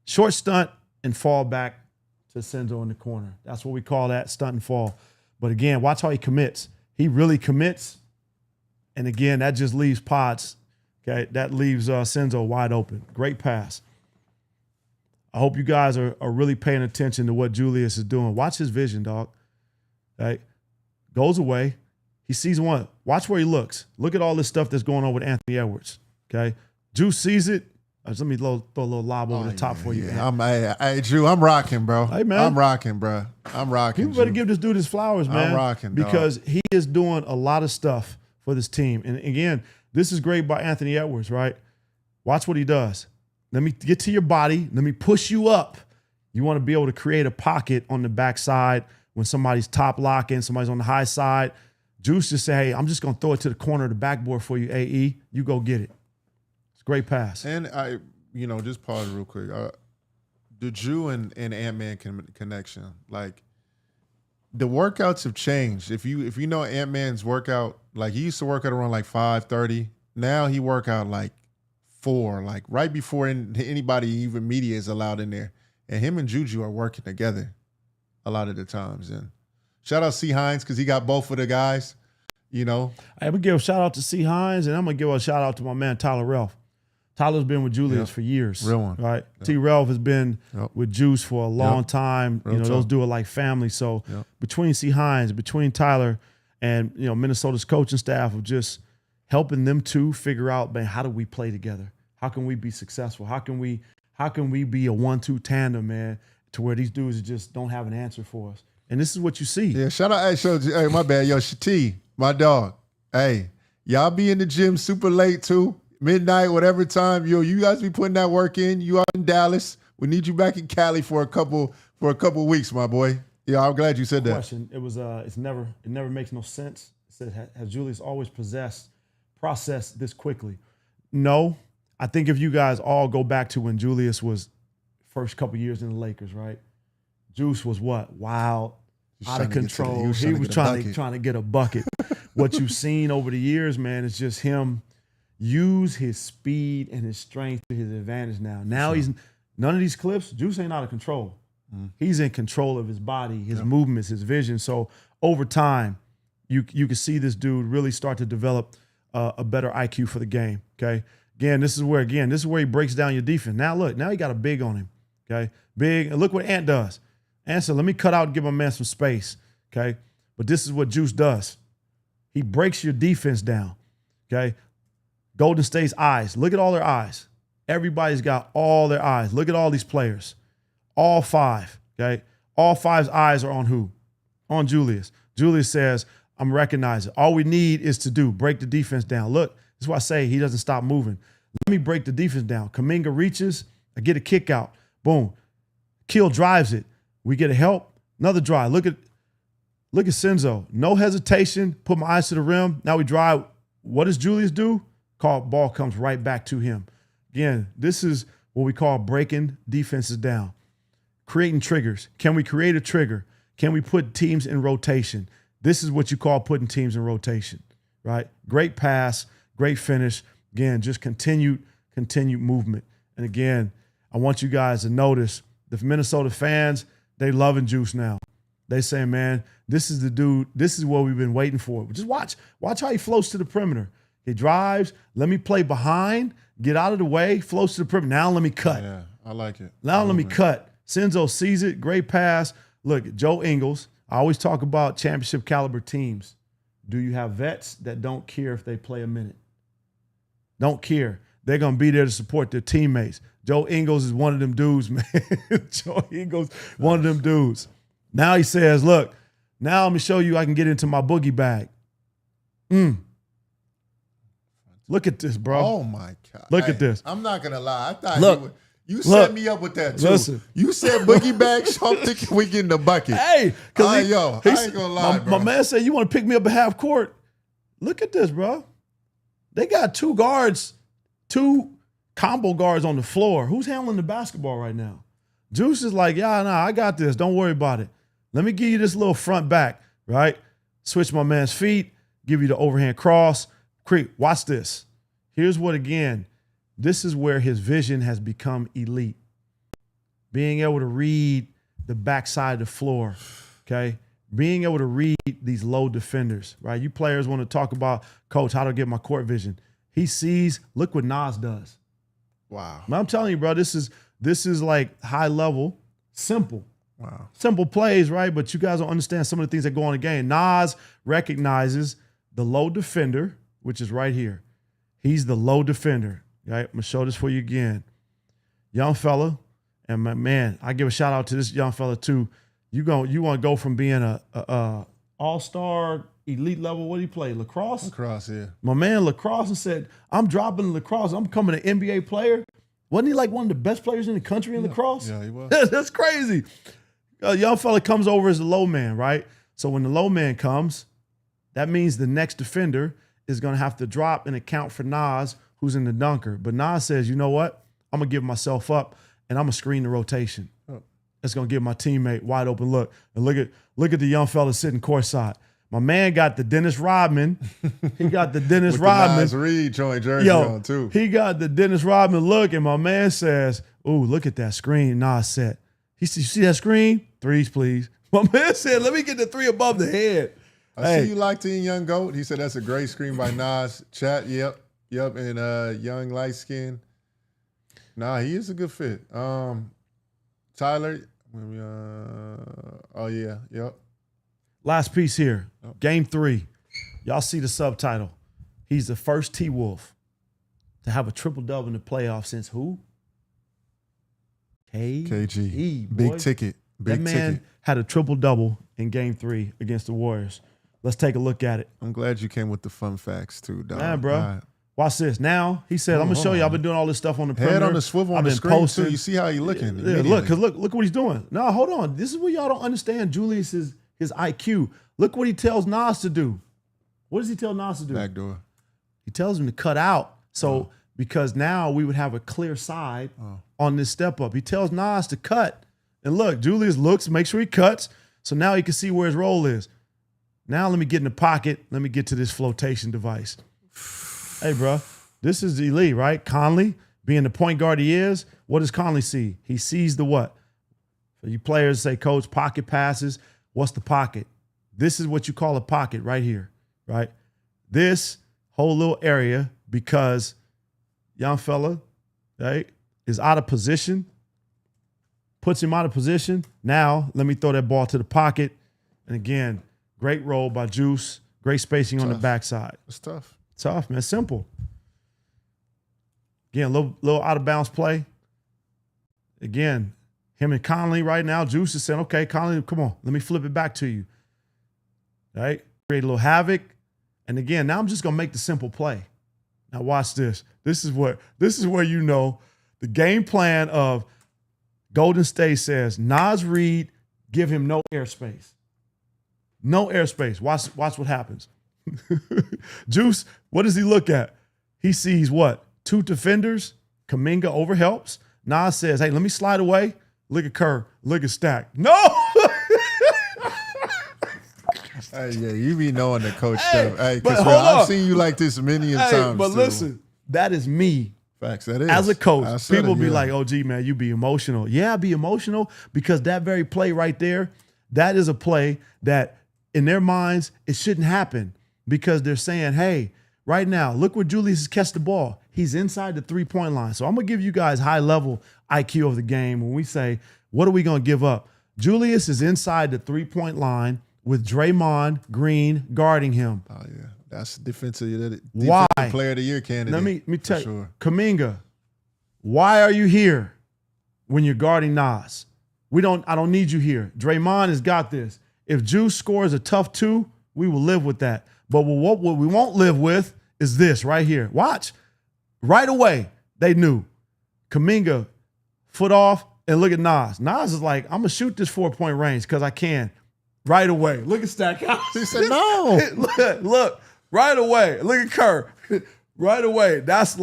short stunt, and fall back to Senzo in the corner. That's what we call that, stunt and fall. But again, watch how he commits. He really commits. And again, that just leaves Pods. Okay, that leaves Senzo wide open. Great pass. I hope you guys are really paying attention to what Julius is doing. Watch his vision, dog. Right? Goes away. He sees one. Watch where he looks. Look at all this stuff that's going on with Anthony Edwards. Okay? Juice sees it. Let me throw a little lob over the top for you. Yeah. Hey, Drew, I'm rocking, bro. Hey, man. I'm rocking, bro. I'm rocking. People better give this dude his flowers, man. I'm rocking, because he is doing a lot of stuff for this team. And again, this is great by Anthony Edwards, right? Watch what he does. Let me get to your body. Let me push you up. You want to be able to create a pocket on the backside when somebody's top locking, somebody's on the high side. Juice just say, hey, I'm just going to throw it to the corner of the backboard for you, AE. You go get it. It's a great pass. And I, just pause real quick. The Drew and Ant-Man connection, like the workouts have changed. If you know Ant-Man's workout, like he used to work out around like 5:30. Now he work out like 4, like right before anybody, even media, is allowed in there. And him and Juju are working together a lot of the times. And shout out C. Hines because he got both of the guys, I'm going to give a shout out to C. Hines, and I'm going to give a shout out to my man, Tyler Relf. Tyler's been with Julius for years. Real one. Right? Yep. T. Relf has been with Juice for a long time. Those do it like family. So between C. Hines, between Tyler, and, Minnesota's coaching staff of just helping them to figure out, man, how do we play together? How can we be successful? How can we be a 1-2 tandem, man, to where these dudes just don't have an answer for us? And this is what you see. Yeah, shout out. Hey, my bad. Yo, T, my dog. Hey, y'all be in the gym super late too, midnight, whatever time. Yo, you guys be putting that work in. You out in Dallas. We need you back in Cali for a couple weeks, my boy. Yeah, I'm glad you said that. Question. It was it never makes no sense. It said, has Julius always processed this quickly? No. I think if you guys all go back to when Julius was first couple years in the Lakers, right? Juice was what? Wild, out of control. He was trying to get a bucket. What you've seen over the years, man, is just him use his speed and his strength to his advantage now. Now he's none of these clips, Juice ain't out of control. He's in control of his body, his movements, his vision. So over time, you can see this dude really start to develop a better IQ for the game. Okay. Again, this is where he breaks down your defense. Now look, now he got a big on him. Okay. Big. And look what Ant does. Ant said, let me cut out and give my man some space. Okay. But this is what Juice does. He breaks your defense down. Okay. Golden State's eyes. Look at all their eyes. Everybody's got all their eyes. Look at all these players. All 5. Okay. All 5's eyes are on who? On Julius. Julius says, I'm recognizing. All we need is to break the defense down. Look, this is why I say he doesn't stop moving. Let me break the defense down. Kuminga reaches. I get a kick out. Boom. Kill drives it. We get a help. Another drive. Look at Senzo. No hesitation. Put my eyes to the rim. Now we drive. What does Julius do? Ball comes right back to him. Again, this is what we call breaking defenses down. creating triggers. Can we create a trigger? Can we put teams in rotation? This is what you call putting teams in rotation, right? Great pass, great finish. Again, just continued movement. And again, I want you guys to notice the Minnesota fans, they loving Juice now. They saying, man, this is the dude. This is what we've been waiting for. Just watch how he floats to the perimeter. He drives. Let me play behind. Get out of the way. Floats to the perimeter. Now let me cut. Yeah, I like it. Now let me cut. Senzo sees it. Great pass. Look, Joe Ingles. I always talk about championship caliber teams. Do you have vets that don't care if they play a minute? Don't care. They're going to be there to support their teammates. Joe Ingles is one of them dudes, man. Joe Ingles, one of them dudes. Now he says, look, now let me show you I can get into my boogie bag. Look at this, bro. Oh, my God. Look at this. I'm not going to lie. I thought you set me up with that, too. Listen. You said boogie bag, so I'm thinking we get in the bucket. Hey. I ain't going to lie, bro. My man said, you want to pick me up at half court? Look at this, bro. They got two combo guards on the floor. Who's handling the basketball right now? Juice is like, I got this. Don't worry about it. Let me give you this little front back, right? Switch my man's feet, give you the overhand cross. Watch this. Here's what, again, this is where his vision has become elite. Being able to read the backside of the floor, okay? Being able to read these low defenders, right? You players want to talk about, coach, how to get my court vision. He sees, look what Nas does. Wow. I'm telling you, bro, this is like high level, simple. Wow. Simple plays, right? But you guys don't understand some of the things that go on in the game. Nas recognizes the low defender, which is right here. He's the low defender. Right? I'm going to show this for you again. Young fella, and my man, I give a shout out to this young fella too. You want to go from being a all-star elite level, what do you play, lacrosse? Lacrosse, yeah. My man lacrosse and said, I'm dropping lacrosse. I'm becoming an NBA player. Wasn't he like one of the best players in the country in lacrosse? Yeah, he was. That's crazy. A young fella comes over as a low man, right? So when the low man comes, that means the next defender is going to have to drop and account for Nas, who's in the dunker. But Nas says, you know what? I'm going to give myself up, and I'm going to screen the rotation. Oh. It's going to give my teammate wide open look. And look at the young fella sitting courtside. My man got the Dennis Rodman. He got the Dennis With Rodman. The Nas Reed joint jersey on, too. He got the Dennis Rodman look, and my man says, ooh, look at that screen Nas set. You see that screen? Threes, please. My man said, let me get the three above the head. I see you like Teen Young Goat. He said that's a great screen by Nas. Chat, yep. And young light skin. Nah, he is a good fit. Tyler, oh yeah, yep. Last piece here, Game 3. Y'all see the subtitle. He's the first T-Wolf to have a triple-double in the playoffs since who? KG. Boy. Big ticket. That man had a triple-double in Game 3 against the Warriors. Let's take a look at it. I'm glad you came with the fun facts too, dog. Man, bro. Right. Watch this. Now, he said, I'm going to show you. I've been doing all this stuff on the perimeter. Head on the swivel on the screen, too. You see how he looking. Yeah, look what he's doing. No, hold on. This is what y'all don't understand, Julius, his IQ. Look what he tells Nas to do. What does he tell Nas to do? Backdoor. He tells him to cut out. So, because now we would have a clear side on this step up. He tells Nas to cut. And look, Julius looks, make sure he cuts. So now he can see where his role is. Now let me get in the pocket. Let me get to this flotation device. Hey, bro, this is elite, right? Conley, being the point guard he is, what does Conley see? He sees the what? So you players say, coach, pocket passes. What's the pocket? This is what you call a pocket right here, right? This whole little area, because young fella, right, is out of position, puts him out of position. Now, let me throw that ball to the pocket. And again, great roll by Juice, great spacing on the backside. It's tough. Tough, man. Simple. Again, little out of bounds play. Again, him and Conley right now. Juice is saying, okay, Conley, come on. Let me flip it back to you. Right? Create a little havoc. And again, now I'm just going to make the simple play. Now watch this. This is where you know the game plan of Golden State says, Nas Reed, give him no airspace. No airspace. Watch what happens. Juice, what does he look at? He sees what? Two defenders. Kuminga overhelps. Nas says, hey, let me slide away. Look at Kerr. Look at Stack. No. Hey, yeah, you be knowing the coach Hey, stuff. Hey, but because hold I've on. seen you like this many Hey, times. but too. listen, that is me. Facts, that is. As a I coach, said people it, be yeah. like, "Oh, gee, man, you be emotional." Yeah, I be emotional because that very play right there, that is a play that in their minds, it shouldn't happen because they're saying, hey, right now, look where Julius has catch the ball. He's inside the three-point line. So I'm going to give you guys high-level IQ of the game when we say, what are we going to give up? Julius is inside the three-point line with Draymond Green guarding him. Oh, yeah. That's defensive Why? player of the year candidate. Let me tell you, sure. Kuminga, why are you here when you're guarding Nas? I don't need you here. Draymond has got this. If Juice scores a tough 2, we will live with that. But what we won't live with is this right here. Watch. Right away, they knew. Kuminga, foot off, and look at Nas. Nas is like, I'm going to shoot this 4-point range because I can. Right away. Look at Stackhouse. He said no. look, right away. Look at Kerr. Right away. That's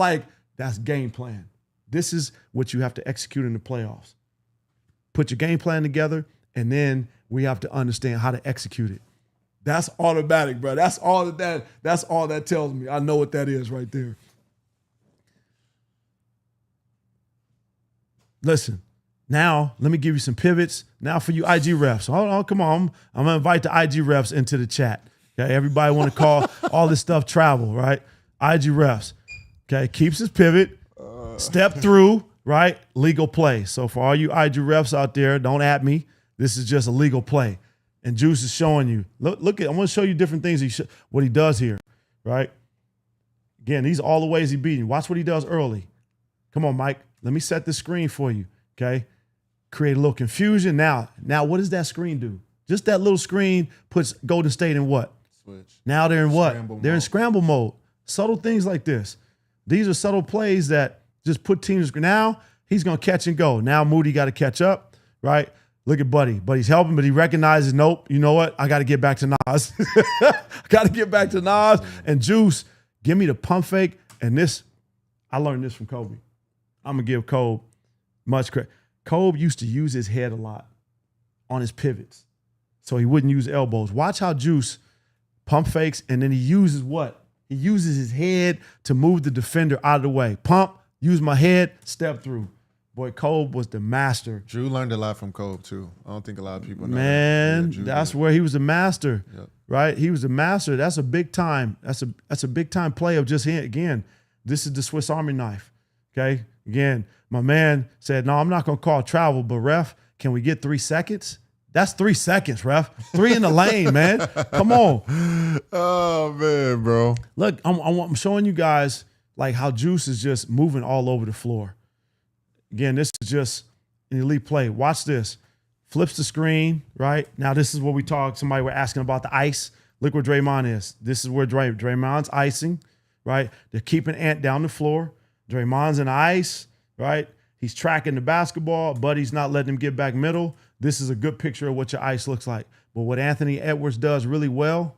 game plan. This is what you have to execute in the playoffs. Put your game plan together, and then we have to understand how to execute it. That's automatic, bro. That's all that tells me. I know what that is right there. Listen, now let me give you some pivots. Now for you IG refs. Hold on, come on. I'm gonna invite the IG refs into the chat. Okay, everybody want to call all this stuff travel, right? IG refs. Okay, keeps his pivot, step through, right? Legal play. So for all you IG refs out there, don't at me. This is just a legal play. And Juice is showing you. Look at. I'm going to show you different things. What he does here, right? Again, these are all the ways he beat you. Watch what he does early. Come on, Mike. Let me set the screen for you. Okay. Create a little confusion. Now, what does that screen do? Just that little screen puts Golden State in what? Switch. Now they're in what? Scramble They're in mode. scramble mode. Subtle things like this. These are subtle plays that just put teams. Now he's going to catch and go. Now Moody got to catch up, right? Look at Buddy. Buddy's helping, but he recognizes, nope, you know what? I got to get back to Nas. I got to get back to Nas. And Juice, give me the pump fake. And this, I learned this from Kobe. I'm going to give Kobe much credit. Kobe used to use his head a lot on his pivots, so he wouldn't use elbows. Watch how Juice pump fakes, and then he uses what? He uses his head to move the defender out of the way. Pump, use my head, step through. Boy, Kobe was the master. Drew learned a lot from Kobe, too. I don't think a lot of people know Man, that. Yeah, that's where he was the master, Yep. right? He was the master. That's a big time. That's a big time play of just him. Again, this is the Swiss Army knife, okay? Again, my man said, no, I'm not going to call travel, but ref, can we get 3 seconds? That's 3 seconds, ref. 3 in the lane, man. Come on. Oh, man, bro. Look, I'm showing you guys like how Juice is just moving all over the floor. Again, this is just an elite play. Watch this. Flips the screen, right? Now, this is what we talk. Somebody were asking about the ice. Look where Draymond is. This is where Draymond's icing, right? They're keeping Ant down the floor. Draymond's in ice, right? He's tracking the basketball. Buddy's not letting him get back middle. This is a good picture of what your ice looks like. But what Anthony Edwards does really well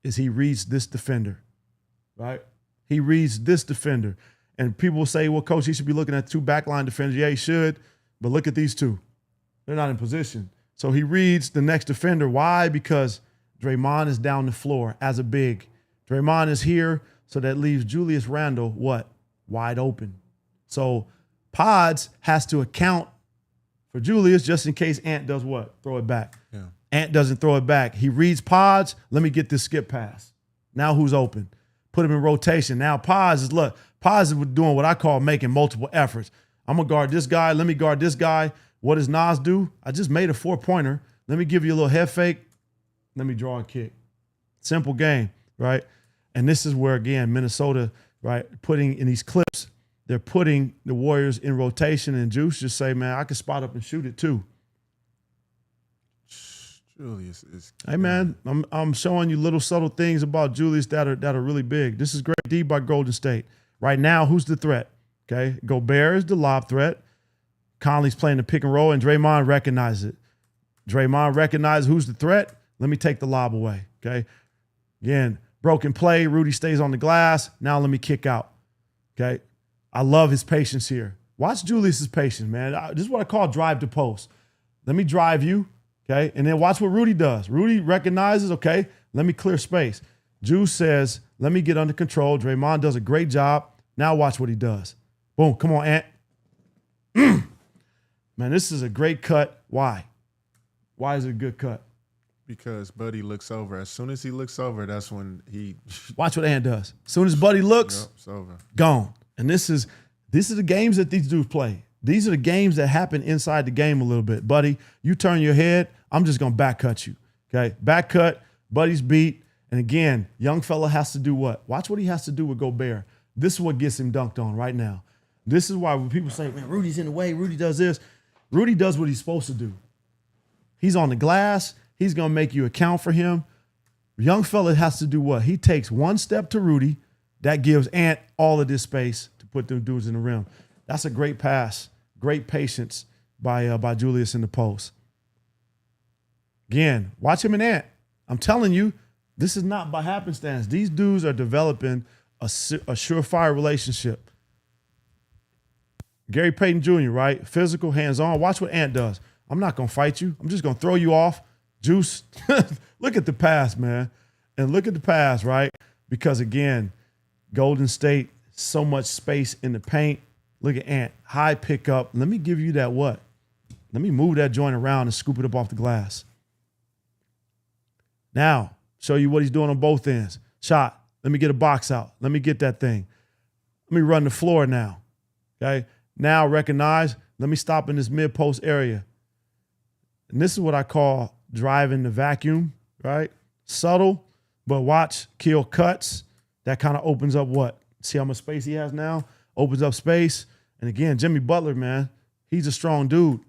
is he reads this defender, right? He reads this defender. And people will say, well, coach, he should be looking at 2 backline defenders. Yeah, he should. But look at these 2. They're not in position. So he reads the next defender. Why? Because Draymond is down the floor as a big. Draymond is here, so that leaves Julius Randle, what? Wide open. So Pods has to account for Julius just in case Ant does what? Throw it back. Yeah. Ant doesn't throw it back. He reads Pods. Let me get this skip pass. Now who's open? Put him in rotation. Now Pods is doing what I call making multiple efforts. I'm going to guard this guy. Let me guard this guy. What does Nas do? I just made a 4-pointer. Let me give you a little head fake. Let me draw a kick. Simple game, right? And this is where, again, Minnesota, right, putting in these clips, they're putting the Warriors in rotation, and Juice just say, man, I can spot up and shoot it too. Julius is. Hey, man, I'm showing you little subtle things about Julius that are really big. This is great D by Golden State. Right now, who's the threat? Okay, Gobert is the lob threat. Conley's playing the pick and roll, and Draymond recognizes it. Draymond recognizes who's the threat. Let me take the lob away, okay? Again, broken play. Rudy stays on the glass. Now let me kick out, okay? I love his patience here. Watch Julius's patience, man. This is what I call drive to post. Let me drive you, okay? And then watch what Rudy does. Rudy recognizes, okay, let me clear space. Juice says, let me get under control. Draymond does a great job. Now watch what he does. Boom, come on, Ant. Man, this is a great cut. Why? Why is it a good cut? Because Buddy looks over. As soon as he looks over, that's when he Watch what Ant does. As soon as Buddy looks, Yep, it's over. gone. And this is the games that these dudes play. These are the games that happen inside the game a little bit. Buddy, you turn your head, I'm just going to back cut you. Okay? Back cut, Buddy's beat. And again, young fella has to do what? Watch what he has to do with Gobert. This is what gets him dunked on right now. This is why when people say, man, Rudy's in the way, Rudy does this. Rudy does what he's supposed to do. He's on the glass. He's going to make you account for him. Young fella has to do what? He takes one step to Rudy. That gives Ant all of this space to put them dudes in the rim. That's a great pass. Great patience by Julius in the post. Again, watch him and Ant. I'm telling you, this is not by happenstance. These dudes are developing a surefire relationship. Gary Payton Jr., right? Physical, hands-on. Watch what Ant does. I'm not going to fight you. I'm just going to throw you off. Juice, look at the pass, man. And look at the pass, right? Because, again, Golden State, so much space in the paint. Look at Ant. High pickup. Let me give you that what? Let me move that joint around and scoop it up off the glass. Now, show you what he's doing on both ends. Shot. Let me get a box out. Let me get that thing. Let me run the floor now. Okay? Now recognize, let me stop in this mid-post area. And this is what I call driving the vacuum, right? Subtle, but watch, kill cuts. That kind of opens up what? See how much space he has now? Opens up space. And again, Jimmy Butler, man, he's a strong dude.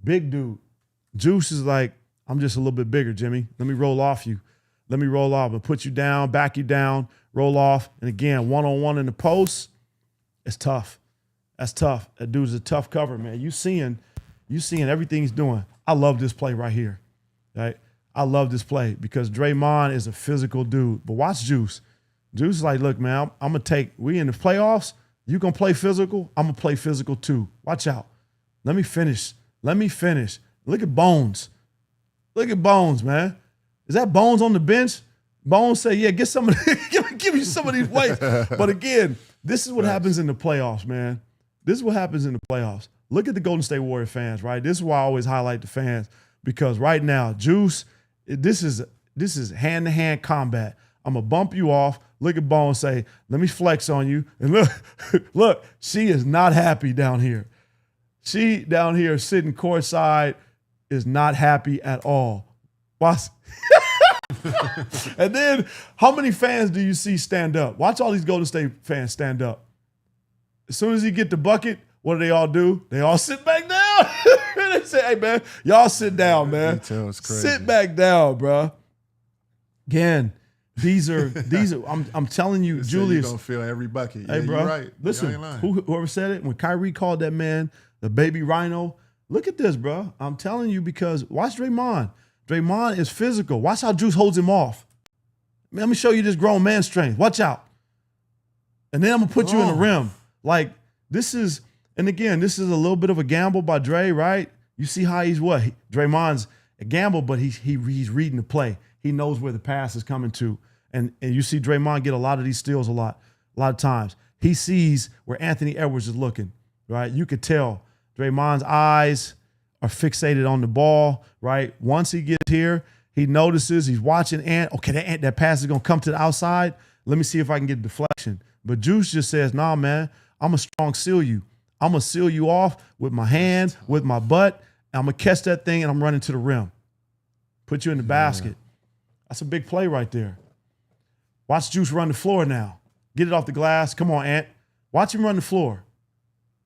Big dude. Juice is like, I'm just a little bit bigger, Jimmy. Let me roll off you. Let me roll off and put you down, back you down, roll off. And again, one-on-one in the post, it's tough. That's tough. That dude's a tough cover, man. You seeing everything he's doing. I love this play right here, right? I love this play because Draymond is a physical dude. But watch Juice. Juice is like, look, man, I'm going to we in the playoffs. You going to play physical? I'm going to play physical too. Watch out. Let me finish. Look at Bones. Look at Bones, man. Is that Bones on the bench? Bones say, yeah, get some of give me some of these weights. But again, this is what happens in the playoffs, man. This is what happens in the playoffs. Look at the Golden State Warrior fans, right? This is why I always highlight the fans, because right now, Juice, this is hand-to-hand combat. I'm going to bump you off. Look at Bones say, let me flex on you. And look, she is not happy down here. She down here sitting courtside is not happy at all. Watch. And then how many fans do you see stand up? Watch all these Golden State fans stand up. As soon as he get the bucket, what do? They all sit back down. They say, hey, man, y'all sit down, man. Detail is crazy. Sit back down, bro. Again, these are I'm telling you, You're Julius. going to feel every bucket. Hey, Yeah, bro, you're right. listen, You ain't lying. whoever said it, when Kyrie called that man the baby rhino, look at this, bro. I'm telling you, because watch Draymond. Draymond is physical. Watch how Juice holds him off. Man, let me show you this grown man strength. Watch out. And then I'm going to put you in the rim. Like, this is, and again, this is a little bit of a gamble by Dre, right? You see how he's what? Draymond's a gamble, but he's reading the play. He knows where the pass is coming to. And you see Draymond get a lot of these steals a lot of times. He sees where Anthony Edwards is looking, right? You could tell Draymond's eyes are fixated on the ball, right? Once he gets here, he notices, he's watching Ant. Okay, that pass is going to come to the outside. Let me see if I can get deflection. But Juice just says, nah, man, I'm a strong seal you. I'm going to seal you off with my hands, with my butt. I'm going to catch that thing, and I'm running to the rim. Put you in the basket. That's a big play right there. Watch Juice run the floor now. Get it off the glass. Come on, Ant. Watch him run the floor.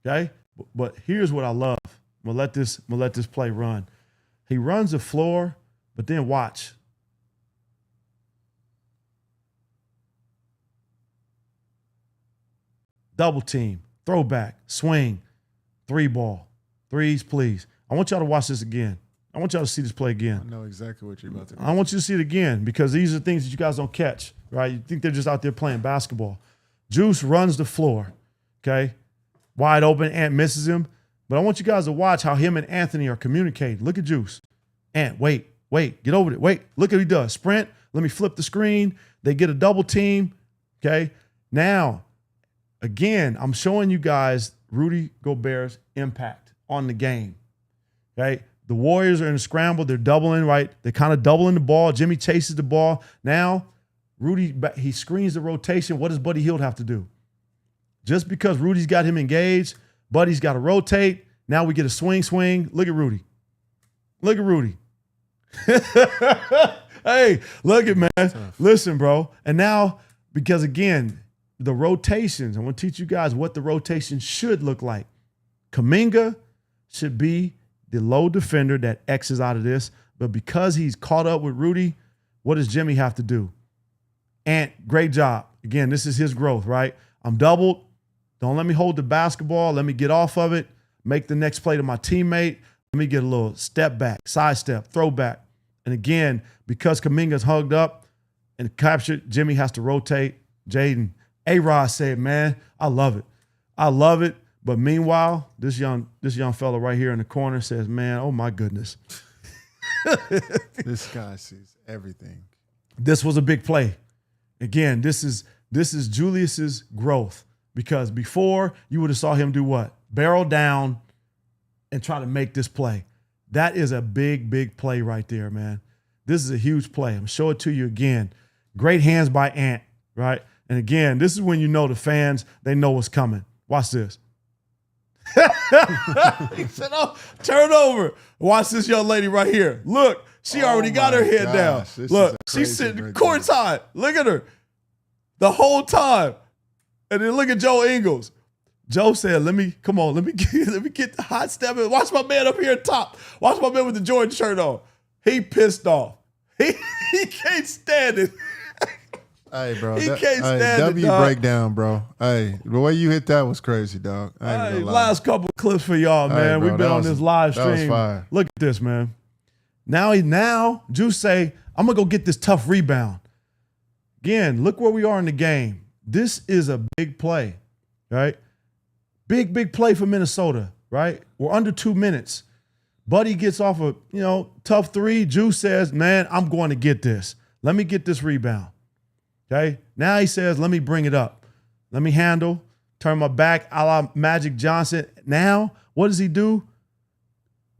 Okay? But here's what I love. I'm gonna let this play run. He runs the floor, but then watch. Double team, throwback, swing, three ball. Threes, please. I want y'all to watch this again. I want y'all to see this play again. I know exactly what you're about to do. I want you to see it again, because these are things that you guys don't catch, right? You think they're just out there playing basketball. Juice runs the floor, okay? Wide open, Ant misses him. But I want you guys to watch how him and Anthony are communicating. Look at Juice. Ant, wait, get over it. Wait, look at what he does. Sprint, let me flip the screen. They get a double team, okay? Now, again, I'm showing you guys Rudy Gobert's impact on the game, okay? The Warriors are in a scramble. They're doubling, right? They're kind of doubling the ball. Jimmy chases the ball. Now, Rudy, he screens the rotation. What does Buddy Hield have to do? Just because Rudy's got him engaged, Buddy's got to rotate. Now we get a swing. Look at Rudy. Look at Rudy. Hey, look at man. Listen, bro. And now, because again, the rotations, I'm going to teach you guys what the rotation should look like. Kuminga should be the low defender that X's out of this. But because he's caught up with Rudy, what does Jimmy have to do? Ant, great job. Again, this is his growth, right? I'm doubled. Don't let me hold the basketball. Let me get off of it. Make the next play to my teammate. Let me get a little step back, side step, throw back. And again, because Kuminga's hugged up and captured, Jimmy has to rotate. Jaden, A-Rod said, man, I love it. I love it. But meanwhile, this young fella right here in the corner says, man, oh my goodness. This guy sees everything. This was a big play. Again, this is Julius's growth, because before you would have saw him do what? Barrel down and try to make this play. That is a big, big play right there, man. This is a huge play. I'm gonna show it to you again. Great hands by Ant, right? And again, this is when you know the fans, they know what's coming. Watch this. He said, oh, turn over. Watch this young lady right here. Look, she already got her head down. Look, she's sitting courtside. Look at her the whole time. And then look at Joe Ingles. Joe said, let me get the hot step. Watch my man up here at top. Watch my man with the Jordan shirt on. He pissed off. He can't stand it. Hey, bro. He can't stand it, W dog. breakdown, bro. Hey, the way you hit that was crazy, dog. I ain't gonna lie. Last couple of clips for y'all, man. Bro, We've been on this live that was stream. fire. Look at this, man. Now Juice say, I'm going to go get this tough rebound. Again, look where we are in the game. This is a big play, right? Big, big play for Minnesota, right? We're under 2 minutes. Buddy gets off a, tough three. Juice says, man, I'm going to get this. Let me get this rebound. Okay? Now he says, let me bring it up. Let me handle, turn my back a la Magic Johnson. Now, what does he do?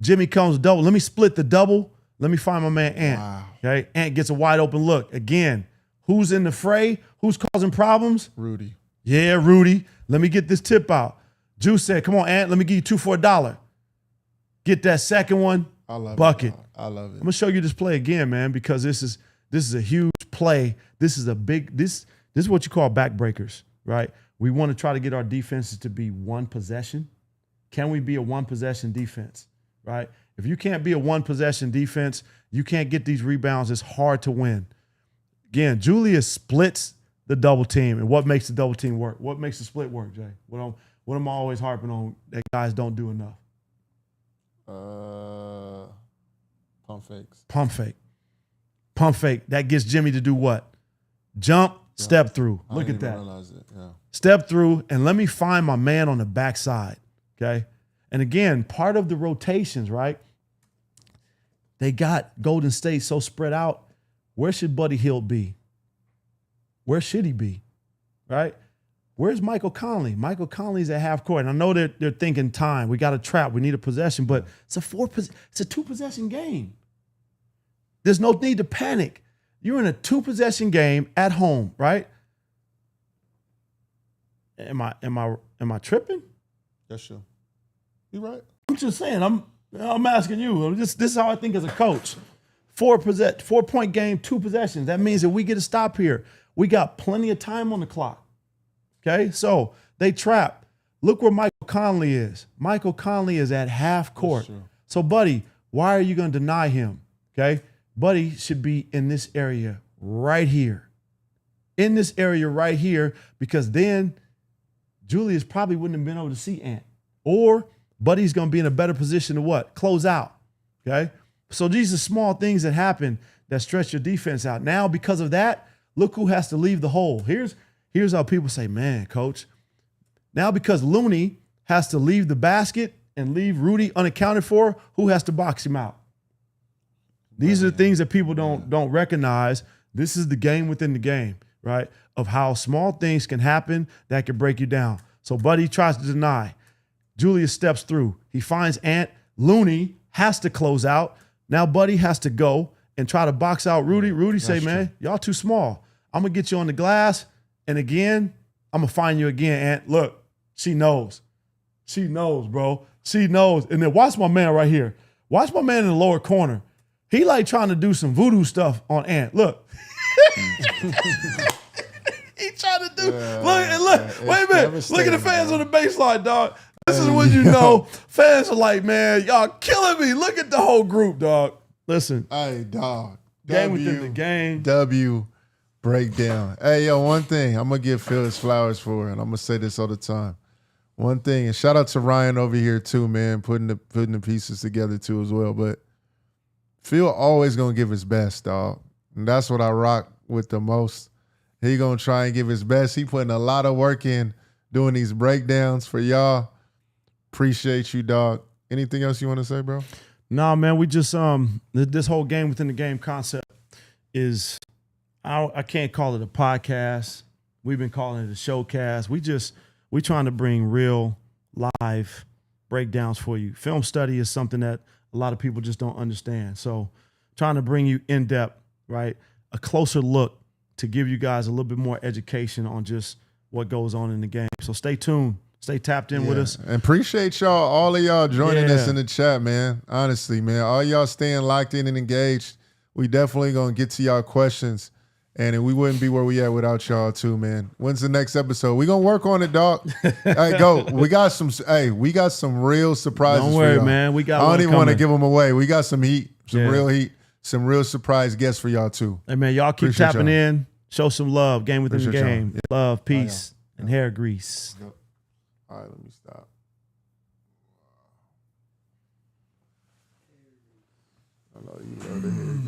Jimmy comes double. Let me split the double. Let me find my man Ant. Wow. Okay? Ant gets a wide open look. Again, who's in the fray? Who's causing problems? Rudy. Yeah, Rudy. Let me get this tip out. Juice said, come on, Ant. Let me give you 2 for $1. Get that second one. I love bucket. it. I love it. I'm gonna show you this play again, man, because this is a huge play. This is a big, this is what you call backbreakers, right? We want to try to get our defenses to be one possession. Can we be a one possession defense, right? If you can't be a one possession defense, you can't get these rebounds. It's hard to win. Again, Julius splits the double team. And what makes the double team work? What makes the split work, Jay? What am I always harping on that guys don't do enough? Pump fakes. Pump fake. That gets Jimmy to do what? Jump, step through. Look at that. Realize it. Yeah. Step through, and let me find my man on the backside, okay? And again, part of the rotations, right? They got Golden State so spread out. Where should Buddy Hield be? Where should he be, right? Where's Michael Conley? Michael Conley's at half court. And I know they're thinking time. We got a trap. We need a possession, but it's a 2-possession game. There's no need to panic. You're in a 2-possession game at home, right? Am I tripping? That's true. You're right. I'm just saying. I'm asking you. This is how I think as a coach. 4-point game, 2 possessions. That means that we get a stop here. We got plenty of time on the clock. Okay, so they trap. Look where Michael Conley is. Michael Conley is at half court. So, Buddy, why are you going to deny him? Okay, Buddy should be in this area right here. In this area right here, because then Julius probably wouldn't have been able to see Ant. Or Buddy's going to be in a better position to what? Close out. Okay, so these are small things that happen that stretch your defense out. Now, because of that, look who has to leave the hole. Here's how people say, man, coach, now because Looney has to leave the basket and leave Rudy unaccounted for, who has to box him out? These are the things that people don't recognize. This is the game within the game, right? Of how small things can happen that can break you down. So Buddy tries to deny. Julius steps through. He finds Ant. Looney has to close out. Now Buddy has to go and try to box out Rudy. Rudy say, man, y'all too small. I'm going to get you on the glass. And again, I'm going to find you again, Ant. Look, she knows. She knows, bro. She knows. And then watch my man right here. Watch my man in the lower corner. He like trying to do some voodoo stuff on Ant. Look. He trying to do, look, wait a minute. Look at the fans on the baseline, dog. This is when you know fans are like, man, y'all killing me. Look at the whole group, dog. Listen. Hey, dog. Game within the game. W breakdown. Hey, yo, one thing I'm going to give Phil his flowers for, and I'm going to say this all the time. One thing, and shout out to Ryan over here too, man, putting the pieces together too as well. But Phil always going to give his best, dog. And that's what I rock with the most. He going to try and give his best. He putting a lot of work in doing these breakdowns for y'all. Appreciate you, dog. Anything else you want to say, bro? Nah, man, we just this whole game within the game concept is I can't call it a podcast. We've been calling it a showcast. We trying to bring real live breakdowns for you. Film study is something that a lot of people just don't understand. So trying to bring you in depth, right? A closer look to give you guys a little bit more education on just what goes on in the game. So stay tuned. Stay tapped in with us. And appreciate y'all, all of y'all joining us in the chat, man. Honestly, man. All y'all staying locked in and engaged. We definitely going to get to y'all questions. And we wouldn't be where we at without y'all too, man. When's the next episode? We gonna work on it, dog. Hey, go. We got some real surprises. Don't worry, for y'all. man. We got. I don't even want to give them away. We got some heat, some real heat, some real surprise guests for y'all too. Hey, man, y'all keep Appreciate tapping y'all. in. Show some love. Game within Appreciate the game. y'all. Love, peace, and hair grease. Yep. All right, let me stop. I know you love to hear.